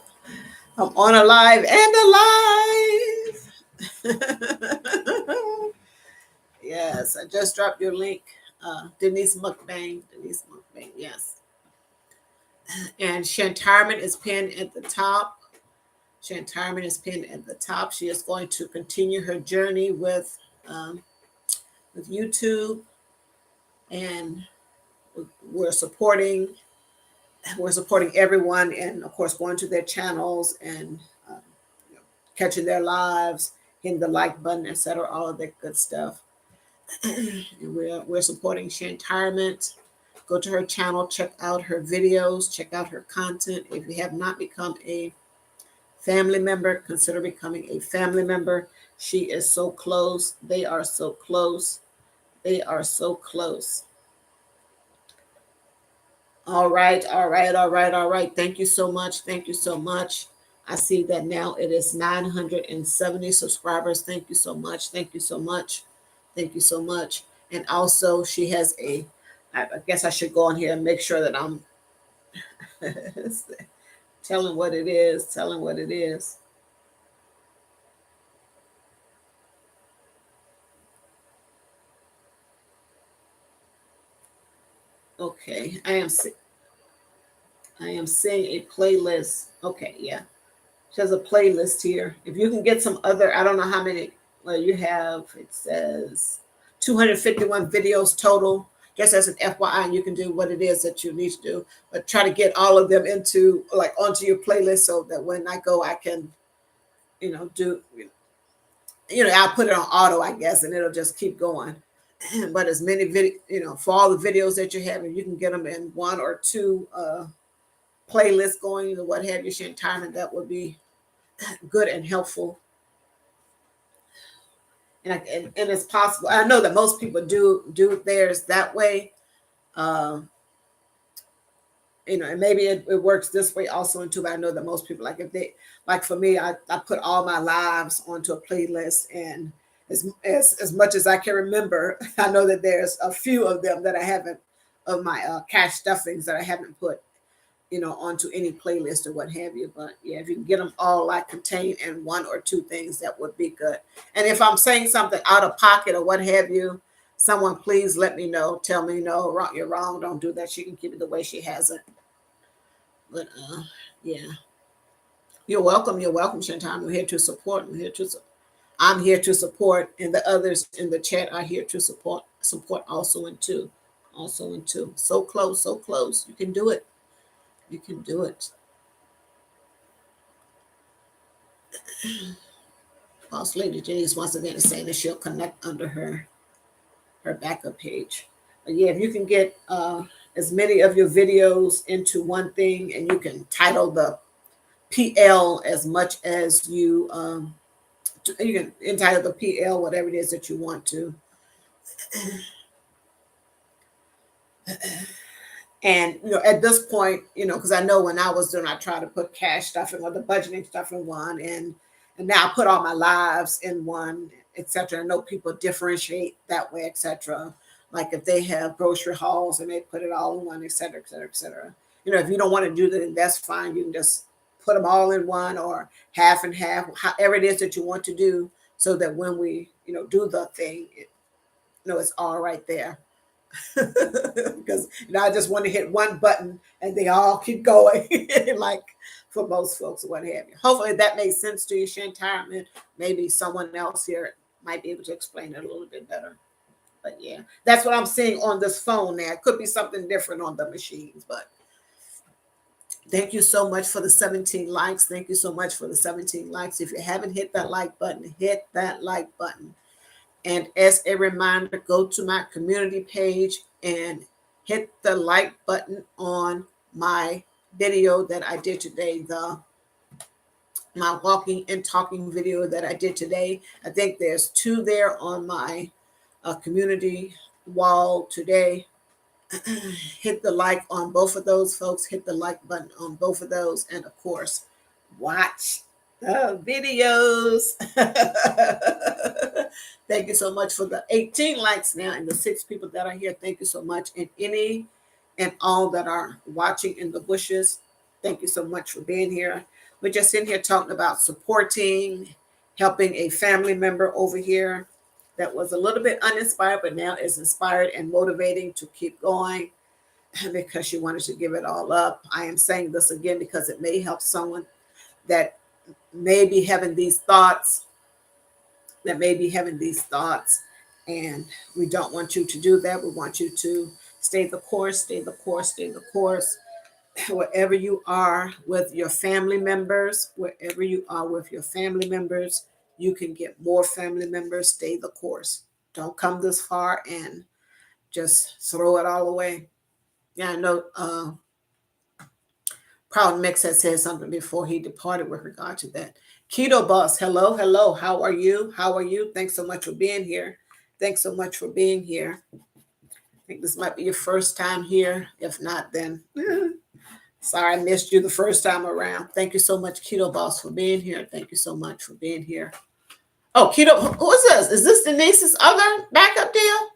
I'm on a live and alive. Yes, I just dropped your link. Denise Mukbang. Denise Mukbang, yes. And Shantarman is pinned at the top. Shantarman is pinned at the top. She is going to continue her journey with YouTube, and we're supporting everyone, and of course going to their channels and you know, catching their lives, hitting the like button, etc., all of that good stuff. And we're supporting Shantarment. Go to her channel, check out her videos, check out her content. If you have not become a family member, consider becoming a family member. She is so close. They are so close. They are so close. All right, all right, all right, all right. Thank you so much. Thank you so much. I see that now it is 970 subscribers. Thank you so much. Thank you so much. Thank you so much. And also, she has I guess I should go on here and make sure that I'm telling what it is, telling what it is. Okay, I am seeing a playlist. Okay, yeah. She has a playlist here. If you can get some other, I don't know how many, well, you have, it says 251 videos total. Just as an FYI, and you can do what it is that you need to do, but try to get all of them onto your playlist so that when I go, I can, do, I'll put it on auto, I guess, and it'll just keep going. But as many for all the videos that you have, if you can get them in one or two playlists going, what have you, Shantarman, that would be good and helpful. And it's possible. I know that most people do theirs that way. And maybe it works this way also too. But I know that most people, like if they, like for me, I put all my lives onto a playlist, and as much as I can remember. I know that there's a few of them that I haven't, of my cash stuffings that I haven't put, onto any playlist or what have you. But yeah, if you can get them all like contained in one or two things, that would be good. And if I'm saying something out of pocket or what have you, someone please let me know. Tell me no, wrong, you're wrong. Don't do that. She can keep it the way she has it. But yeah, you're welcome. You're welcome, Chantal. I'm here to support. I'm here to support, and the others in the chat are here to support also in two, also in two. So close, so close. You can do it. You can do it. Boss Lady Denise once again is saying that she'll connect under her backup page. But yeah, if you can get as many of your videos into one thing, and you can title the PL as much as you can entitle the PL whatever it is that you want to. And at this point, because I know when I was doing, I tried to put cash stuff in, or the budgeting stuff in one, and now I put all my lives in one, etc. I know people differentiate that way, etc. Like if they have grocery hauls and they put it all in one, etc., etc., etc. If you don't want to do that, that's fine. You can just put them all in one, or half and half, however it is that you want to do, so that when we do the thing, it's all right there. Because I just want to hit one button and they all keep going, like for most folks or what have you. Hopefully that makes sense to you, Chantal, and maybe someone else here might be able to explain it a little bit better. But yeah, that's what I'm seeing on this phone now. It could be something different on the machines, but thank you so much for the 17 likes. Thank you so much for the 17 likes. If you haven't hit that like button, hit that like button. And as a reminder, go to my community page and hit the like button on my video that I did today, my walking and talking video that I did today. I think there's two there on my community wall today. Hit the like on both of those, folks. Hit the like button on both of those. And of course, watch the videos. Thank you so much for the 18 likes now and the 6 people that are here. Thank you so much. And any and all that are watching in the bushes, thank you so much for being here. We're just in here talking about supporting, helping a family member over here that was a little bit uninspired, but now is inspired and motivating to keep going because she wanted to give it all up. I am saying this again because it may help someone that may be having these thoughts, and we don't want you to do that. We want you to stay the course, stay the course, stay the course. Wherever you are with your family members, you can get more family members. Stay the course. Don't come this far and just throw it all away. Yeah, I know Proud Mix had said something before he departed with regard to that. Keto Boss, hello, hello. How are you? How are you? Thanks so much for being here. Thanks so much for being here. I think this might be your first time here. If not, then sorry I missed you the first time around. Thank you so much, Keto Boss, for being here. Thank you so much for being here. Oh, Keto, who is this? Is this Denise's other backup deal?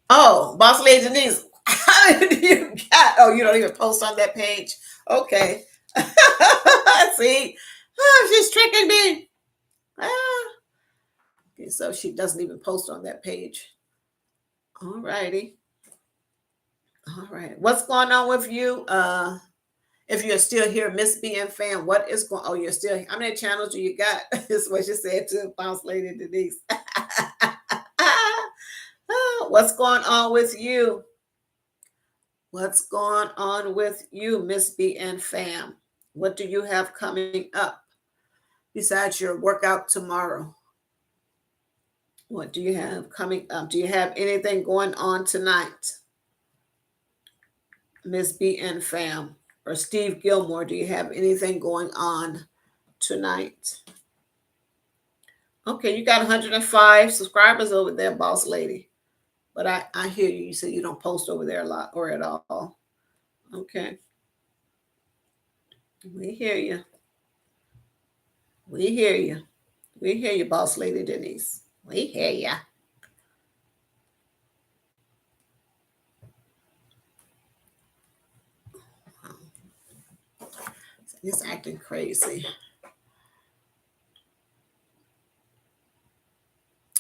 Oh, Boss Lady Denise. How did you got? Oh, you don't even post on that page. Okay. See, she's tricking me. Ah. Okay, so she doesn't even post on that page. All righty. All right. What's going on with you? If you're still here, Miss BN fan, what is going? Oh, you're still here. How many channels do you got? This is what she said to Boss Lady Denise. What's going on with you? What's going on with you, Miss BN fam? What do you have coming up besides your workout tomorrow? What do you have coming up? Do you have anything going on tonight? Miss BN fam or Steve Gilmore, do you have anything going on tonight? Okay, you got 105 subscribers over there, Boss Lady. But I hear you. You say you don't post over there a lot or at all. Okay. We hear you. We hear you. We hear you, boss lady Denise. We hear ya. It's acting crazy.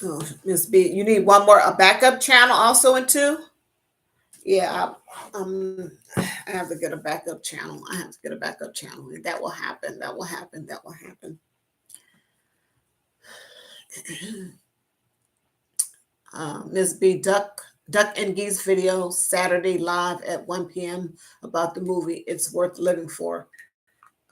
Oh, Miss B, you need one more a backup channel also in two? Yeah, I have to get a backup channel. I have to get a backup channel. And that will happen. That will happen. That will happen. Miss B, Duck and Geese video Saturday live at 1 p.m. about the movie It's Worth Living For.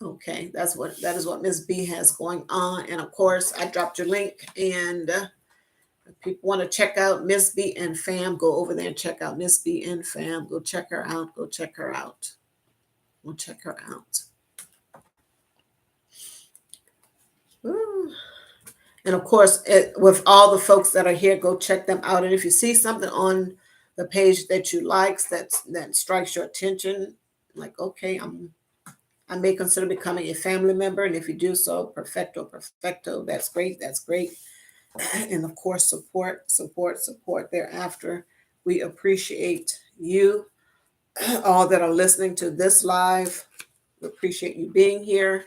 Okay, that is what Miss B has going on. And of course, I dropped your link. And if people want to check out Miss B and Fam, go over there and check out Miss B and Fam. Go check her out. Go check her out. Go check her out. Woo. And of course, with all the folks that are here, go check them out. And if you see something on the page that you likes that strikes your attention, like okay, I may consider becoming a family member. And if you do so, perfecto, perfecto. That's great. That's great. And of course, support, support, support thereafter. We appreciate you, all that are listening to this live. We appreciate you being here.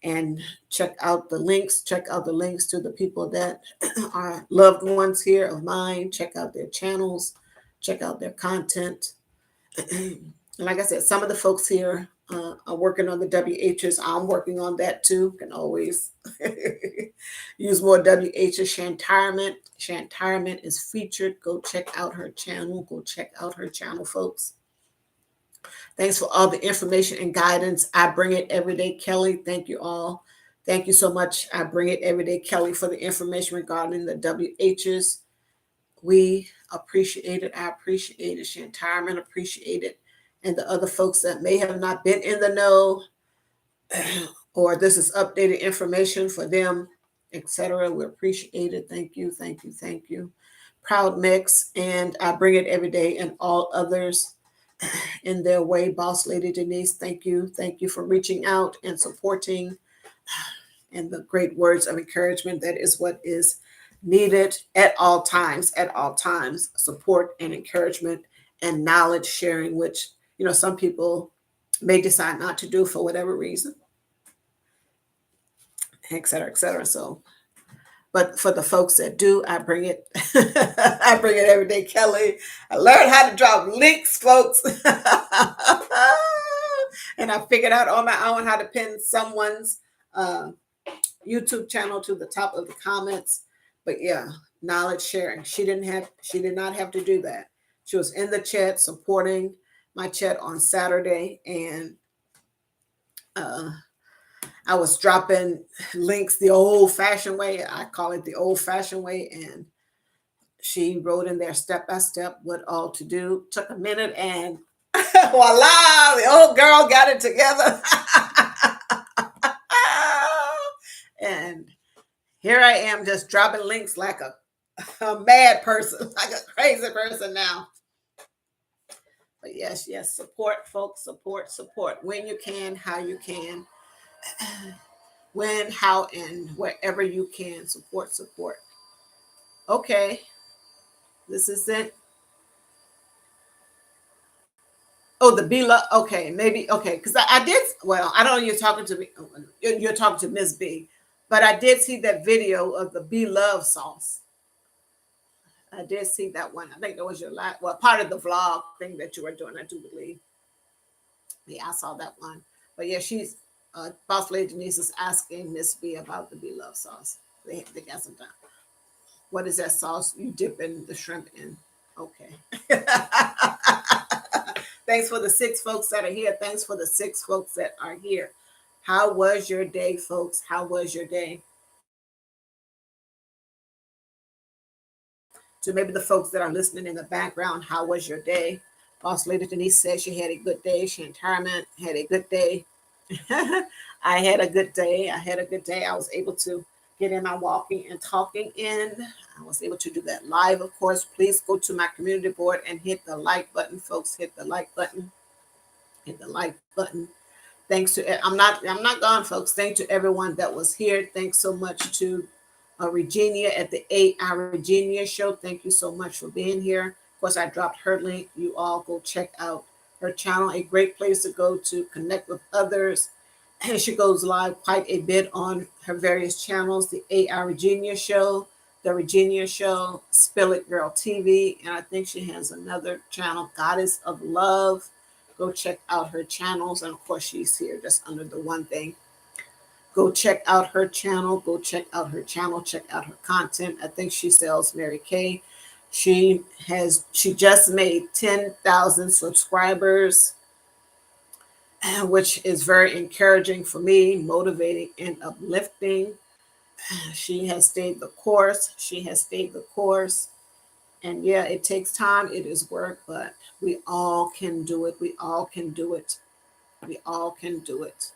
And check out the links. Check out the links to the people that are loved ones here of mine. Check out their channels. Check out their content. And like I said, some of the folks here are working on the WHs. I'm working on that too. Can always use more WHs. Shantirement is featured. Go check out her channel. Go check out her channel, folks. Thanks for all the information and guidance. I bring it every day, Kelly. Thank you all. Thank you so much. I bring it every day, Kelly, for the information regarding the WHs. We appreciate it. I appreciate it. Shantirement appreciate it. And the other folks that may have not been in the know, or this is updated information for them, etc. We appreciate it. Thank you. Thank you. Thank you. Proud Mix, and I bring it every day, and all others in their way. Boss Lady Denise, thank you. Thank you for reaching out and supporting and the great words of encouragement. That is what is needed at all times, at all times. Support and encouragement and knowledge sharing, which, some people may decide not to do for whatever reason, et cetera, et cetera. So, but for the folks that do, I bring it. I bring it every day, Kelly. I learned how to drop links, folks. And I figured out on my own how to pin someone's YouTube channel to the top of the comments. But yeah, knowledge sharing. She did not have to do that. She was in the chat supporting my chat on Saturday, and I was dropping links the old-fashioned way. I call it the old-fashioned way. And she wrote in there step by step what all to do. Took a minute, and voila, the old girl got it together. And here I am just dropping links like a mad person, like a crazy person now. But yes, support, folks, support. When you can, how you can. When, how, and wherever you can. Support. Okay. This is it. Oh, the B love. Okay, maybe. Okay, because I did. Well, I don't know. You're talking to me. You're talking to Miss B, but I did see that video of the B love sauce. I did see that one. I think that was your last. Well, part of the vlog thing that you were doing. I do believe. Yeah, I saw that one. But yeah, she's Boss Lady Denise is asking Miss B about the B love sauce. They got some time. What is that sauce you dip in the shrimp in? Okay. Thanks for the 6 folks that are here. Thanks for the 6 folks that are here. How was your day, folks? How was your day? To maybe the folks that are listening in the background, how was your day? Boss Lady Denise said she had a good day. Shantirement had a good day. I had a good day. I was able to get in my walking and talking in. I was able to do that live, of course. Please go to my community board and hit the like button, folks. Hit the like button. Hit the like button. Thanks to I'm not gone, folks. Thanks to everyone that was here. Thanks so much to Regina at the AI Regina show. Thank you so much for being here. Of course, I dropped her link. You all go check out her channel. A great place to go to connect with others. And she goes live quite a bit on her various channels. The AI Regina show, the Regina show, Spill It Girl TV, and I think she has another channel, Goddess of Love. Go check out her channels. And of course, she's here just under the one thing. Go check out her channel. Go check out her channel. Check out her content. I think she sells Mary Kay. She just made 10,000 subscribers, which is very encouraging for me, motivating and uplifting. She has stayed the course. She has stayed the course. And yeah, it takes time. It is work, but we all can do it. We all can do it. We all can do it.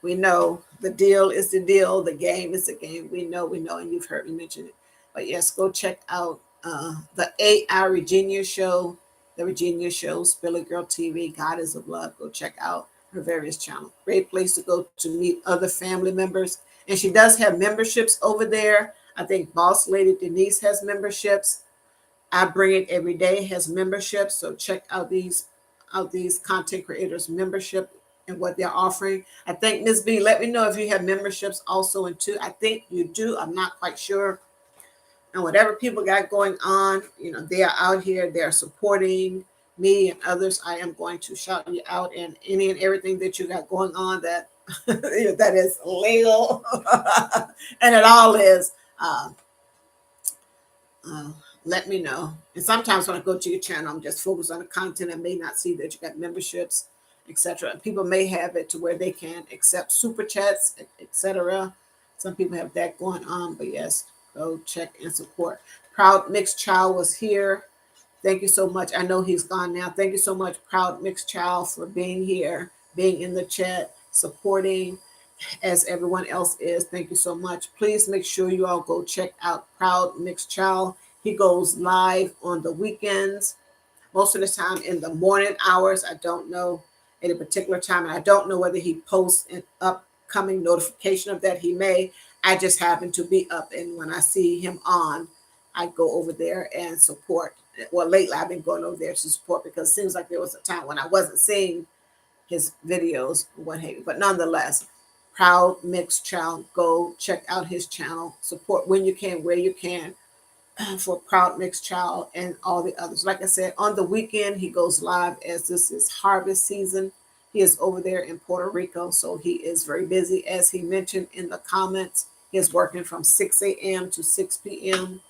We know the deal is the deal. The game is the game. We know, and you've heard me mention it. But yes, go check out the AI Regina show, the Regina show, Spill It Girl TV, Goddess of Love. Go check out her various channels. Great place to go to meet other family members. And she does have memberships over there. I think Boss Lady Denise has memberships. I Bring It Every Day has memberships. So check out these content creators membership and what they're offering. I think Ms. B, let me know if you have memberships also in too. I think you do. I'm not quite sure. And whatever people got going on, they are out here. They're supporting me and others. I am going to shout you out, and any and everything that you got going on that that is legal, and it all is. Uh, uh, Let me know. And sometimes when I go to your channel, I'm just focused on the content. I may not see that you got memberships, etc. People may have it to where they can accept super chats, etc. Some people have that going on, but yes, go check and support. Proud Mixed Child was here. Thank you so much. I know he's gone now. Thank you so much, Proud Mixed Child, for being here, being in the chat, supporting as everyone else is. Thank you so much. Please make sure you all go check out Proud Mixed Child. He goes live on the weekends, most of the time in the morning hours. I don't know at a particular time, and I don't know whether he posts an upcoming notification of that. He may. I just happen to be up, and when I see him on, I go over there and support. Well, lately I've been going over there to support because it seems like there was a time when I wasn't seeing his videos, what have you. But nonetheless, Proud Mixed Child, go check out his channel, support when you can, where you can, for Proud Mixed Child and all the others. Like I said, on the weekend, he goes live as this is harvest season. He is over there in Puerto Rico, so he is very busy. As he mentioned in the comments, he is working from 6 a.m. to 6 p.m.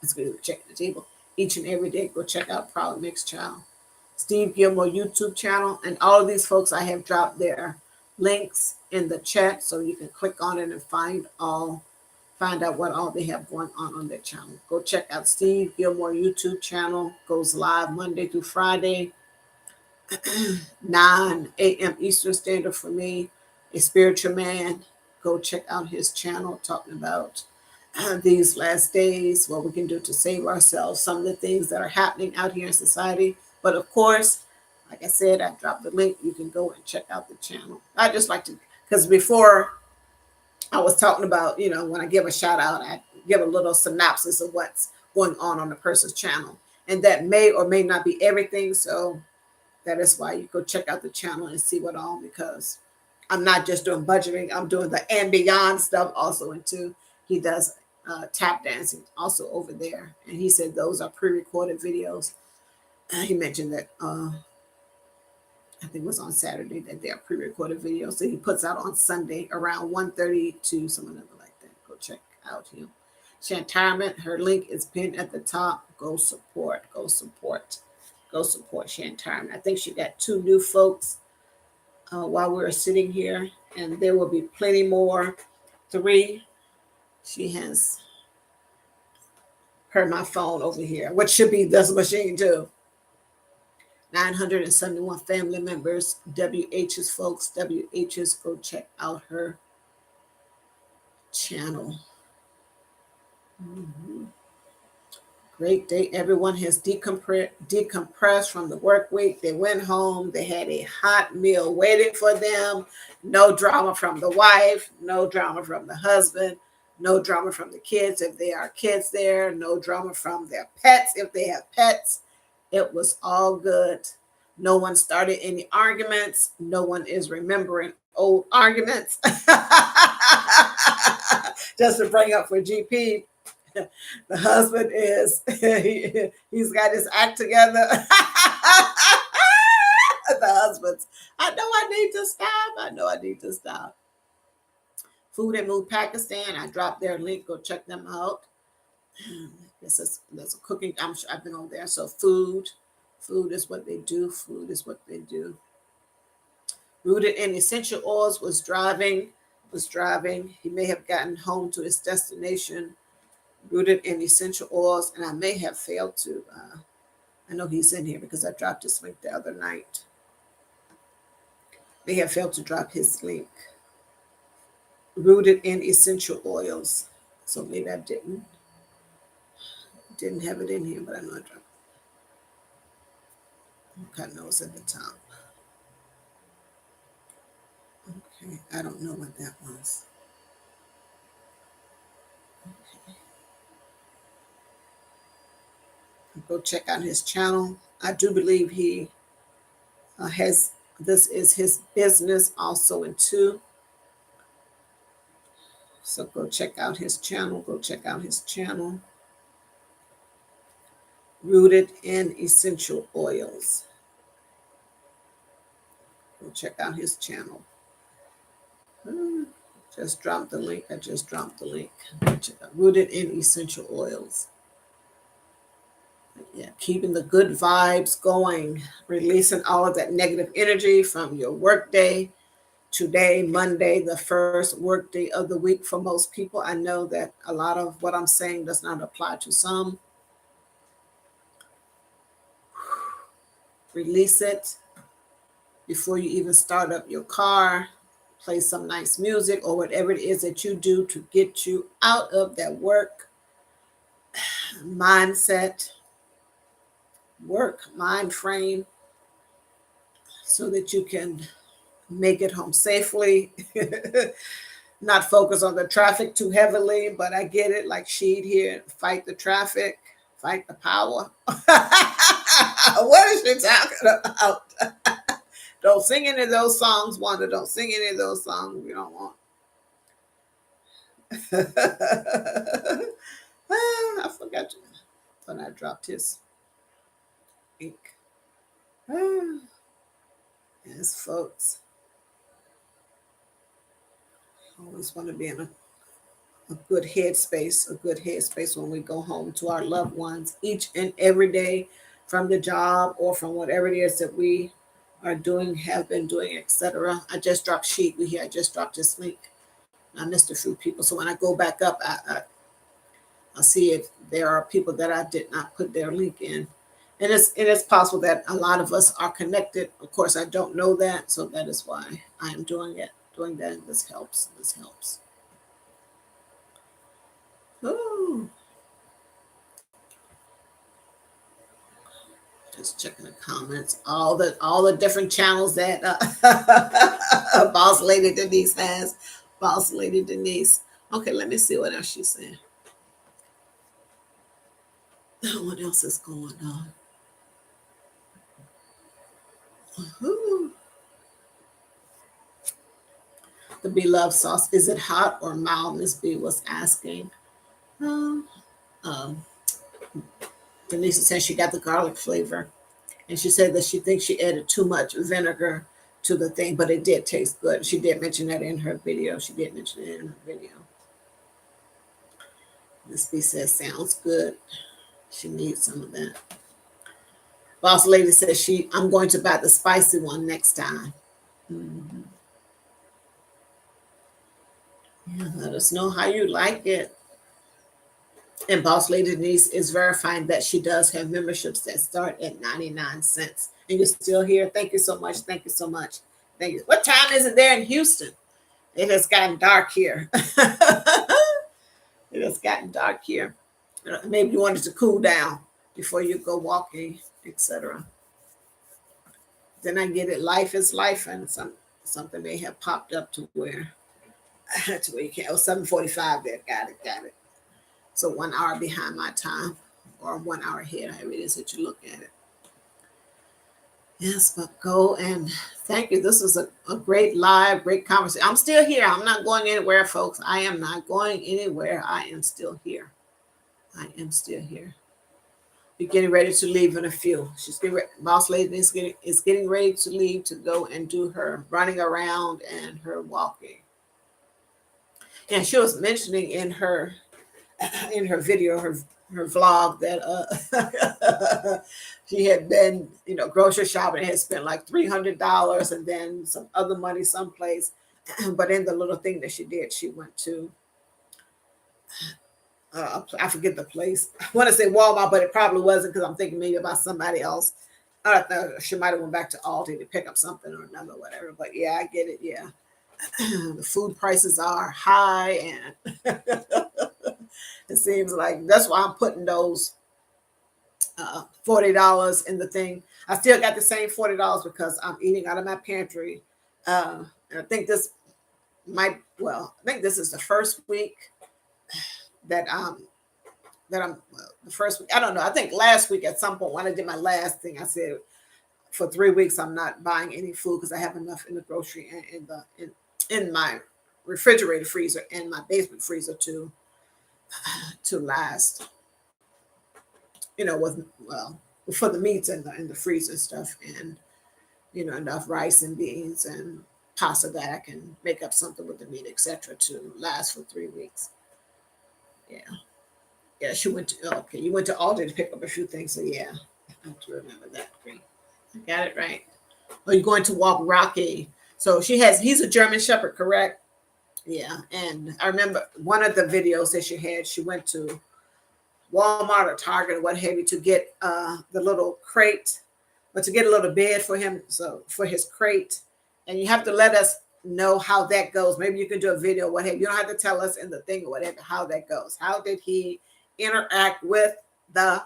Let's go check the table each and every day. Go check out Proud Mixed Child. Steve Gilmore YouTube channel, and all of these folks I have dropped their links in the chat so you can click on it and find out what all they have going on their channel. Go check out Steve Gilmore YouTube channel. Goes live Monday through Friday, 9 a.m. Eastern Standard for me. A spiritual man. Go check out his channel talking about these last days, what we can do to save ourselves, some of the things that are happening out here in society. But of course, like I said, I dropped the link. You can go and check out the channel. I just like to, because before I was talking about, when I give a shout out, I give a little synopsis of what's going on the person's channel. And that may or may not be everything. So that is why you go check out the channel and see what all, because I'm not just doing budgeting. I'm doing the and beyond stuff also. And too, he does tap dancing also over there. And he said those are pre-recorded videos. He mentioned that I think it was on Saturday that they are pre-recorded videos. So he puts out on Sunday around 1:30 to something like that. Go check out him. Shantarment, her link is pinned at the top. Go support. Go support. Go support Shantarment. I think she got 2 new folks while we were sitting here, and there will be plenty more. 3. She has heard my phone over here, which should be this machine too. 971 family members, WH's folks, WH's, go check out her channel. Mm-hmm. Great day. Everyone has decompressed from the work week. They went home. They had a hot meal waiting for them. No drama from the wife. No drama from the husband. No drama from the kids if there are kids there. No drama from their pets if they have pets. It was all good. No one started any arguments. No one is remembering old arguments. Just to bring up for GP, the husband is he's got his act together. The husbands, I know I need to stop. I know I need to stop. Food and Mood Pakistan. I dropped their link. Go check them out. There's a cooking. I'm sure I've been on there. So food is what they do. Food is what they do. Rooted in essential oils was driving. He may have gotten home to his destination. Rooted in essential oils, and I may have failed to. I know he's in here because I dropped his link the other night. May have failed to drop his link. Rooted in essential oils. So maybe I didn't have it in here, but I know I dropped it. Okay, no, it's at the top. Okay, I don't know what that was. Okay. Go check out his channel. I do believe he has, this is his business also in two. So go check out his channel. Go check out his channel. Rooted in essential oils. Go check out his channel. Just dropped the link. I just dropped the link. Check out Rooted in essential oils. Yeah, keeping the good vibes going, releasing all of that negative energy from your work day. Today, Monday, the first work day of the week for most people. I know that a lot of what I'm saying does not apply to some. Release it before you even start up your car. Play some nice music or whatever it is that you do to get you out of that work mindset, work mind frame, so that you can make it home safely. Not focus on the traffic too heavily, but I get it. Like Sheed here, fight the traffic, fight the power. What is she talking about? Don't sing any of those songs, Wanda. Don't sing any of those songs. We don't want. I forgot you when I dropped his ink. Yes, folks. Always want to be in a good headspace when we go home to our loved ones each and every day, from the job or from whatever it is that we are doing, have been doing, etc. I just dropped Sheet. I just dropped this link. I missed a few people. So when I go back up, I'll see if there are people that I did not put their link in. And it's possible that a lot of us are connected. Of course, I don't know that. So that is why I am doing that. This helps. Ooh. Just checking the comments. All the different channels that Boss Lady Denise has. Boss Lady Denise. Okay, let me see what else she's saying. What else is going on? Ooh. The beloved sauce, is it hot or mild? Miss B was asking. Um, Denise said she got the garlic flavor, and she said that she thinks she added too much vinegar to the thing, but it did taste good. She did mention that in her video. Miss B says sounds good. She needs some of that. Boss Lady says I'm going to buy the spicy one next time. Mm-hmm. Yeah, let us know how you like it. And Boss Lady Denise is verifying that she does have memberships that start at 99 cents. And you're still here. Thank you so much. Thank you. What time is it there in Houston? It has gotten dark here. It has gotten dark here. Maybe you wanted to cool down before you go walking, etc. Then I get it. Life is life, and something may have popped up to where to where you can. Oh, 7:45 there. Got it. Got it. So 1 hour behind my time, or 1 hour ahead, however it is that you look at it. Yes, but go and thank you. This was a great live, great conversation. I'm still here. I'm not going anywhere, folks. I am not going anywhere. I am still here. I am still here. We're getting ready to leave in a few. She's getting boss lady is getting ready to leave to go and do her running around and her walking. And she was mentioning in her video, her vlog, that she had been, grocery shopping and had spent like $300 and then some other money someplace. But in the little thing that she did, she went to I forget the place. I want to say Walmart, but it probably wasn't, because I'm thinking maybe about somebody else. I thought she might have went back to Aldi to pick up something or another, whatever. But yeah, I get it. Yeah, the food prices are high, and it seems like that's why I'm putting those $40 in the thing. I still got the same $40 because I'm eating out of my pantry. And I think I think this is the first week that I'm the first week. I don't know. I think last week at some point when I did my last thing, I said for 3 weeks I'm not buying any food because I have enough in the grocery and in my refrigerator freezer and my basement freezer to last. With for the meats and the freezer and stuff, and enough rice and beans and pasta that I can make up something with the meat, etc., to last for 3 weeks. Yeah. Yeah, she went to, okay, you went to Aldi to pick up a few things, so yeah, I have to remember that. Great. I got it right. Oh, you're going to walk Rocky. So he's a German Shepherd, correct? Yeah, and I remember one of the videos that she went to Walmart or Target or what have you to get the little crate, but to get a little bed for him, so for his crate. And you have to let us know how that goes. Maybe you can do a video, what have you. You don't have to tell us in the thing or whatever how that goes. How did he interact with the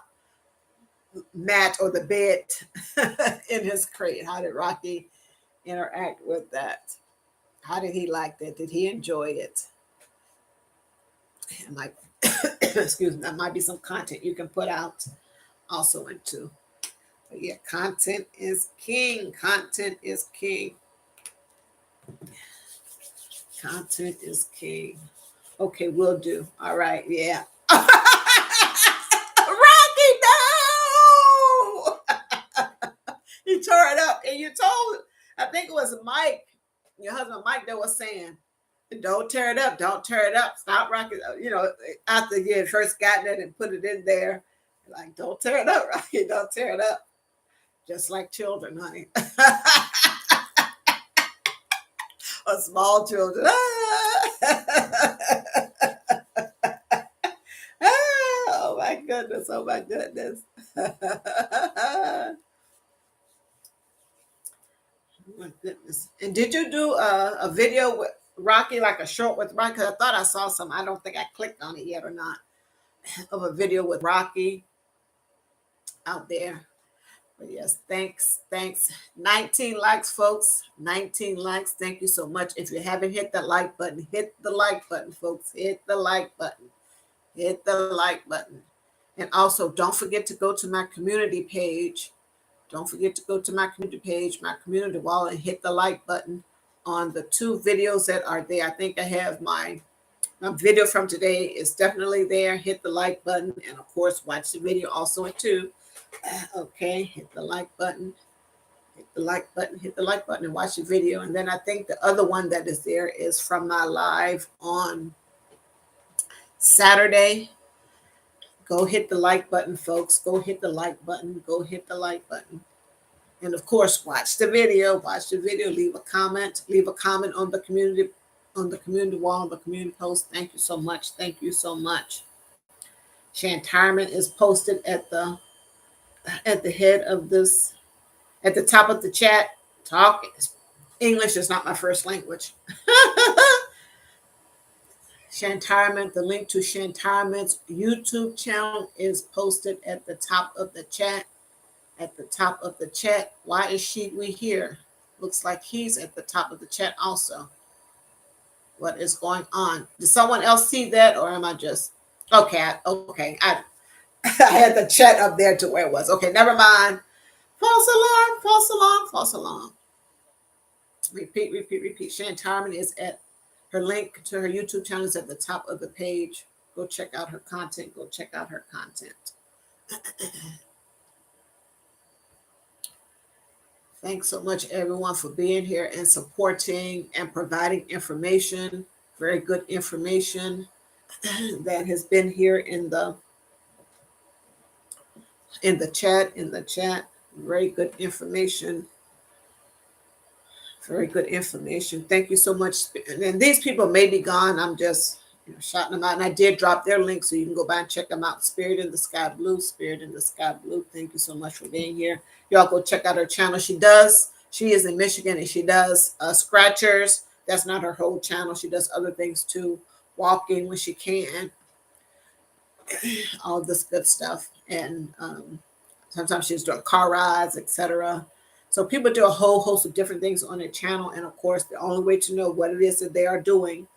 mat or the bed in his crate? How did Rocky interact with that? How did he like that? Did he enjoy it? And like, excuse me, that might be some content you can put out also into. But yeah, content is king. Content is king. Content is king. Okay, we'll do. All right, yeah. Rocky, no! He tore it up. And you told, I think it was Mike, your husband Mike, that was saying, don't tear it up. Don't tear it up. Stop rocking. After you had first gotten it and put it in there, like, don't tear it up, Rocky. Don't tear it up. Just like children, honey. Or small children. Oh my goodness. Oh my goodness. Oh my goodness. And did you do a video with Rocky, like a short with Rocky? Because I thought I saw some. I don't think I clicked on it yet or not. Of a video with Rocky out there. But yes, thanks. 19 likes, folks. 19 likes. Thank you so much. If you haven't hit the like button, hit the like button, folks. Hit the like button. Hit the like button. And also, don't forget to go to my community page. Don't forget to go to my community page, my community wall, and hit the like button on the 2 videos that are there. I think I have my video from today is definitely there. Hit the like button. And of course, watch the video also in 2. Okay, hit the like button. Hit the like button. Hit the like button and watch the video. And then I think the other one that is there is from my live on Saturday. Go hit the like button, folks. Go hit the like button. Go hit the like button. And of course, watch the video. Watch the video. Leave a comment. Leave a comment on the community wall, on the community post. Thank you so much. Thank you so much. Shantirement is posted at the head of this, at the top of the chat. Talk English is not my first language. Shantirement, the link to Shantirement's YouTube channel is posted at the top of the chat. At the top of the chat. Why is we here? Looks like he's at the top of the chat also. what is going on. Did someone else see that, or am I just okay? Okay, I had the chat up there to where it was. Okay, never mind. False alarm, false alarm, false alarm. Repeat, repeat, repeat. Shan Tarman is at her link to her YouTube channel is at the top of the page. Go check out her content. Go check out her content. Thanks so much, everyone, for being here and supporting and providing information. Very good information that has been here in the chat. Very good information. Very good information. Thank you so much. And these people may be gone. I'm just shouting them out. And I did drop their link so you can go by and check them out. Spirit in the Sky Blue. Spirit in the Sky Blue. Thank you so much for being here. Y'all go check out her channel. She is in Michigan and she does scratchers. That's not her whole channel. She does other things too. Walking when she can. All this good stuff. And sometimes she's doing car rides, etc. So people do a whole host of different things on their channel. And of course, the only way to know what it is that they are doing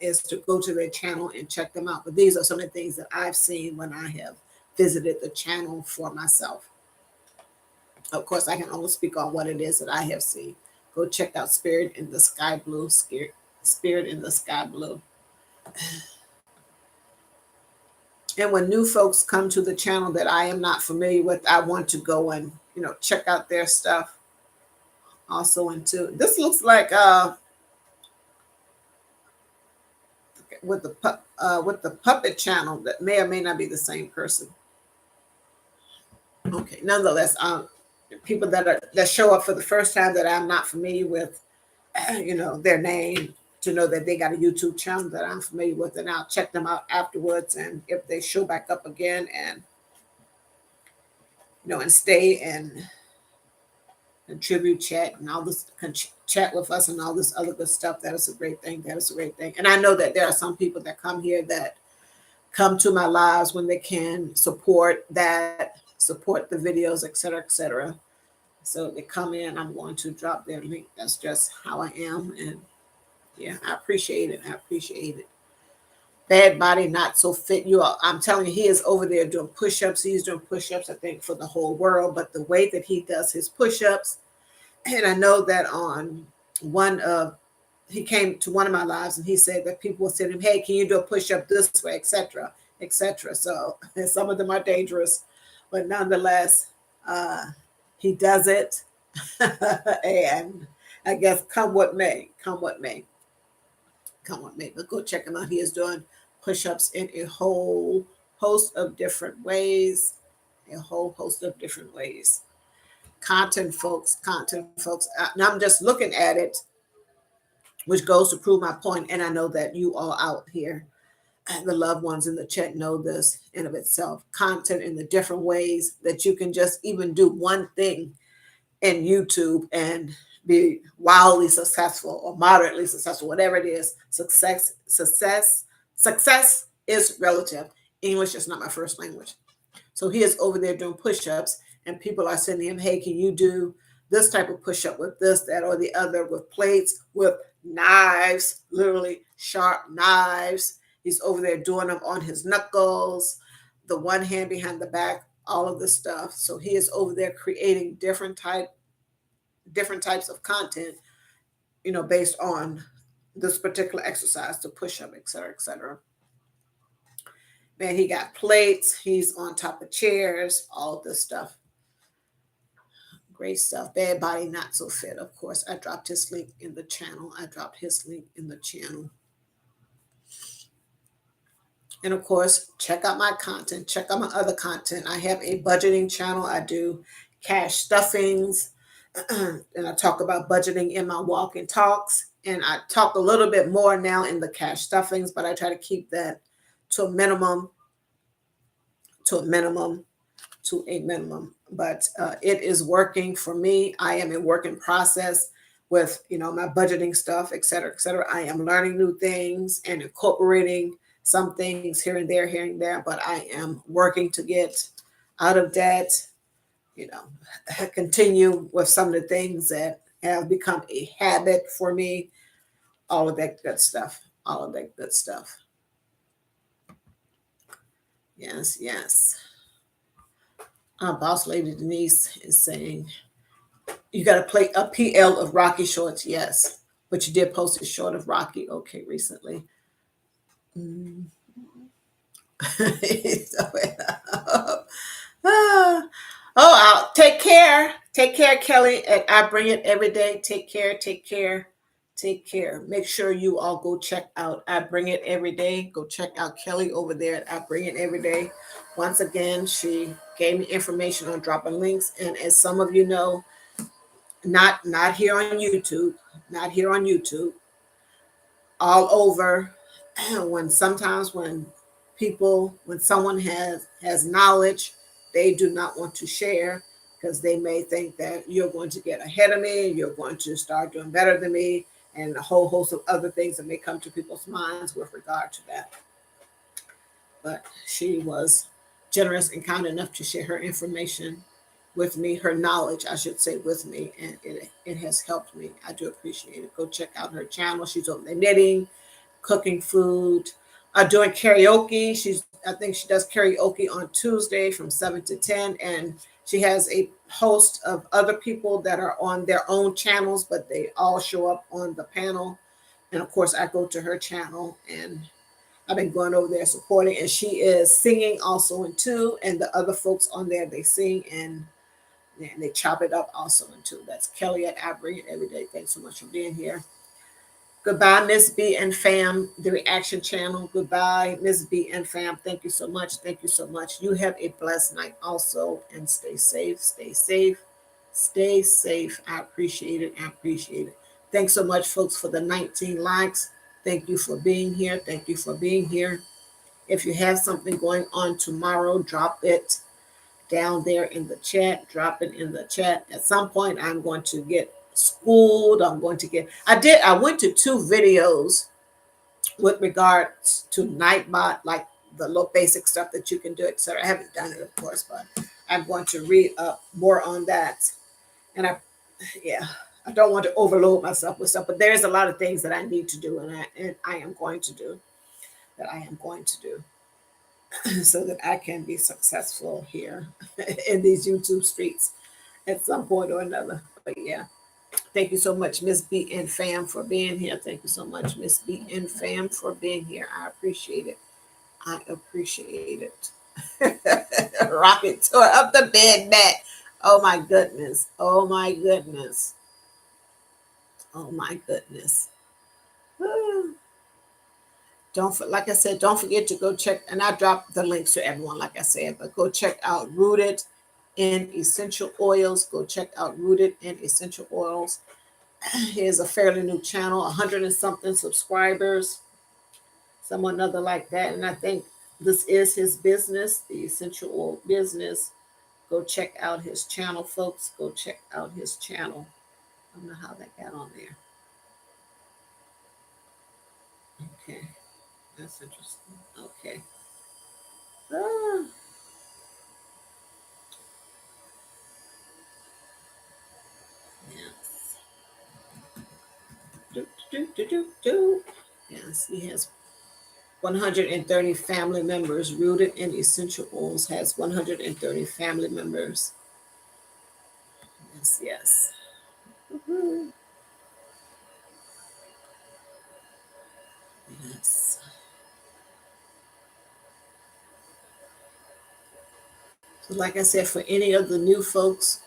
is to go to their channel and check them out. But these are some of the things that I've seen when I have visited the channel for myself. Of course, I can only speak on what it is that I have seen. Go check out Spirit in the Sky Blue. Spirit in the Sky Blue. And when new folks come to the channel that I am not familiar with, I want to go and check out their stuff. Also into this looks like with the puppet channel that may or may not be the same person. Okay, nonetheless, people that show up for the first time that I'm not familiar with, their name, to know that they got a YouTube channel that I'm familiar with, and I'll check them out afterwards. And if they show back up again and and stay and contribute, chat, and all this, chat with us and all this other good stuff, that is a great thing. That is a great thing. And I know that there are some people that come here that come to my lives when they can support the videos, etc., etc. So they come in, I'm going to drop their link. That's just how I am. And yeah, I appreciate it. I appreciate it. Bad Body, Not So Fit. I'm telling you, he is over there doing push-ups. He's doing push-ups, I think, for the whole world. But the way that he does his push-ups, and I know that on he came to one of my lives and he said that people will say to him, hey, can you do a push-up this way, etc., etc. So some of them are dangerous, but nonetheless, he does it. And I guess come what may. But go check him out. He is doing push-ups in a whole host of different ways. Content, folks. Now I'm just looking at it, which goes to prove my point. And I know that you all out here, the loved ones in the chat, know this in of itself. Content in the different ways that you can just even do one thing in YouTube and be wildly successful or moderately successful, whatever it is. Success is relative. English is not my first language. So he is over there doing push-ups and people are sending him, hey, can you do this type of push-up with this, that, or the other, with plates, with knives, literally sharp knives. He's over there doing them on his knuckles, the one hand behind the back, all of this stuff. So he is over there creating different types of content, based on this particular exercise, the push-up, etc., etc. Man, he got plates. He's on top of chairs, all of this stuff. Great stuff. Bad Body, Not So Fit. Of course, I dropped his link in the channel. And of course, check out my content. Check out my other content. I have a budgeting channel. I do cash stuffings. And I talk about budgeting in my walk and talks. And I talk a little bit more now in the cash stuffings, but I try to keep that to a minimum. But it is working for me. I am in work in process with my budgeting stuff, et cetera, et cetera. I am learning new things and incorporating some things here and there, but I am working to get out of debt, continue with some of the things that have become a habit for me, all of that good stuff. All of that good stuff. Yes, yes. Boss Lady Denise is saying, you got to play a PL of Rocky shorts. Yes. But you did post a short of Rocky. Okay, recently. Mm. Ah. Oh, take care. Take care, Kelly. And I bring it every day. Take care. Take care. Take care. Make sure you all go check out I Bring It Every Day. Go check out Kelly over there at I Bring It Every Day. Once again, she gave me information on dropping links. And as some of you know, not here on YouTube, not here on YouTube, all over. When sometimes when someone has knowledge, they do not want to share because they may think that you're going to get ahead of me, you're going to start doing better than me, and a whole host of other things that may come to people's minds with regard to that. But she was generous and kind enough to share her information with me, her knowledge, I should say, with me, and it has helped me. I do appreciate it. Go check out her channel. She's over there knitting, cooking food, doing karaoke. I think she does karaoke on Tuesday from 7 to 10, and she has a host of other people that are on their own channels, but they all show up on the panel. And of course, I go to her channel, and I've been going over there supporting, and she is singing also in two, and the other folks on there, they sing and they chop it up also in two. That's Kelly at I Bring It Every Day. Thanks so much for being here. Goodbye, Miss B and Fam, the reaction channel. Goodbye, Miss B and Fam. Thank you so much. Thank you so much. You have a blessed night also, and stay safe. Stay safe. Stay safe. I appreciate it. I appreciate it. Thanks so much, folks, for the 19 likes. Thank you for being here. Thank you for being here. If you have something going on tomorrow, drop it down there in the chat. Drop it in the chat. At some point, I'm going to get schooled. I went to two videos with regards to Nightbot, like the low basic stuff that you can do, etc. I haven't done it, of course, but I'm going to read up more on that. And yeah, I don't want to overload myself with stuff, but there's a lot of things that I need to do, and I am going to do that. I am going to do so that I can be successful here in these YouTube streets at some point or another. But yeah, thank you so much, Miss B and Fam, for being here. Thank you so much, Miss B and Fam, for being here. I appreciate it. I appreciate it. Rocket tour up the bed mat. Oh my goodness. Oh my goodness. Oh my goodness. Like I said, don't forget to go check, and I dropped the links to everyone, like I said, but go check out Rooted in Essential Oils. Go check out Rooted in Essential Oils. Here's a fairly new channel, 100 and something subscribers, someone other like that. And I think this is his business, the Essential Oil Business. Go check out his channel, folks. Go check out his channel. I don't know how that got on there. Okay, that's interesting. Okay. Ah. Yes. Yes, he has 130 family members. Rooted in Essential Oils has 130 family members. Yes, yes. Mhm. Yes. So, like I said, for any of the new folks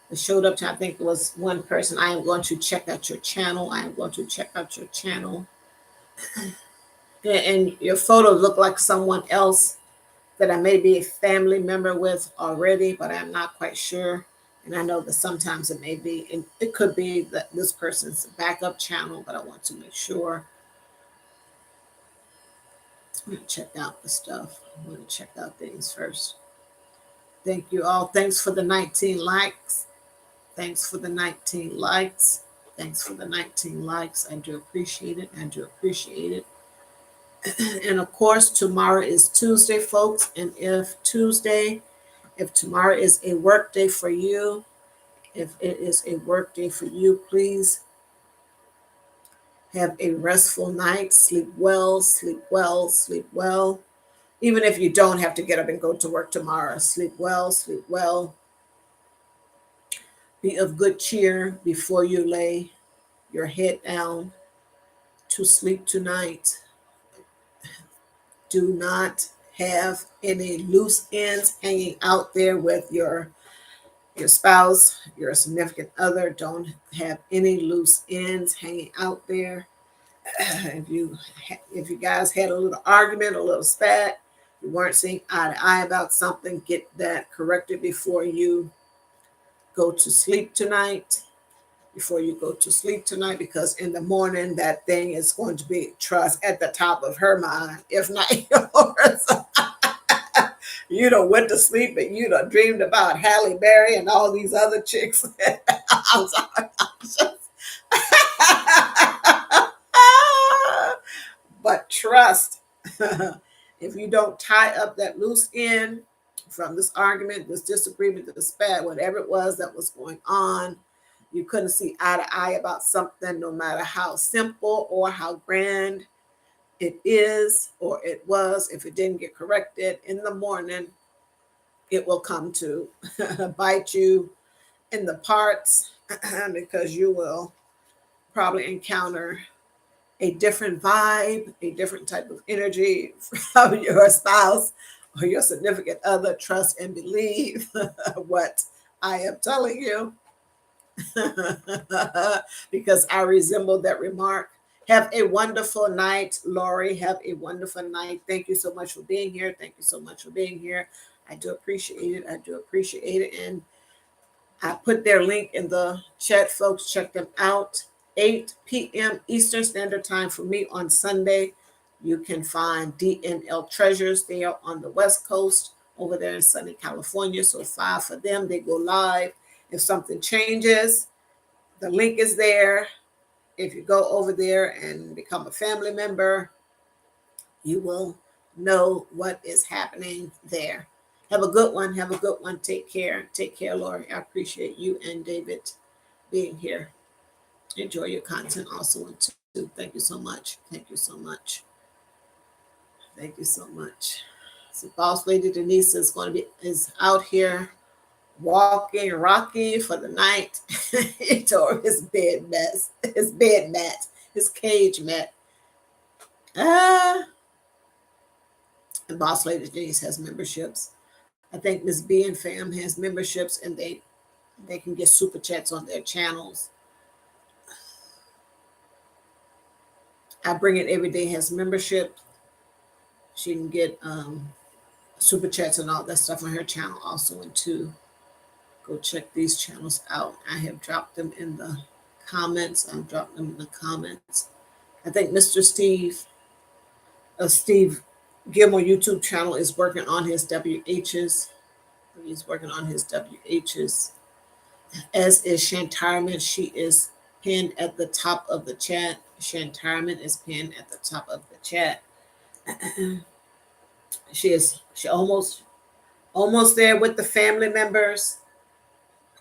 that showed up to, I think it was one person, I am going to check out your channel. I am going to check out your channel. And your photo looked like someone else that I may be a family member with already, but I'm not quite sure. And I know that sometimes it may be, and it could be that this person's backup channel, but I want to make sure. I'm going to check out the stuff. I'm going to check out things first. Thank you all. Thanks for the 19 likes. Thanks for the 19 likes. Thanks for the 19 likes. I do appreciate it. I do appreciate it. And of course, tomorrow is Tuesday, folks. And if tomorrow is a work day for you, if it is a work day for you, please Have a restful night. Sleep well, sleep well, sleep well. Even if you don't have to get up and go to work tomorrow, sleep well, sleep well. Be of good cheer before you lay your head down to sleep tonight. Do not have any loose ends hanging out there with your spouse, your significant other. Don't have any loose ends hanging out there. If you guys had a little argument, a little spat, you weren't seeing eye to eye about something, get that corrected before you go to sleep tonight. Before you go to sleep tonight, because in the morning that thing is going to be trust at the top of her mind, if not yours. You done went to sleep and you done dreamed about Halle Berry and all these other chicks. I'm sorry. But trust, if you don't tie up that loose end from this argument, this disagreement, this spat, whatever it was that was going on, you couldn't see eye to eye about something, no matter how simple or how grand it is or it was. If it didn't get corrected in the morning, it will come to bite you in the parts because you will probably encounter a different vibe, a different type of energy from your spouse or your significant other. Trust and believe what I am telling you because I resemble that remark. Have a wonderful night, Lori. Have a wonderful night. Thank you so much for being here. Thank you so much for being here. I do appreciate it. I do appreciate it. And I put their link in the chat, folks. Check them out. 8 p.m. Eastern Standard Time for me on Sunday. You can find DNL Treasures there on the West Coast, over there in sunny California. So 5 for them. They go live. If something changes, the link is there. If you go over there and become a family member, you will know what is happening there. Have a good one. Have a good one. Take care. Take care, Lori. I appreciate you and David being here. Enjoy your content also too. Thank you so much. Thank you so much. Thank you so much. So Boss Lady Denise is out here walking, rocking for the night. He tore his bed mat, his cage mat. And Boss Lady Denise has memberships. I think Miss B and Fam has memberships, and they can get super chats on their channels. I Bring It Every Day has membership. She can get super chats and all that stuff on her channel also. And too, go check these channels out. I have dropped them in the comments. I've dropped them in the comments. I think Mr. Steve Gilmore YouTube channel is working on his WHs. He's working on his WHs. As is Shantarman. She is pinned at the top of the chat. Shantarman is pinned at the top of the chat. She almost there with the family members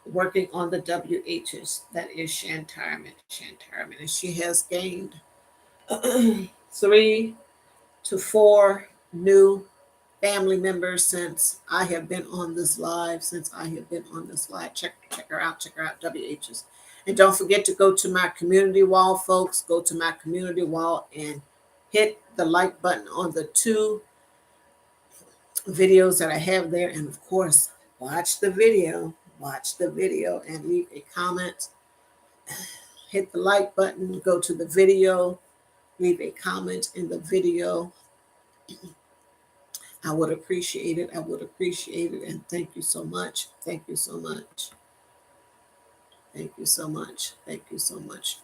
working on the WHs. That is Shantarman. And she has gained 3 to 4 new family members since I have been on this live. Check her out. WHs. And don't forget to go to my community wall, folks. Go to my community wall and hit the like button on the 2 videos that I have there. And of course, watch the video and leave a comment. Hit the like button, go to the video, leave a comment in the video. I would appreciate it. And thank you so much. Thank you so much.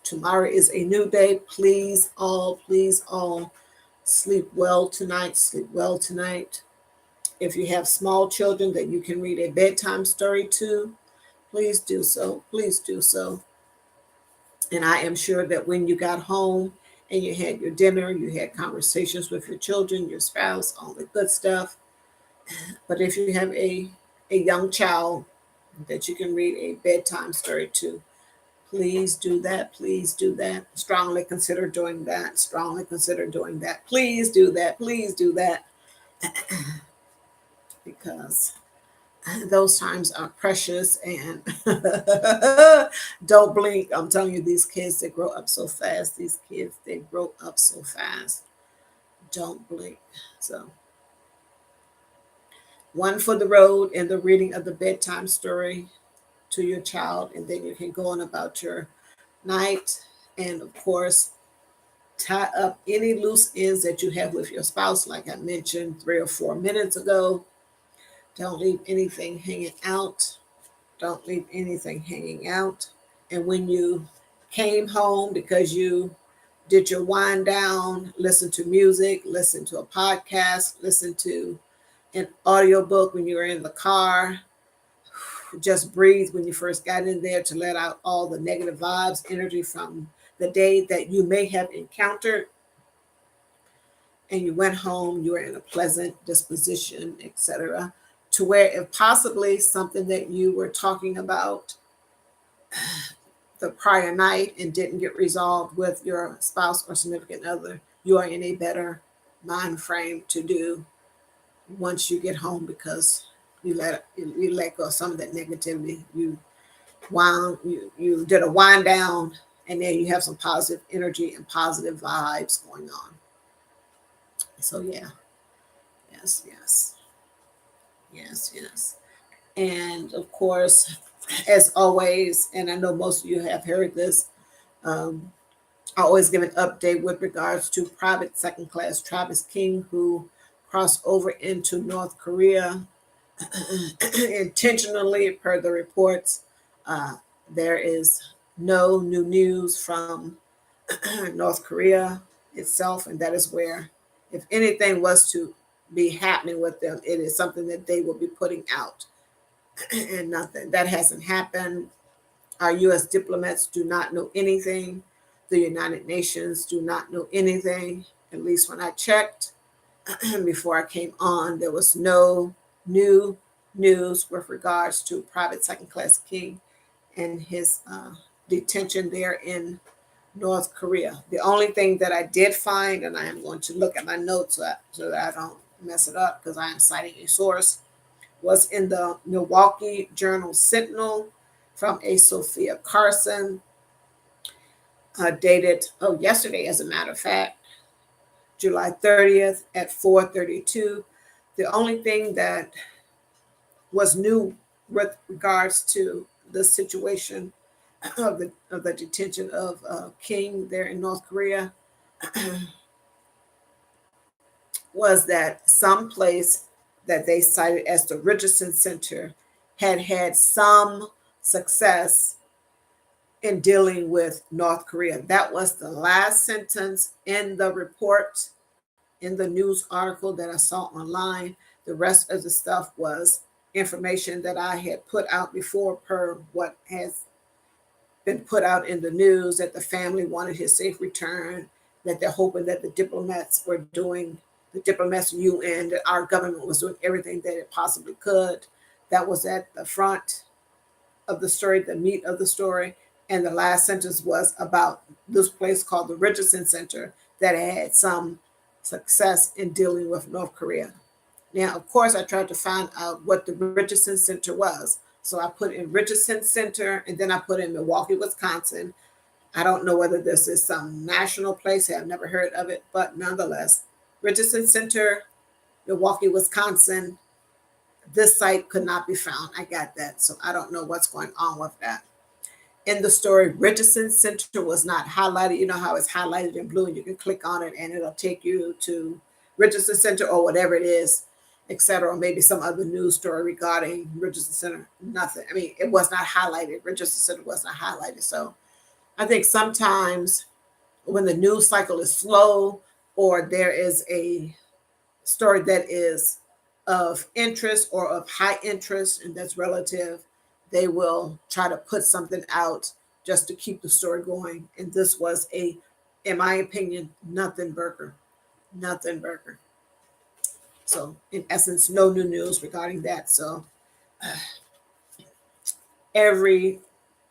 Tomorrow is a new day. Please all sleep well tonight. If you have small children that you can read a bedtime story to, please do so. And I am sure that when you got home and you had your dinner, you had conversations with your children, your spouse, all the good stuff. But if you have a young child that you can read a bedtime story to, Please do that. Please do that. Strongly consider doing that. Strongly consider doing that. Please do that. Please do that. Because those times are precious and don't blink. I'm telling you, these kids, they grow up so fast. These kids, they grow up so fast. Don't blink. So, one for the road and the reading of the bedtime story to your child, and then you can go on about your night. And of course, tie up any loose ends that you have with your spouse, like I mentioned 3 or 4 minutes ago. Don't leave anything hanging out. Don't leave anything hanging out. And when you came home because you did your wind down, listen to music, listen to a podcast, listen to an audiobook when you were in the car, just breathe when you first got in there to let out all the negative vibes, energy from the day that you may have encountered. And you went home, you were in a pleasant disposition, etc. To where if possibly something that you were talking about the prior night and didn't get resolved with your spouse or significant other, you are in a better mind frame to do once you get home, because you let go of some of that negativity. You did a wind down, and then you have some positive energy and positive vibes going on. So yeah, yes, yes, yes, yes. And of course, as always, and I know most of you have heard this, um, I always give an update with regards to Private Second Class Travis King, who crossed over into North Korea intentionally, per the reports. Uh, there is no new news from North Korea itself, and that is where, if anything was to be happening with them, it is something that they will be putting out, and nothing that hasn't happened. Our U.S. diplomats do not know anything. The United Nations do not know anything. At least when I checked before I came on, there was no new news with regards to Private Second Class King and his detention there in North Korea. The only thing that I did find, and I am going to look at my notes so that I don't mess it up because I am citing a source, was in the Milwaukee Journal Sentinel from a Sophia Carson, dated yesterday, as a matter of fact, July 30th at 4:32. The only thing that was new with regards to the situation of the detention of King there in North Korea was that some place that they cited as the Richardson Center had some success in dealing with North Korea. That was the last sentence in the report, in the news article that I saw online. The rest of the stuff was information that I had put out before, per what has been put out in the news, that the family wanted his safe return, that they're hoping that the diplomats were doing, the diplomats, UN, that our government was doing everything that it possibly could. That was at the front of the story, the meat of the story. And the last sentence was about this place called the Richardson Center that had some success in dealing with North Korea. Now, of course, I tried to find out what the Richardson Center was. So I put in Richardson Center, and then I put in Milwaukee, Wisconsin. I don't know whether this is some national place. I've never heard of it, but nonetheless, Richardson Center, Milwaukee, Wisconsin. This site could not be found. I got that. So I don't know what's going on with that. In the story, Richardson Center was not highlighted. You know how it's highlighted in blue, and you can click on it and it'll take you to Richardson Center or whatever it is, etc. Or maybe some other news story regarding Richardson Center. Nothing. I mean, it was not highlighted. Richardson Center was not highlighted. So I think sometimes when the news cycle is slow, or there is a story that is of interest or of high interest, and that's relative, they will try to put something out just to keep the story going. And this was in my opinion, nothing burger. Nothing burger. So in essence, no new news regarding that. So every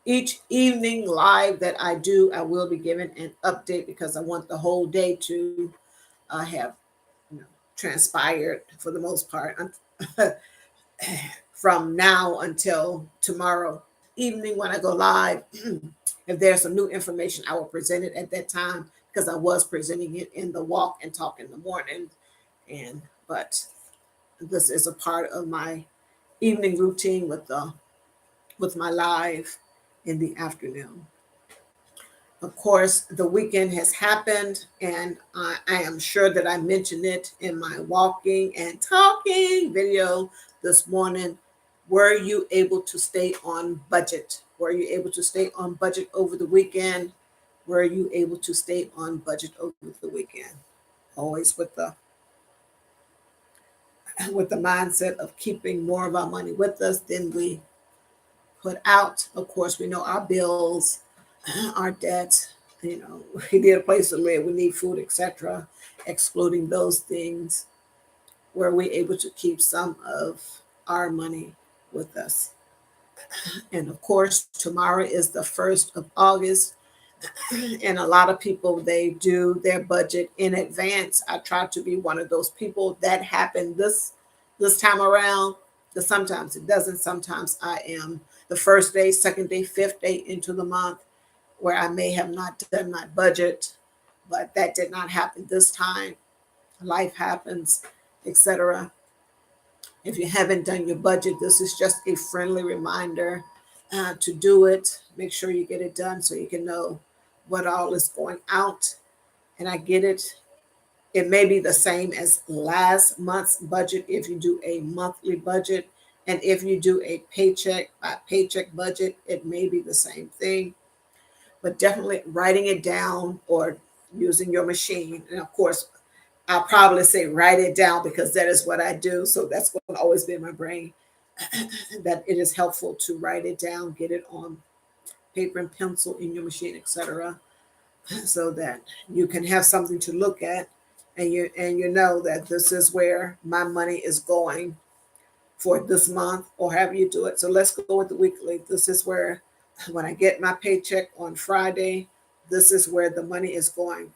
Each evening live that I do, I will be giving an update because I want the whole day to have, you know, transpired for the most part from now until tomorrow evening when I go live. If there's some new information, I will present it at that time because I was presenting it in the walk and talk in the morning. And but this is a part of my evening routine with my live in the afternoon. Of course, the weekend has happened, and I am sure that I mentioned it in my walking and talking video this morning. Were you able to stay on budget? Were you able to stay on budget over the weekend? Were you able to stay on budget over the weekend? Always with the mindset of keeping more of our money with us than we put out. Of course, we know our bills, our debts, you know, we need a place to live, we need food, etc. Excluding those things, were we able to keep some of our money with us? And of course, tomorrow is the 1st of August, and a lot of people, they do their budget in advance. I try to be one of those people. That happened this time around. Because sometimes it doesn't. Sometimes I am the first day, second day, fifth day into the month where I may have not done my budget, but that did not happen this time. Life happens, etc. If you haven't done your budget, this is just a friendly reminder to do it. Make sure you get it done so you can know what all is going out. And I get it. It may be the same as last month's budget if you do a monthly budget. And if you do a paycheck by paycheck budget, it may be the same thing. But definitely writing it down or using your machine. And of course, I'll probably say write it down because that is what I do. So that's going to always be in my brain that it is helpful to write it down, get it on paper and pencil in your machine, etc., so that you can have something to look at, and you know that this is where my money is going for this month or however you do it. So let's go with the weekly. This is where when I get my paycheck on Friday, this is where the money is going.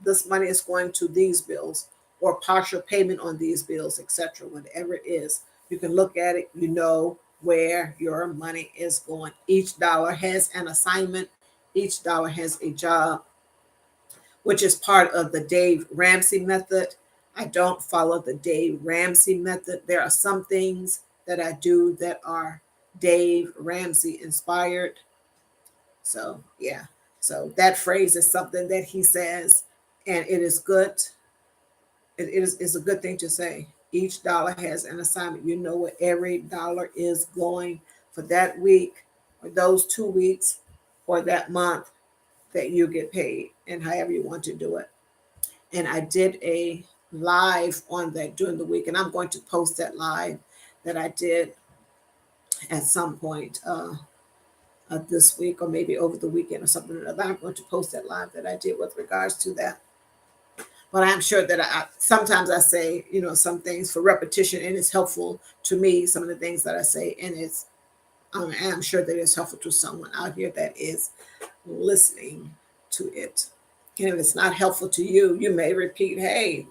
This money is going to these bills or partial payment on these bills, etc. Whatever it is, you can look at it. You know where your money is going. Each dollar has an assignment. Each dollar has a job, which is part of the Dave Ramsey method. I don't follow the Dave Ramsey method. There are some things that I do that are Dave Ramsey inspired. So, yeah. So that phrase is something that he says, and it is good. It's a good thing to say. Each dollar has an assignment. You know where every dollar is going for that week, or those 2 weeks, or that month that you get paid, and however you want to do it. And I did a live on that during the week, and I'm going to post that live that I did at some point this week, or maybe over the weekend or something. I'm going to post that live that I did with regards to that. But I'm sure that sometimes I say, you know, some things for repetition, and it's helpful to me. Some of the things that I say, and I'm sure that it's helpful to someone out here that is listening to it. And if it's not helpful to you, you may repeat, hey,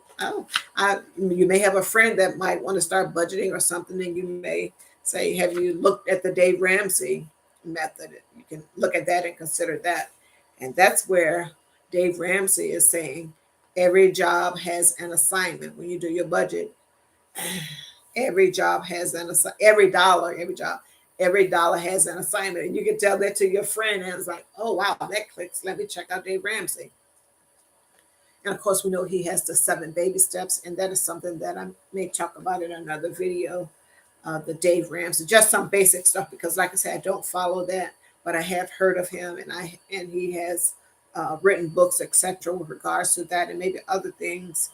you may have a friend that might want to start budgeting or something, and you may say, have you looked at the Dave Ramsey method? You can look at that and consider that. And that's where Dave Ramsey is saying every job has an assignment. When you do your budget, every job has an assignment. Every dollar has an assignment. And you can tell that to your friend, and it's like, oh, wow, that clicks. Let me check out Dave Ramsey. And of course, we know he has the 7 baby steps, and that is something that I may talk about in another video, the Dave Ramsey, just some basic stuff, because like I said, I don't follow that, but I have heard of him, and he has written books, etc., with regards to that, and maybe other things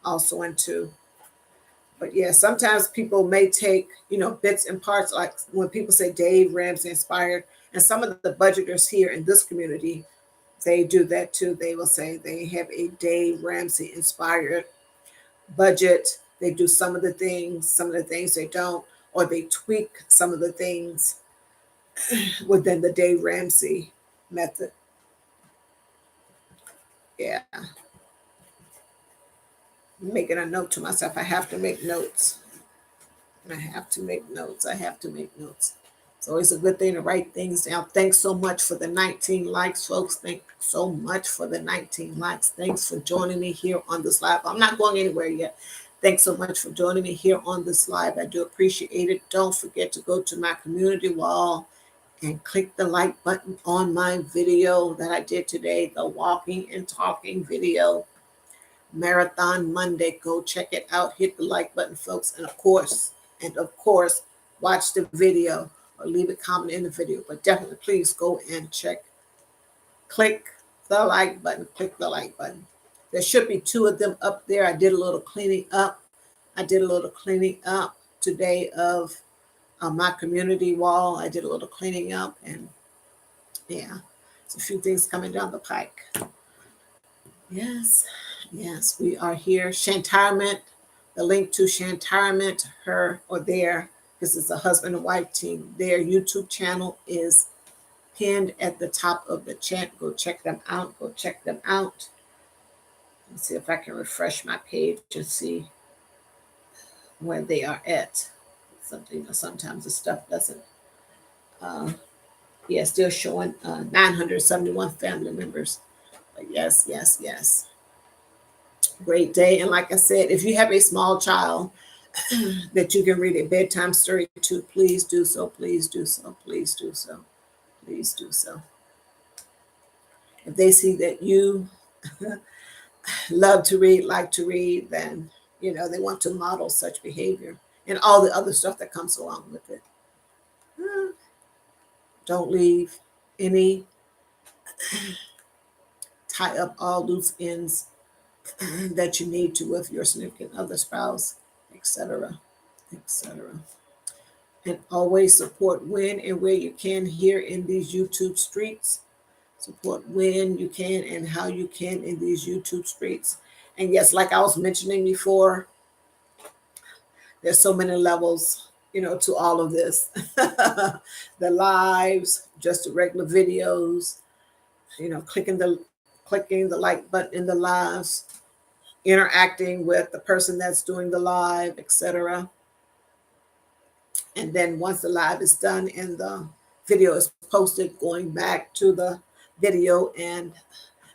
also into. But yeah, sometimes people may take, you know, bits and parts, like when people say Dave Ramsey inspired, and some of the budgeters here in this community, they do that too. They will say they have a Dave Ramsey inspired budget. They do some of the things they don't, or they tweak some of the things within the Dave Ramsey method. Yeah, making a note to myself. I have to make notes. I have to make notes. I have to make notes. It's always a good thing to write things down. Thanks so much for the 19 likes, folks. Thanks so much for the 19 likes. Thanks for joining me here on this live. I'm not going anywhere yet. Thanks so much for joining me here on this live. I do appreciate it. Don't forget to go to my community wall and click the like button on my video that I did today, the walking and talking video. Marathon Monday. Go check it out. Hit the like button, folks. And of course, watch the video or leave a comment in the video. But definitely, please go and click the like button. Click the like button. There should be 2 of them up there. I did a little cleaning up. Today of my community wall. I did a little cleaning up, and yeah, it's a few things coming down the pike. Yes, yes, we are here. Shantirement, the link to Shantirement, her or their, this is a husband and wife team. Their YouTube channel is pinned at the top of the chat. Go check them out. Go check them out. Let's see if I can refresh my page and see where they are at. Sometimes the stuff doesn't. Yeah, still showing 971 family members. But yes, yes, yes. Great day. And like I said, if you have a small child that you can read a bedtime story to, please do so. Please do so. Please do so. Please do so. If they see that you love to read, like to read, then they want to model such behavior and all the other stuff that comes along with it. Don't leave any, tie up all loose ends that you need to with your significant other, spouse, etc., etc. And always support when and where you can here in these YouTube streets. Support when you can and how you can in these YouTube streets. And yes, like I was mentioning before, there's so many levels, to all of this. The lives, just the regular videos, clicking the like button in the lives, interacting with the person that's doing the live, etc. And then once the live is done and the video is posted, going back to the video and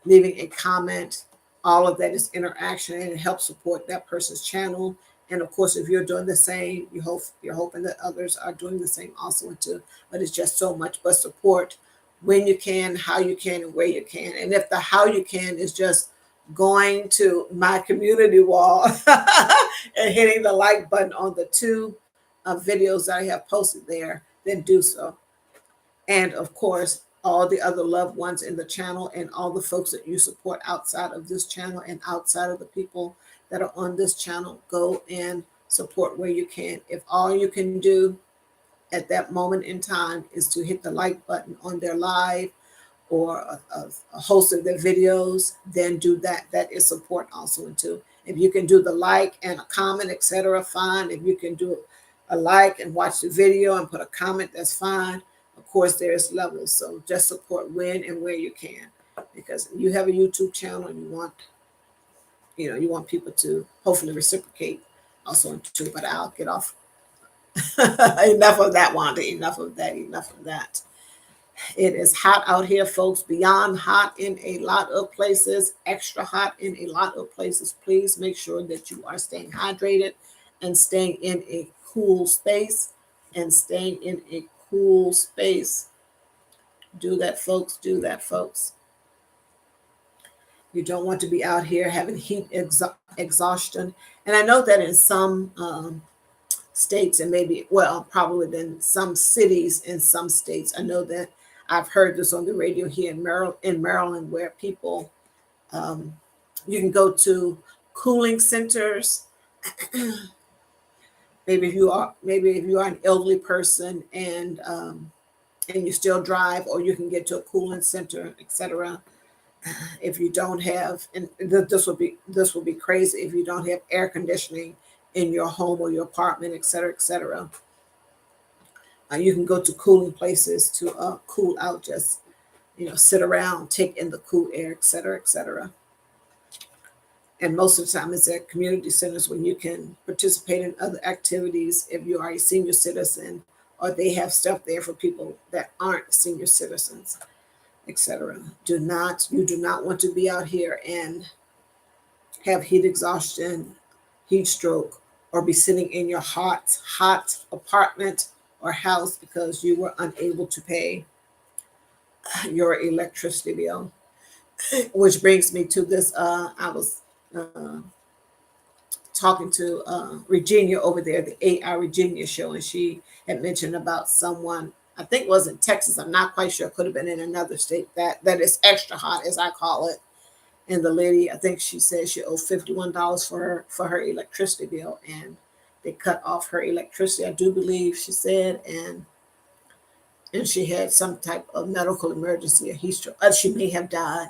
leaving a comment. All of that is interaction, and it helps support that person's channel. And of course, if you're doing the same, you're hoping that others are doing the same also too. But it's just so much. But support when you can, how you can, and where you can. And if the how you can is just going to my community wall and hitting the like button on the 2 videos that I have posted there, then do so. And of course, all the other loved ones in the channel and all the folks that you support outside of this channel and outside of the people that are on this channel, go and support where you can. If all you can do at that moment in time is to hit the like button on their live or a host of their videos, then do that. That is support also too. If you can do the like and a comment, etc., fine. If you can do a like and watch the video and put a comment, that's fine. Of course, there's levels. So just support when and where you can, because you have a YouTube channel and you want people to hopefully reciprocate also too. But I'll get off. Enough of that, Wanda. Enough of that. Enough of that. It is hot out here, folks. Beyond hot in a lot of places. Extra hot in a lot of places. Please make sure that you are staying hydrated and staying in a cool space. Do that, folks. Do that, folks. You don't want to be out here having heat exhaustion. And I know that in some states, and probably in some cities in some states, I know that I've heard this on the radio here in Maryland, where people, you can go to cooling centers. maybe if you are an elderly person and you still drive, or you can get to a cooling center, etc. If you don't have, and this will be crazy if you don't have air conditioning in your home or your apartment, etc., etc. You can go to cooling places to cool out, just sit around, take in the cool air, etc., etc. And most of the time, it's at community centers when you can participate in other activities if you are a senior citizen, or they have stuff there for people that aren't senior citizens, etc. You do not want to be out here and have heat exhaustion, heat stroke, or be sitting in your hot apartment or house because you were unable to pay your electricity bill. Which brings me to this. I was talking to Virginia over there, the AI Virginia show, and she had mentioned about someone, I think it was in Texas. I'm not quite sure. Could have been in another state that is extra hot, as I call it. And the lady, I think she said she owed $51 for her electricity bill, and they cut off her electricity, I do believe she said, and she had some type of medical emergency, a heat stroke. She may have died.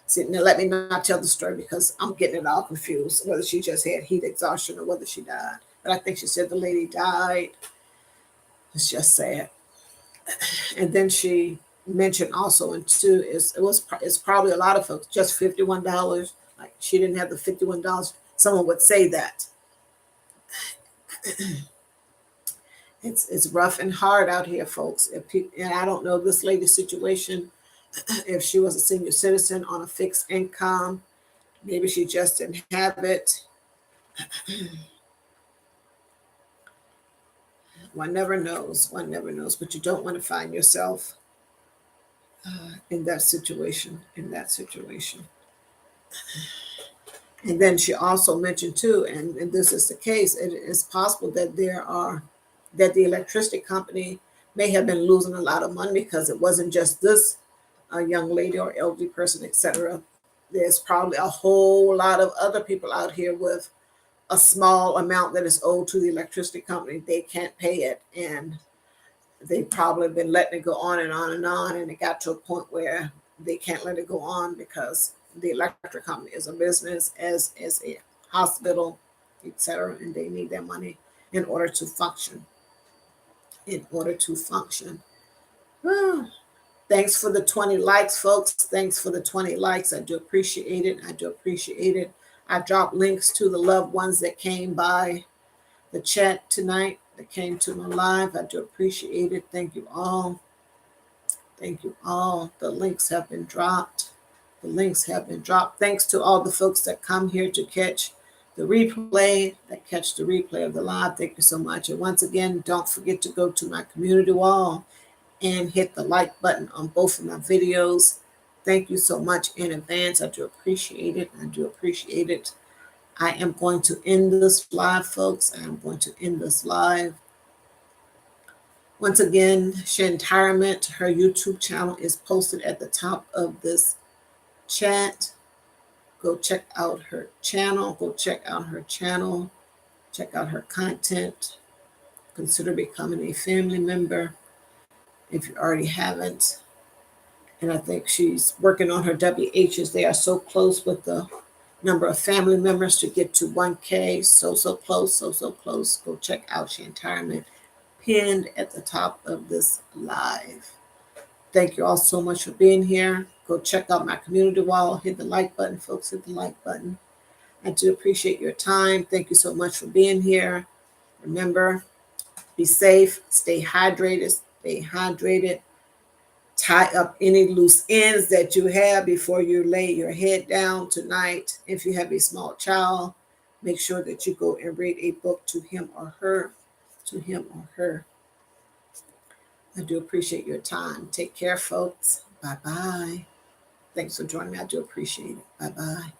See, now let me not tell the story because I'm getting it all confused, whether she just had heat exhaustion or whether she died. But I think she said the lady died. It's just sad. And then she mentioned also, and two is it's probably a lot of folks just $51. Like she didn't have the $51. Someone would say that. It's rough and hard out here, folks. And I don't know this lady's situation, if she was a senior citizen on a fixed income, maybe she just didn't have it. One never knows. One never knows. But you don't want to find yourself in that situation. In that situation. And then she also mentioned too, and this is the case, it is possible that that the electricity company may have been losing a lot of money because it wasn't just this young lady or elderly person, etc. There's probably a whole lot of other people out here with a small amount that is owed to the electricity company. They can't pay it, and they probably been letting it go on and on and on, and it got to a point where they can't let it go on because the electric company is a business, as a hospital, etc., and they need their money in order to function. In order to function. Thanks for the 20 likes, folks. Thanks for the 20 likes. I do appreciate it. I do appreciate it. I dropped links to the loved ones that came by the chat tonight, that came to my live. I do appreciate it. Thank you all. Thank you all. The links have been dropped. The links have been dropped. Thanks to all the folks that come here to catch the replay, of the live. Thank you so much. And once again, don't forget to go to my community wall and hit the like button on both of my videos. Thank you so much in advance. I do appreciate it. I do appreciate it. I am going to end this live, folks. I am going to end this live. Once again, Shantirement, her YouTube channel is posted at the top of this chat. Go check out her channel. Go check out her channel. Check out her content. Consider becoming a family member if you already haven't. And I think she's working on her WHs. They are so close with the number of family members to get to 1K. So close, so close. Go check out Shantirement, pinned at the top of this live. Thank you all so much for being here. Go check out my community wall. Hit the like button, folks. Hit the like button. I do appreciate your time. Thank you so much for being here. Remember, be safe, stay hydrated, Tie up any loose ends that you have before you lay your head down tonight. If you have a small child, make sure that you go and read a book to him or her. I do appreciate your time. Take care, folks. Bye-bye. Thanks for joining me. I do appreciate it. Bye-bye.